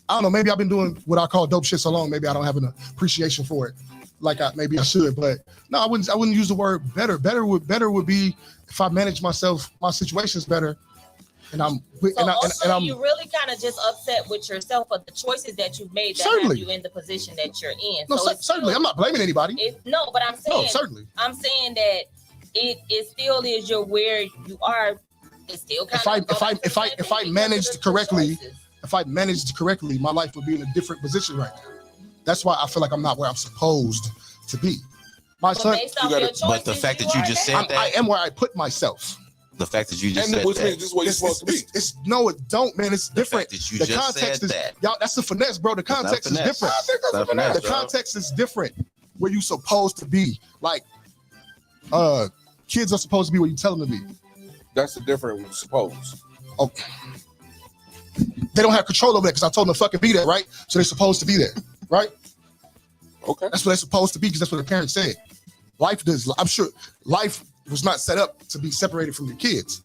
Speaker 3: I don't know, maybe I've been doing what I call dope shit so long, maybe I don't have an appreciation for it like maybe I should, but no, I wouldn't use the word better. Better would be if I manage myself, my situation's better, and I'm
Speaker 2: you really kind of just upset with yourself for the choices that you've made that have you in the position that you're in.
Speaker 3: No, certainly, I'm not blaming anybody.
Speaker 2: But I'm saying,
Speaker 3: no, certainly,
Speaker 2: I'm saying that it still is where you are. It's still kind of
Speaker 3: if I managed correctly. If I managed correctly, my life would be in a different position right now. That's why I feel like I'm not where I'm supposed to be. My son,
Speaker 5: but the fact that you just said that,
Speaker 3: I am where I put myself.
Speaker 5: The fact that you just said
Speaker 4: which
Speaker 5: that.
Speaker 4: means this is what you're supposed to be.
Speaker 3: No, it don't, man. It's different.
Speaker 5: The fact that you
Speaker 3: the
Speaker 5: just
Speaker 3: context
Speaker 5: said
Speaker 3: is
Speaker 5: that.
Speaker 3: y'all. That's the finesse, bro. The context is different.
Speaker 4: I think that's
Speaker 5: finesse,
Speaker 3: The
Speaker 5: bro.
Speaker 3: context is different. Where you supposed to be, like, kids are supposed to be where you tell them to be.
Speaker 4: That's the different suppose.
Speaker 3: Oh, they don't have control over that because I told them to fucking be there, right? So they're supposed to be there, right?
Speaker 4: Okay.
Speaker 3: That's what they're supposed to be because that's what the parents said. Life does. I'm sure life was not set up to be separated from your kids.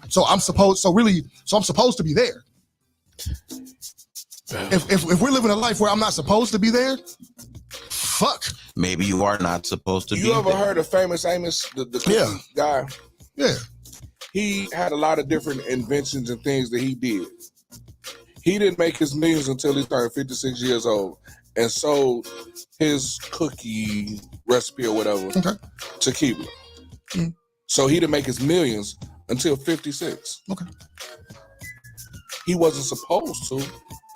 Speaker 3: So I'm supposed to be there. If we're living a life where I'm not supposed to be there, fuck.
Speaker 5: Maybe you are not supposed to be.
Speaker 4: You ever
Speaker 5: there.
Speaker 4: heard of famous Amos, the
Speaker 3: Yeah.
Speaker 4: guy?
Speaker 3: Yeah.
Speaker 4: He had a lot of different inventions and things that he did. He didn't make his millions until he started 56 years old and sold his cookie recipe or whatever to Keebler.
Speaker 3: Mm.
Speaker 4: So he didn't make his millions until 56.
Speaker 3: Okay.
Speaker 4: He wasn't supposed to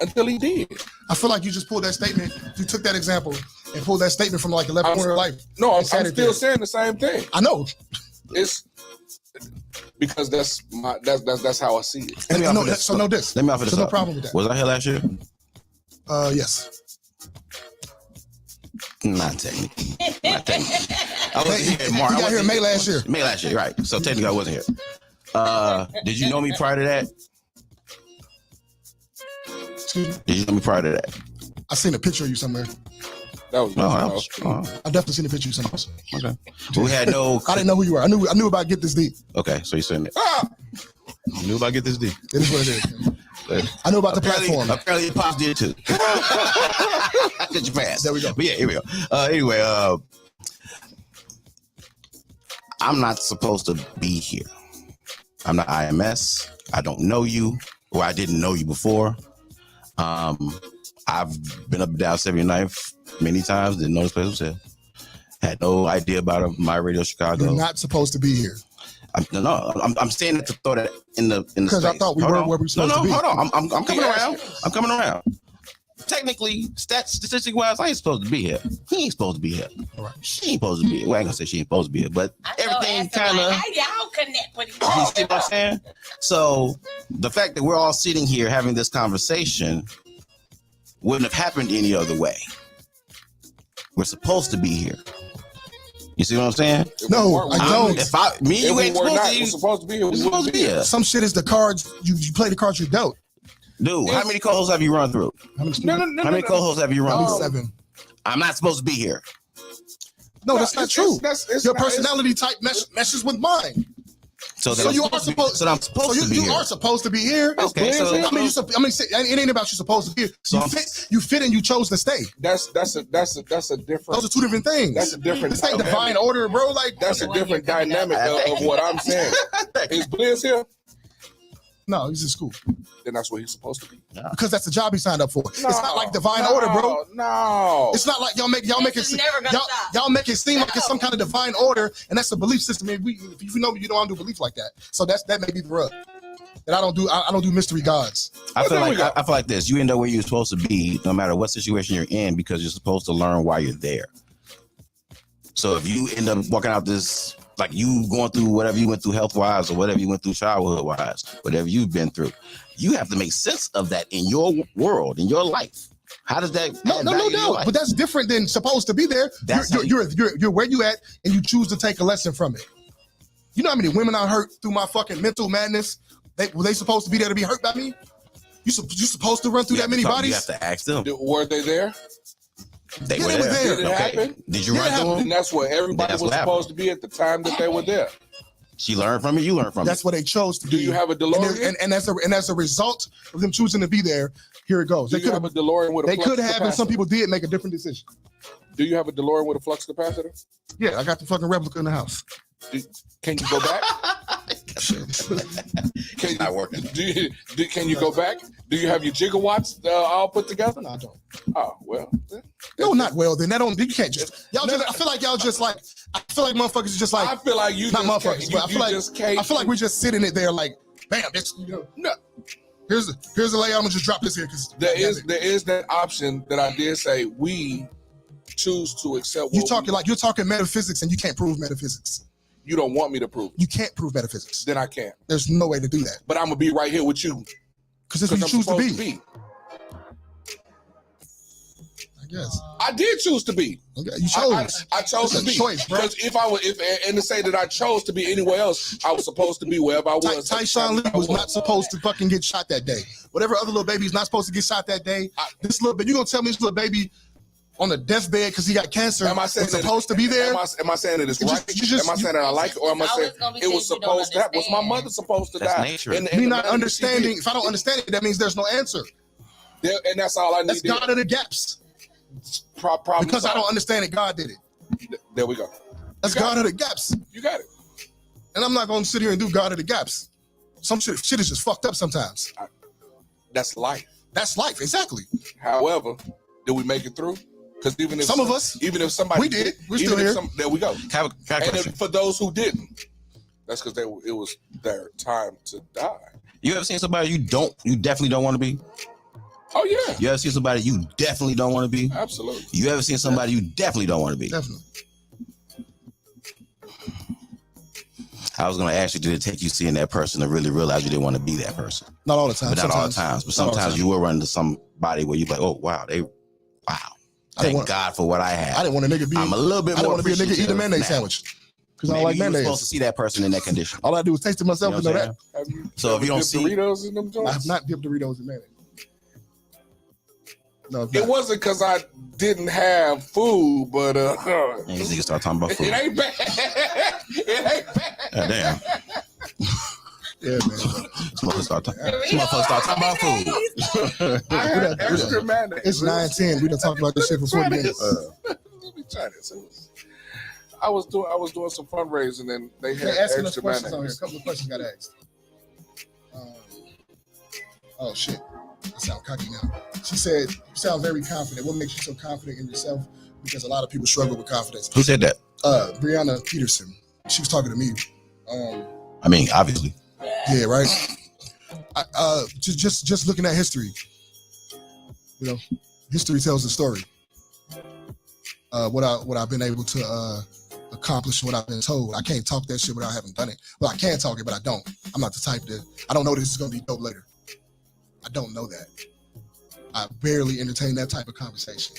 Speaker 4: until he did.
Speaker 3: I feel like you just pulled that statement. You took that example and pulled that statement from like 11 point of life.
Speaker 4: No, I'm
Speaker 3: said it
Speaker 4: still
Speaker 3: there.
Speaker 4: saying the same thing.
Speaker 3: I know.
Speaker 4: It's because that's how I see it.
Speaker 3: And
Speaker 5: Let me
Speaker 3: no,
Speaker 5: offer this.
Speaker 3: so no this.
Speaker 5: Let me offer this
Speaker 3: So no
Speaker 5: up.
Speaker 3: problem with that.
Speaker 5: Was I here last year?
Speaker 3: Yes.
Speaker 5: Not technically. Not technically. I wasn't here in March.
Speaker 3: You got here in May last year.
Speaker 5: May last year, right. So technically I wasn't here. Did you know me prior to that?
Speaker 3: Excuse me.
Speaker 5: Did you know me prior to that?
Speaker 3: I seen a picture of you somewhere.
Speaker 4: That was
Speaker 3: I definitely seen a picture of you somewhere.
Speaker 5: Okay. We had no.
Speaker 3: I didn't know who you were. I knew about Get This Deep.
Speaker 5: Okay, so you saying that. You knew about Get This Deep.
Speaker 3: It is what it is. I knew about the platform.
Speaker 5: Apparently your pops did too. Did you pass?
Speaker 3: There we go.
Speaker 5: But yeah, here we go. Anyway, I'm not supposed to be here. I'm not IMS. I don't know you, or I didn't know you before. I've been up and down 79th many times. Didn't know this place was here. Had no idea about my radio Chicago.
Speaker 3: You're not supposed to be here.
Speaker 5: I'm saying it to throw that in the
Speaker 3: Because I
Speaker 5: space.
Speaker 3: thought we
Speaker 5: Hold
Speaker 3: were
Speaker 5: on.
Speaker 3: where we were supposed to be.
Speaker 5: Hold on. I'm coming around. I'm coming around. Technically, statistic wise, I ain't supposed to be here. He ain't supposed to be here.
Speaker 3: All right.
Speaker 5: She ain't supposed to be here. Well, I ain't gonna say she ain't supposed to be here, but everything kind of.
Speaker 2: How y'all connect with each
Speaker 5: You
Speaker 2: other?
Speaker 5: see what I'm saying? So the fact that we're all sitting here having this conversation wouldn't have happened any other way. We're supposed to be here. You see what I'm saying?
Speaker 3: No, I don't.
Speaker 5: If you ain't
Speaker 4: supposed to be here.
Speaker 5: We're supposed to be here.
Speaker 3: Some shit is the cards. You play the cards you dealt.
Speaker 5: Dude, how many co-hosts have you run through?
Speaker 3: How
Speaker 5: How many co-hosts have you run through?
Speaker 3: 7.
Speaker 5: I'm not supposed to be here.
Speaker 3: No, that's not true.
Speaker 4: It's
Speaker 3: Your
Speaker 4: not-
Speaker 3: personality type meshes with mine.
Speaker 5: So
Speaker 3: So you are supposed.
Speaker 5: So I'm supposed
Speaker 3: So
Speaker 5: to be
Speaker 3: you
Speaker 5: here.
Speaker 3: are supposed to be here.
Speaker 5: Okay, so
Speaker 3: I mean, it ain't about you supposed to be here.
Speaker 5: So
Speaker 3: You fit and you chose to stay.
Speaker 4: That's a different.
Speaker 3: Those are two different things.
Speaker 4: That's a different.
Speaker 3: This ain't divine order, bro. Like
Speaker 4: That's a different dynamic of what I'm saying. Is Blizz here?
Speaker 3: no, he's in school
Speaker 4: Then that's what he's supposed to be.
Speaker 3: because that's the job he signed up for. It's not like divine order, bro.
Speaker 4: No.
Speaker 3: It's not like y'all make
Speaker 2: This is never gonna stop.
Speaker 3: y'all make it seem like it's some kind of divine order, and that's a belief system. If you know me, you don't do belief like that. So that may be the rub. That I don't do mystery gods.
Speaker 5: I feel like this. You end up where you're supposed to be, no matter what situation you're in, because you're supposed to learn why you're there. So if you end up walking out this, like you going through whatever you went through health-wise or whatever you went through childhood-wise, whatever you've been through, you have to make sense of that in your world, in your life. How does that?
Speaker 3: No doubt. But that's different than supposed to be there. You're where you at, and you choose to take a lesson from it. You know how many women I hurt through my fucking mental madness? Were they supposed to be there to be hurt by me? You supposed to run through that many bodies?
Speaker 5: You have to ask them.
Speaker 4: Were they there?
Speaker 5: They
Speaker 3: Yeah,
Speaker 5: were
Speaker 3: they were
Speaker 5: there.
Speaker 3: there.
Speaker 4: Did it happen?
Speaker 5: Did you
Speaker 3: Yeah,
Speaker 5: run through
Speaker 4: And
Speaker 5: them?
Speaker 4: that's where everybody
Speaker 5: That's
Speaker 4: was
Speaker 5: what
Speaker 4: supposed to be at the time that they were there.
Speaker 5: She learned from it. You learned from
Speaker 3: That's
Speaker 5: it.
Speaker 3: what they chose to
Speaker 4: Do you have a DeLorean?
Speaker 3: And as a result of them choosing to be there, here it goes.
Speaker 4: Do
Speaker 3: They
Speaker 4: you have a DeLorean with a
Speaker 3: they
Speaker 4: flux
Speaker 3: could have, and some
Speaker 4: capacitor?
Speaker 3: people did make a different decision.
Speaker 4: Do you have a DeLorean with a flux capacitor?
Speaker 3: Yeah, I got the fucking replica in the house.
Speaker 4: Can you go back? Can
Speaker 5: Not working.
Speaker 4: Can you go back? Do you have your gigawatts all put together?
Speaker 3: No, I don't.
Speaker 4: Oh well.
Speaker 3: No, not well. Then that don't. You can't just. Y'all just. I feel like y'all just like. I feel like motherfuckers is just like.
Speaker 4: I feel like you
Speaker 3: not
Speaker 4: just
Speaker 3: motherfuckers, but I feel like we're just sitting it there like, bam. It's, no. Here's the layout. I'm gonna just drop this here because
Speaker 4: there is that option that I did say we choose to accept.
Speaker 3: you're talking metaphysics and you can't prove metaphysics.
Speaker 4: You don't want me to prove it.
Speaker 3: You can't prove metaphysics.
Speaker 4: Then I can't.
Speaker 3: There's no way to do that.
Speaker 4: But I'm gonna be right here with you.
Speaker 3: Because that's what you
Speaker 4: I'm
Speaker 3: choose to
Speaker 4: supposed
Speaker 3: be. I guess.
Speaker 4: I did choose to be.
Speaker 3: Okay, you chose.
Speaker 4: I chose to be.
Speaker 3: Choice, bro.
Speaker 4: Because and to say that I chose to be anywhere else, I was supposed to be wherever I was.
Speaker 3: Tyshawn Lee was not supposed to fucking get shot that day. Whatever other little baby's not supposed to get shot that day. This little baby, you gonna tell me this little baby on the deathbed because he got cancer
Speaker 4: am I saying
Speaker 3: was supposed to be there?
Speaker 4: Am I saying that it's right? Am I saying that I like it, or am I saying it was supposed to happen? Was my mother supposed to die?
Speaker 5: Nature.
Speaker 3: Me not understanding. If I don't understand it, that means there's no answer.
Speaker 4: And that's all I need.
Speaker 3: That's God of the gaps. Because I don't understand it, God did it.
Speaker 4: There we go.
Speaker 3: That's God of the gaps.
Speaker 4: You got it.
Speaker 3: And I'm not going to sit here and do God of the gaps. Some shit is just fucked up sometimes.
Speaker 4: That's life.
Speaker 3: That's life, exactly.
Speaker 4: However, did we make it through? Because even if
Speaker 3: some of us,
Speaker 4: even if somebody
Speaker 3: we did, we're still here.
Speaker 4: There we go.
Speaker 5: And
Speaker 4: for those who didn't, that's because it was their time to die.
Speaker 5: You ever seen somebody you definitely don't want to be?
Speaker 4: Oh yeah.
Speaker 5: You ever seen somebody you definitely don't want to be?
Speaker 4: Absolutely.
Speaker 5: You ever seen somebody you definitely don't want to be?
Speaker 3: Definitely.
Speaker 5: I was going to ask you, did it take you seeing that person to really realize you didn't want to be that person?
Speaker 3: Not all the time.
Speaker 5: But not all the times. But sometimes you will run into somebody where you're like, oh wow, Thank God for what I had.
Speaker 3: I didn't want a nigga be.
Speaker 5: I'm a little bit more.
Speaker 3: I didn't want to be a nigga eat a mayonnaise sandwich because I don't like mayonnaise.
Speaker 5: You're supposed to see that person in that condition.
Speaker 3: All I do is taste it myself and know that.
Speaker 5: So if you don't see
Speaker 4: Doritos in them joints,
Speaker 3: I've not dipped Doritos in mayonnaise. No,
Speaker 4: it wasn't because I didn't have food, but
Speaker 5: and you niggas start talking about food.
Speaker 4: It ain't bad. It ain't bad.
Speaker 5: God damn.
Speaker 3: Yeah, man.
Speaker 5: Motherfuckers start talking about food.
Speaker 4: I had extra mayonnaise.
Speaker 3: It's 9:10. We done talked about this shit for 40 minutes.
Speaker 4: Let me try this. I was doing some fundraising and they had
Speaker 3: asking us
Speaker 4: extra
Speaker 3: questions on here.
Speaker 4: mayonnaise.
Speaker 3: A couple of questions got asked. Oh shit. I sound cocky now. She said, you sound very confident. What makes you so confident in yourself? Because a lot of people struggle with confidence.
Speaker 5: Who said that?
Speaker 3: Brianna Peterson. She was talking to me.
Speaker 5: I mean, obviously.
Speaker 3: Yeah, right. Just looking at history. You know, history tells the story. What I've been able to accomplish, what I've been told. I can't talk that shit without having done it. Well, I can talk it, but I don't. I'm not the type that I don't know this is gonna be dope later. I don't know that. I barely entertain that type of conversation.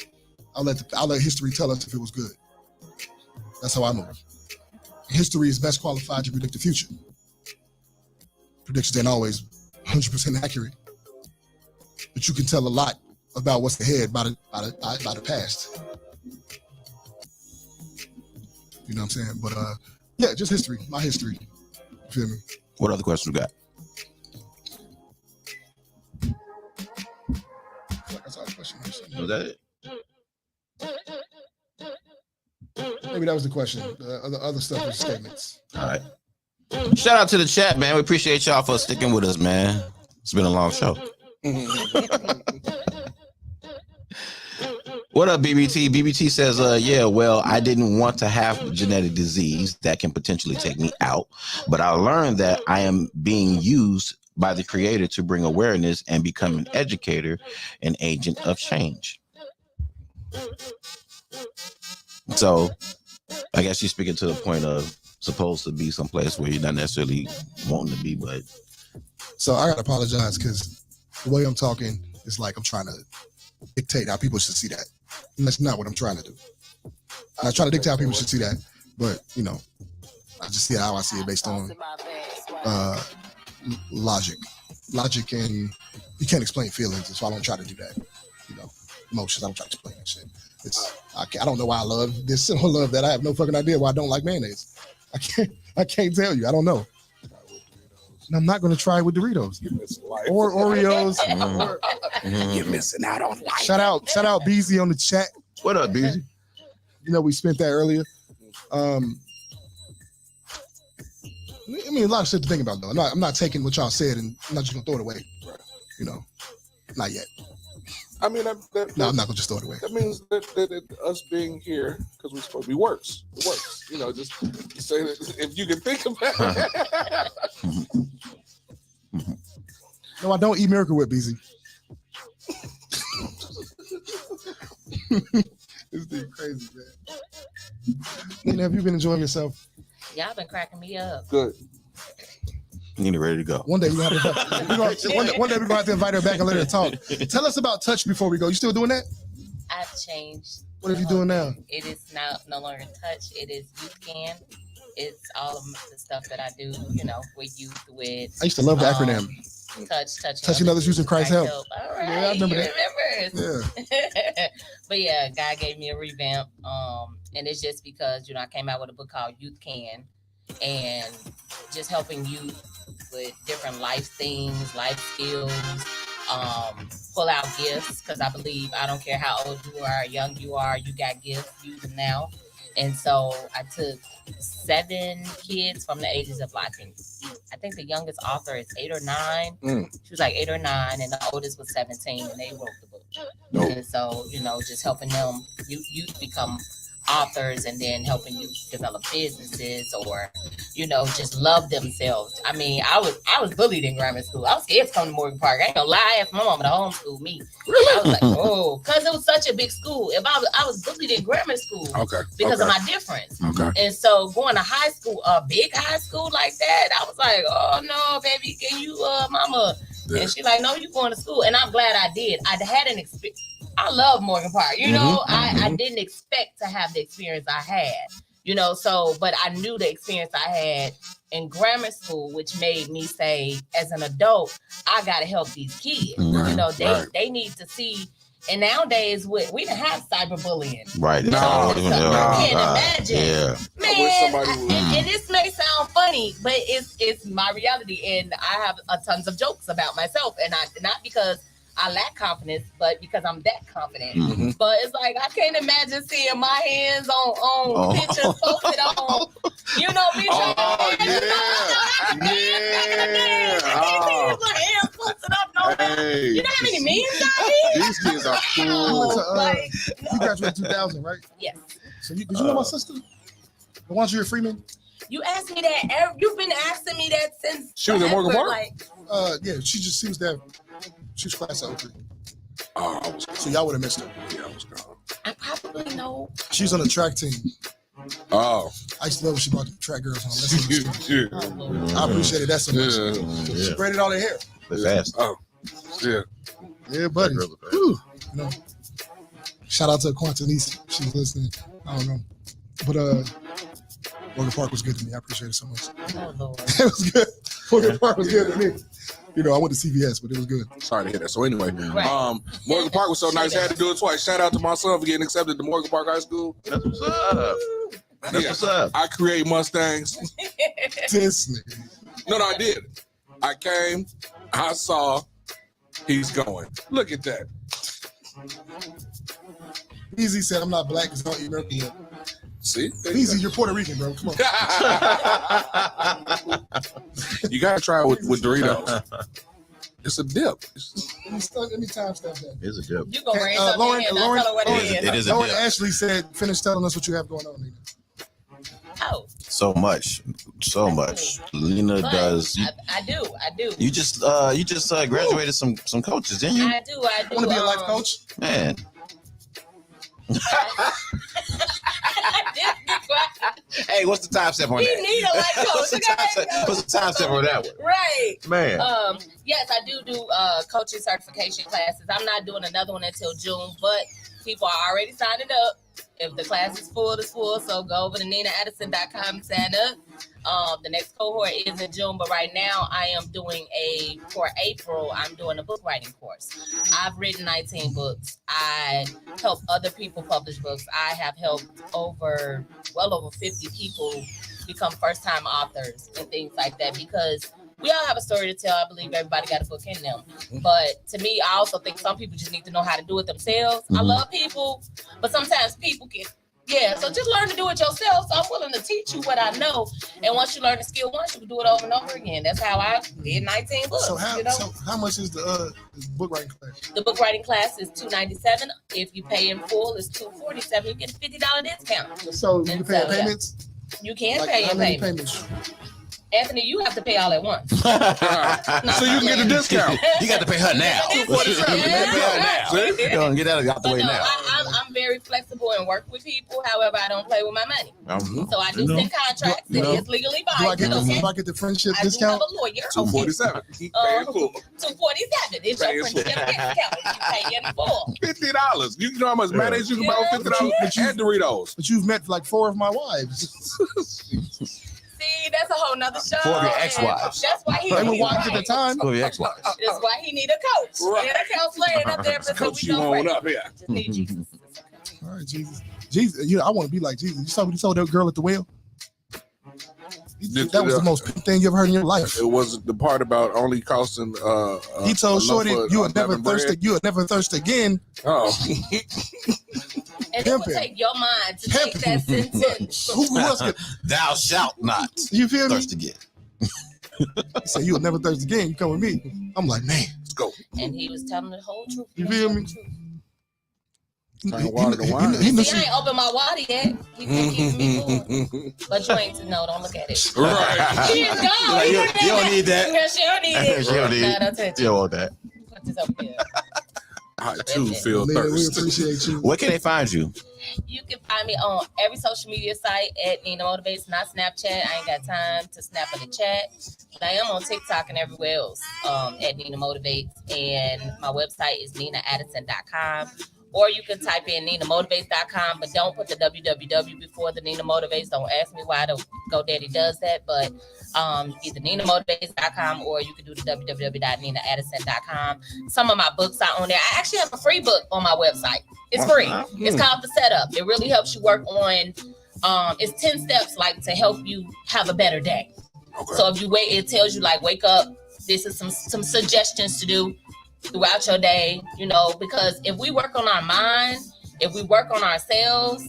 Speaker 3: I'll let history tell us if it was good. That's how I move. History is best qualified to predict the future. Predictions ain't always 100% accurate, but you can tell a lot about what's ahead by the past. You know what I'm saying? But yeah, just history. My history. You feel me?
Speaker 5: What other questions we got?
Speaker 3: Like I saw a question.
Speaker 5: Was that it?
Speaker 3: Maybe that was the question. The other stuff was statements.
Speaker 5: All right. Shout out to the chat, man. We appreciate y'all for sticking with us, man. It's been a long show. What up, BBT? BBT says, yeah, well, I didn't want to have genetic disease that can potentially take me out, but I learned that I am being used by the creator to bring awareness and become an educator, an agent of change. So I guess you're speaking to the point of supposed to be someplace where you're not necessarily wanting to be, but.
Speaker 3: So I gotta apologize because the way I'm talking is like I'm trying to dictate how people should see that. And that's not what I'm trying to do. I'm not trying to dictate how people should see that, but you know, I just see how I see it based on logic, and you can't explain feelings, so I don't try to do that. You know, emotions, I don't try to explain that shit. I don't know why I love this or love that. I have no fucking idea why I don't like mayonnaise. I can't tell you. I don't know. And I'm not going to try with Doritos or Oreos.
Speaker 4: You're missing out on life.
Speaker 3: Shout out BZ on the chat.
Speaker 5: What up, BZ?
Speaker 3: You know, we spent that earlier. I mean, a lot of shit to think about, though. I'm not taking what y'all said and I'm not just going to throw it away. Right. You know, not yet.
Speaker 4: I mean,
Speaker 3: no, I'm not going to just throw it away.
Speaker 4: That means that us being here, because we're supposed to be works. It works. You know, just say that if you can think about it.
Speaker 3: No, I don't eat Miracle Whip, BZ. This thing crazy, man. Nina, have you been enjoying yourself?
Speaker 2: Y'all been cracking me up.
Speaker 4: Good.
Speaker 5: Nina ready to go.
Speaker 3: One day we're gonna have to invite her back and let her talk. Tell us about Touch before we go. You still doing that?
Speaker 2: I've changed.
Speaker 3: What are you doing now?
Speaker 2: It is now no longer Touch. It is Youth Can. It's all of the stuff that I do, with youth, with.
Speaker 3: I used to love the acronym.
Speaker 2: Touching
Speaker 3: others using Christ's help.
Speaker 2: All right,
Speaker 3: Yeah, I remember that.
Speaker 2: Yeah. But yeah, God gave me a revamp. And it's just because, I came out with a book called Youth Can, and just helping youth with different life things, life skills, pull out gifts, because I believe I don't care how old you are, young you are, you got gifts, use them now. And so I took 7 kids from the ages of I think the youngest author is 8 or 9. She was like 8 or 9, and the oldest was 17, and they wrote the book. And so, just helping them, youth become authors, and then helping you develop businesses, or just love themselves. I mean, I was bullied in grammar school. I was scared to come to Morgan Park. I ain't gonna lie, if my mama to homeschool me. Really? I was like, because it was such a big school. If I was bullied in grammar school, because of my difference. And so going to high school, a big high school like that, I was like, oh no, baby, can you, mama? Yeah. And she like, no, you going to school. And I'm glad I did. I had an experience. I love Morgan Park. I didn't expect to have the experience I had, so, but I knew the experience I had in grammar school, which made me say, as an adult, I got to help these kids. They need to see. And nowadays, we didn't have cyberbullying.
Speaker 5: Right.
Speaker 2: I can't imagine.
Speaker 5: Yeah.
Speaker 2: Man, and this may sound funny, but it's my reality. And I have tons of jokes about myself. And not because I lack confidence, but because I'm that confident. But it's like, I can't imagine seeing my hands on pictures posted on, me trying You know how many memes I
Speaker 4: These kids are cool.
Speaker 3: You graduated 2000, right?
Speaker 2: Yes.
Speaker 3: So did you know my sister? The one you're Freeman?
Speaker 2: You asked me that. You've been asking me that since.
Speaker 4: She was at Morgan Park?
Speaker 3: Yeah, she was there. She was class of 03.
Speaker 4: Oh,
Speaker 3: so y'all would have missed her.
Speaker 4: Yeah, I was gone.
Speaker 2: I probably know.
Speaker 3: She was on the track team.
Speaker 4: Oh.
Speaker 3: I used to love when she brought the track girls home. I appreciated that so much. She braided all their hair.
Speaker 5: Fast.
Speaker 4: Oh. Yeah.
Speaker 3: Yeah, buddy. Shout out to Quantanese. She's listening. I don't know. But Morgan Park was good to me. I appreciate it so much.
Speaker 2: Oh, Lord.
Speaker 3: It was good. Morgan Park was good to me. I went to CVS, but it was good.
Speaker 4: Sorry to hear that. So anyway, Morgan Park was so nice. I had to do it twice. Shout out to my son for getting accepted to Morgan Park High School.
Speaker 5: That's what's up. That's what's up.
Speaker 4: I create Mustangs.
Speaker 3: This nigga.
Speaker 4: No, I did. I came. I saw. He's going. Look at that.
Speaker 3: Easy said, I'm not black because I don't eat American yet.
Speaker 4: See?
Speaker 3: Easy, you're Puerto Rican, bro. Come on.
Speaker 4: You got to try it with Doritos. It's a dip.
Speaker 3: Let me timestamp that.
Speaker 5: It's a dip.
Speaker 2: You gonna raise Lauren,
Speaker 5: it is a
Speaker 3: Lauren
Speaker 5: dip.
Speaker 3: Ashley said, finish telling us what you have going on, Nina.
Speaker 2: Oh.
Speaker 5: So much. Lena does.
Speaker 2: I do.
Speaker 5: You just graduated some coaches, didn't you?
Speaker 2: I do.
Speaker 3: I want to be a life coach?
Speaker 5: Man. Hey, what's the time step on that?
Speaker 2: We need a life coach.
Speaker 5: What's the time step on that one?
Speaker 2: Right.
Speaker 5: Man.
Speaker 2: Yes, I do coaching certification classes. I'm not doing another one until June, but people are already signing up. If the class is full, it's full. So go over to NinaAddison.com and sign up. The next cohort is in June, but right now I am doing for April, I'm doing a book writing course. I've written 19 books. I help other people publish books. I have helped well over 50 people become first-time authors and things like that, because we all have a story to tell. I believe everybody got a book in them. But to me, I also think some people just need to know how to do it themselves. I love people, but sometimes people so just learn to do it yourself. So I'm willing to teach you what I know. And once you learn the skill once, you can do it over and over again. That's how I did 19 books.
Speaker 3: So how much is the book writing class?
Speaker 2: The book writing class is $297. If you pay in full, it's $247. You get a $50 discount.
Speaker 3: So you can pay in payments?
Speaker 2: Yeah. You can pay in payments. Anthony, you have to pay all at once.
Speaker 4: So you can get a discount.
Speaker 5: You got to pay her now. You're going to get that out the way now.
Speaker 2: I'm very flexible. flexible and work with people. However, I don't play with my money. So I do send contracts that is legally
Speaker 3: Do I
Speaker 2: binding.
Speaker 3: get the friendship
Speaker 2: I
Speaker 3: discount?
Speaker 2: do have a lawyer.
Speaker 4: 247. Keep paying full.
Speaker 2: 247. It's your friendship discount. You pay in full.
Speaker 4: $50. You know how much mayonnaise you can buy with $50 and Doritos.
Speaker 3: But you've met like 4 of my wives.
Speaker 2: See, that's a whole nother show.
Speaker 5: 4 of your ex-wives.
Speaker 2: That's why he
Speaker 3: They were
Speaker 2: need
Speaker 3: wives at the time.
Speaker 5: 4 of your ex-wives.
Speaker 2: That's why he need a coach.
Speaker 4: Right.
Speaker 2: And a counselor and a therapist. So
Speaker 4: Coach
Speaker 2: we
Speaker 4: you
Speaker 2: don't
Speaker 4: on
Speaker 2: pray.
Speaker 4: up here.
Speaker 2: Just need Jesus.
Speaker 3: All right, Jesus. Jesus, you know, I want to be like Jesus. You saw what he told that girl at the well? That was the most thing you ever heard in your life.
Speaker 4: It was the part about only costing.
Speaker 3: He told Shorty, you would never
Speaker 4: bread.
Speaker 3: thirst. You would never thirst again.
Speaker 4: Oh,
Speaker 2: And it would take your mind to take that sentence.
Speaker 3: Who else could?
Speaker 5: Thou shalt not
Speaker 3: You feel me?
Speaker 5: thirst again.
Speaker 3: He said, you would never thirst again. You come with me. I'm like, man,
Speaker 4: let's go.
Speaker 2: And he was telling the whole truth.
Speaker 3: You feel me?
Speaker 4: Turn water to wine.
Speaker 3: He knew
Speaker 2: See, I ain't opened my water yet. He been keeping me cool. But you ain't to know. Don't look at it.
Speaker 4: Right.
Speaker 2: She is gone.
Speaker 5: Like, you don't need that.
Speaker 2: Yeah, she don't need it.
Speaker 5: She don't need
Speaker 2: Nah,
Speaker 5: it.
Speaker 2: don't touch
Speaker 5: You don't want that.
Speaker 2: it. Put this over here.
Speaker 4: I too feel
Speaker 3: Man, we
Speaker 4: thirst.
Speaker 3: appreciate you.
Speaker 5: Where can they find you?
Speaker 2: You can find me on every social media site at Nina Motivates, not Snapchat. I ain't got time to snap in the chat. But I am on TikTok and everywhere else at Nina Motivates. And my website is ninaaddison.com. Or you can type in ninamotivates.com, but don't put the www before the Nina Motivates. Don't ask me why the GoDaddy does that, but either ninamotivates.com or you can do the www.ninaaddison.com. Some of my books are on there. I actually have a free book on my website. It's free. It's called The Setup. It really helps you work on, it's 10 steps like to help you have a better day.
Speaker 4: Okay.
Speaker 2: So if you wait, it tells you like, wake up. This is some suggestions to do throughout your day, you know, because if we work on our mind, if we work on ourselves,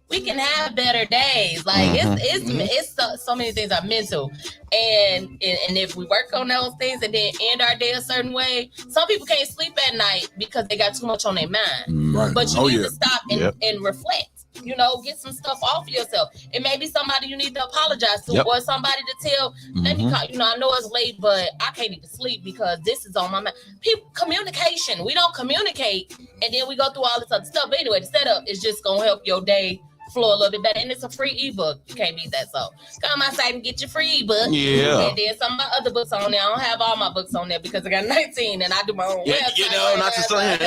Speaker 2: we can have better days. Like it's so many things are mental, and if we work on those things and then end our day a certain way, some people can't sleep at night because they got too much on their mind.
Speaker 4: Right.
Speaker 2: But you need to stop and reflect. You know, get some stuff off of yourself. It may be somebody you need to apologize to, or somebody to tell. Let me call. You know, I know it's late, but I can't even sleep because this is on my mind. People, communication. We don't communicate, and then we go through all this other stuff. But anyway, the setup is just gonna help your day flow a little bit better, and it's a free ebook. You can't beat that. So come on my site and get your free ebook.
Speaker 5: Yeah.
Speaker 2: And then some of my other books on there. I don't have all my books on there because I got 19 and I do my own website.
Speaker 5: You know, not to say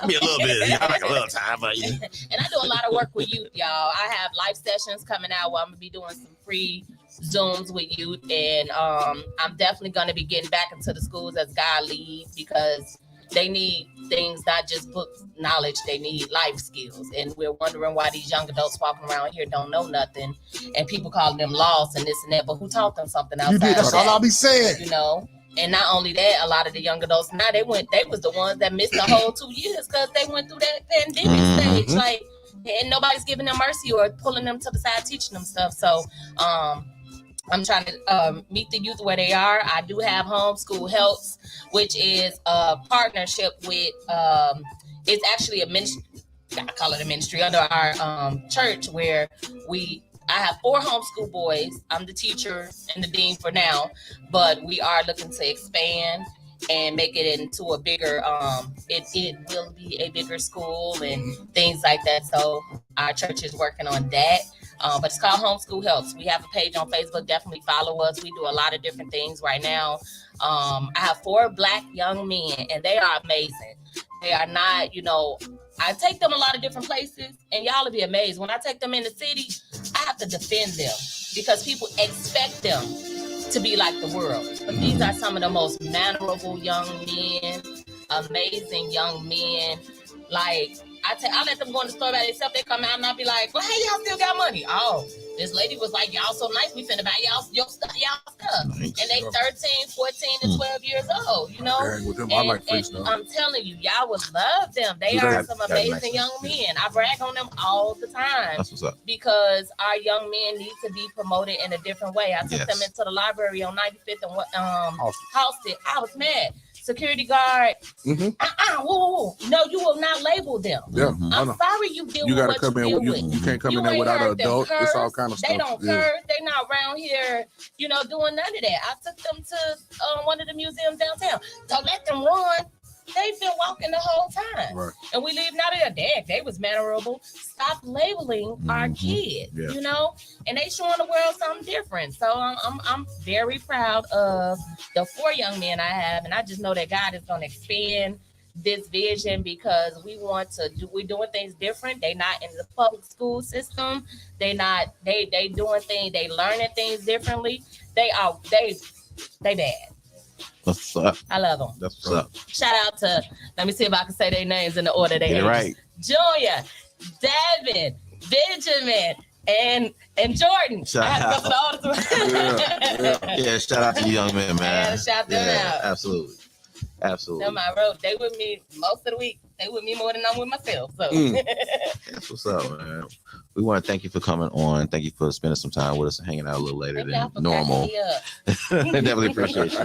Speaker 5: be a little bit, like a little time, but yeah.
Speaker 2: And I do a lot of work with youth, y'all. I have live sessions coming out where I'm gonna be doing some free Zooms with youth, and I'm definitely gonna be getting back into the schools as God leads because they need things, not just book knowledge, they need life skills. And we're wondering why these young adults walking around here don't know nothing, and people calling them lost and this and that, but who taught them something outside?
Speaker 3: You did. That's
Speaker 2: of
Speaker 3: all
Speaker 2: that?
Speaker 3: I'll be saying.
Speaker 2: You know. And not only that, a lot of the young adults now they was the ones that missed the whole 2 years because they went through that pandemic stage. Like, and nobody's giving them mercy or pulling them to the side, teaching them stuff. So I'm trying to meet the youth where they are. I do have Homeschool Helps, which is a partnership with it's actually a ministry. I call it a ministry under our church where I have 4 homeschool boys. I'm the teacher and the dean for now, but we are looking to expand and make it into a bigger, it will be a bigger school and things like that. So our church is working on that. But it's called Homeschool Helps. We have a page on Facebook. Definitely follow us. We do a lot of different things right now. I have 4 Black young men, and they are amazing. They are not, you know, I take them a lot of different places, and y'all will be amazed. When I take them in the city, I have to defend them because people expect them to be like the world. But these are some of the most mannerable young men, amazing young men. Like, I let them go in the store by themselves. They come out and I'll be like, well, hey, y'all still got money? Oh, this lady was like, y'all so nice. We finna buy y'all stuff. Nice. And they 13, 14, and 12 years old, you know?
Speaker 4: With them, I like face now.
Speaker 2: I'm telling you, y'all would love them. They are some amazing young men. I brag on them all the time.
Speaker 5: That's what's up.
Speaker 2: Because our young men need to be promoted in a different way. I took them into the library on 95th and Halsted. I was mad. Security guard. Whoa. No, you will not label them.
Speaker 4: Yeah,
Speaker 2: I'm sorry you deal
Speaker 4: you
Speaker 2: with
Speaker 4: gotta
Speaker 2: what
Speaker 4: come
Speaker 2: you
Speaker 4: in.
Speaker 2: deal
Speaker 4: You
Speaker 2: with.
Speaker 4: can't come in there without an adult. It's all kind of stuff.
Speaker 2: They don't curse. They not around here, doing none of that. I took them to one of the museums downtown. Don't let them run. They've been walking the whole time.
Speaker 4: Right.
Speaker 2: And we leave now they was mannerable. Stop labeling our kids,
Speaker 5: Yeah.
Speaker 2: you know, and they showing the world something different. So I'm very proud of the 4 young men I have, and I just know that God is going to expand this vision because we're doing things different. They not in the public school system. They doing things, they learning things differently. They bad.
Speaker 5: What's up?
Speaker 2: I love them.
Speaker 5: That's what's up.
Speaker 2: Shout out to, let me see if I can say their names in the order they
Speaker 5: Get it
Speaker 2: ages.
Speaker 5: right.
Speaker 2: Junior, Devin, Benjamin, and Jordan.
Speaker 5: Shout
Speaker 2: I have to go to all the
Speaker 5: Yeah, shout out to you young men, man.
Speaker 2: Yeah, shout them out.
Speaker 5: Absolutely.
Speaker 2: Them I wrote. They with me most of the week. They with me more than I'm with myself. So
Speaker 5: That's what's up, man. We want to thank you for coming on. Thank you for spending some time with us and hanging out a little later
Speaker 2: Thank
Speaker 5: than
Speaker 2: y'all for
Speaker 5: normal.
Speaker 2: cracking me up.
Speaker 5: Definitely appreciate you.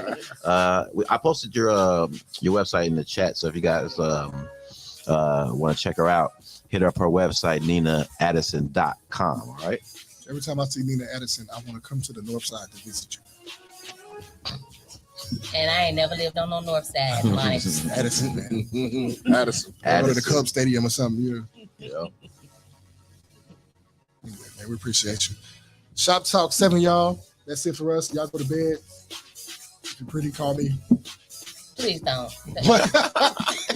Speaker 5: I posted your website in the chat, so if you guys want to check her out, hit up her website, ninaaddison.com. All right.
Speaker 3: Every time I see Nina Addison, I want to come to the north side to visit you.
Speaker 2: And I ain't never lived on no north side. Like,
Speaker 3: Addison, man.
Speaker 4: Addison.
Speaker 3: Go to the Cubs Stadium or something.
Speaker 5: Yeah.
Speaker 3: Anyway, man, we appreciate you. Shop Talk 7, y'all. That's it for us. Y'all go to bed. If you're pretty, call me.
Speaker 2: please don't.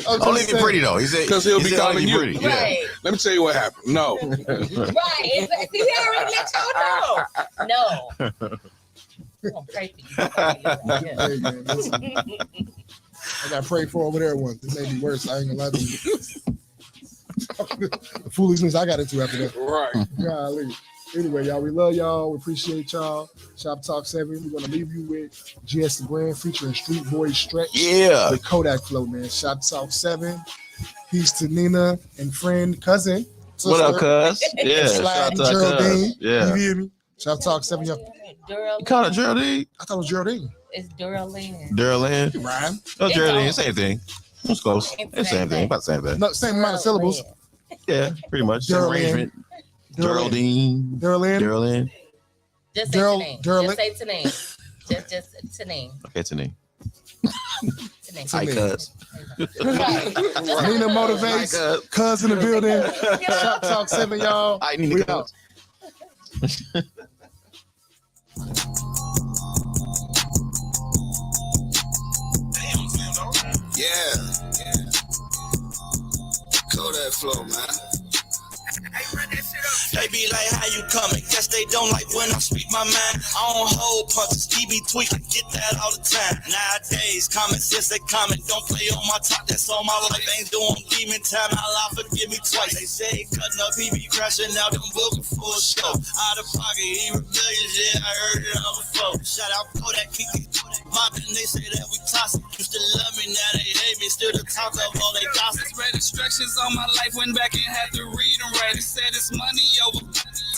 Speaker 5: Only if you're pretty though. He said
Speaker 4: because he'll be calling you.
Speaker 5: Pretty.
Speaker 2: Right.
Speaker 4: Yeah. Let me tell you what happened. No.
Speaker 2: Right. Exactly. He already let y'all know. No. I'm gonna pray for you.
Speaker 3: Hey, man, listen. I got prayed for over there once. It made me worse. I ain't gonna lie to you. The foolishness I got into after that.
Speaker 4: Right.
Speaker 3: Golly. Anyway, y'all, we love y'all. We appreciate y'all. Shop Talk 7. We're gonna leave you with GS the Brand featuring Street Boy Stretch.
Speaker 5: Yeah.
Speaker 3: With Kodak Flow, man. Shop Talk 7. Peace to Nina and friend, cousin. Sister.
Speaker 5: What up, cuz? Yeah.
Speaker 3: Slide
Speaker 5: Shout out to our
Speaker 3: Geraldine.
Speaker 5: cuz. Yeah.
Speaker 3: You hear me? Shop Talk 7, y'all.
Speaker 5: You call it Geraldine?
Speaker 3: I thought it was Geraldine.
Speaker 2: It's Duralene.
Speaker 5: Duralene?
Speaker 3: Rhyme.
Speaker 5: Oh,
Speaker 2: It's
Speaker 5: Geraldine,
Speaker 2: all-
Speaker 5: same thing. It's close.
Speaker 2: It's
Speaker 5: It's same thing. About the same thing.
Speaker 3: No, same amount of syllables.
Speaker 5: Yeah, pretty much. Same
Speaker 3: Duralene.
Speaker 5: arrangement. Geraldine.
Speaker 3: Duralene.
Speaker 5: Geraldine.
Speaker 2: Just say
Speaker 3: Duralene.
Speaker 2: Tanane. Just say Tanane. Just Tanane.
Speaker 5: Okay, Tanine.
Speaker 2: Tanane.
Speaker 5: Hi, cuz.
Speaker 2: Right. Just
Speaker 3: Nina
Speaker 2: say
Speaker 3: motivates.
Speaker 5: Hi, cuz.
Speaker 3: Cuz in the building. Shop Talk 7, y'all.
Speaker 5: I need
Speaker 3: We
Speaker 5: to
Speaker 3: out.
Speaker 6: Yeah. Kodak Flow, man.
Speaker 1: They be like, how you coming? Guess they don't like when I speak my mind. I don't hold punches, he be tweaking, get that all the time. Nowadays, comments, yes, they comment. Don't play on my top, that's all my life. Ain't doing demon time, Allah forgive me twice. They say, cutting up, he be crashing out, them booking full show. Out of pocket, he rebellious, yeah, I heard it all before. Shout out Kodak, Kiki, mobbing, they say that we toxic. Used to love me, now they hate me, still the talk of all they gossip.
Speaker 7: Read instructions on my life, went back and had to read them right. It said it's money over.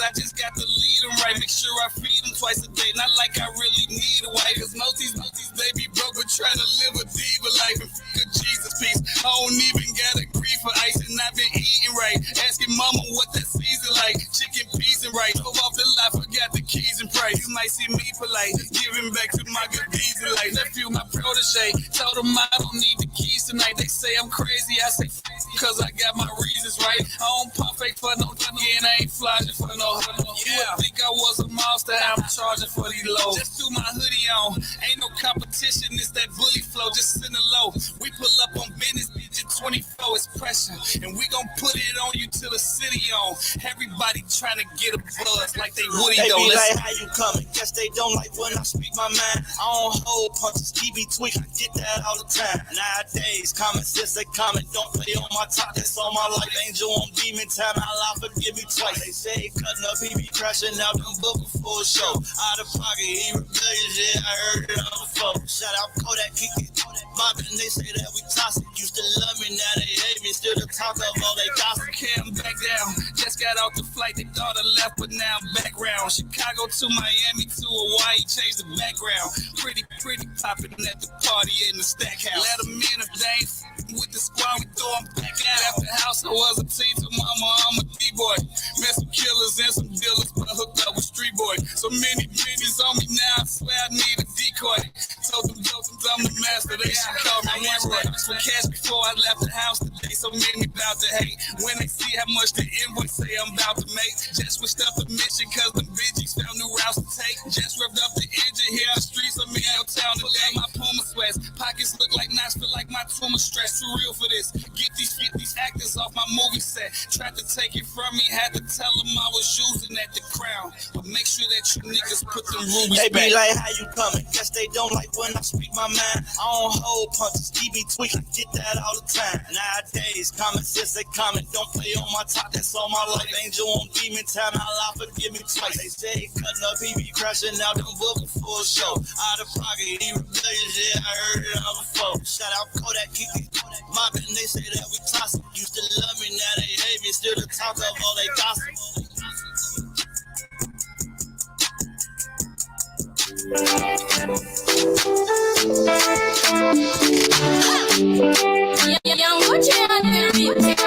Speaker 7: I just got to lead them right. Make sure I feed them twice a day. Not like I really need a wife. Cause most these baby broke, but trying to live a diva life. And good Jesus peace. I don't even got a grief for ice, and I've been eating right. Asking mama what that season like. Chicken peas and rice. Drove off the lot, forgot the keys and price. You might see me polite, giving back to my good deeds in life. Nephew, my protege, told them I don't need the keys tonight. They say I'm crazy, I say cause I got my reasons right. I don't pump fake for no money, and I ain't flying for no honey. Yeah, I think I was a monster, I'm charging for these lows. Just threw my hoodie on, ain't no competition, it's that bully flow, just send a low. We pull up on business, digit 24, it's pressure, and we gon' put it on you till the city on. Everybody trying to get a buzz like they Woody
Speaker 1: They
Speaker 7: though.
Speaker 1: be like, how you coming? Guess they don't like when I speak my mind. I don't hold punches, he be tweaking, get that all the time. Nowadays, comments, yes, they comment. Don't play on my top, that's all my life. Angel on demon time, Allah forgive me twice. They say cutting up, he be crashing out, them booking full show. Out of pocket, he rebellious, yeah, I heard it all before. Shout out Kodak, Kiki, mobbing, they say that we toxic. Used to love me, now they hate me, still the talk of all they gossip.
Speaker 7: Cam back down, just got off the flight, they thought I left, but now I'm background. Chicago to Miami to Hawaii, changed the background. Pretty popping at the party in the stack house. Let them in if they ain't with the squad, we throw them back out. Left the house, I was a teen to mama, I'm a D-boy. Met some killers and some dealers, but I hooked up with street boy. So many bitches on me now, I swear I need a decoy. Told them I'm the master, they should call me Leroy. For cash to hate. When they see how much the invoice say I'm about to make. Just switched up the mission cause the bitches found new routes to take. Just revved up the engine here on the streets. I'm in your town today. My Puma sweats. Pockets look like knots, feel like my tumor stress. Too real for this. Get these actors off my movie set. Tried to take it from me. Had to tell them I was using at the crown. But make sure that you niggas put them rubies
Speaker 1: They
Speaker 7: back.
Speaker 1: be like, how you coming? Guess they don't like when I speak my mind. I don't hold punches, keep me tweaking, get that all the time. Nowadays, common sense they comment, don't play on my top, that's all my life. Angel on demon time, Allah forgive me twice. They say cutting up, he be crashing out them bookings for a show. Out of pocket, he rebellious, yeah, I heard it all before. Shout out Kodak, Kiki, mobbing, they say that we toxic. Used to love me, now they hate me, still the talk of all they gossip.
Speaker 2: Young, what you on the beat?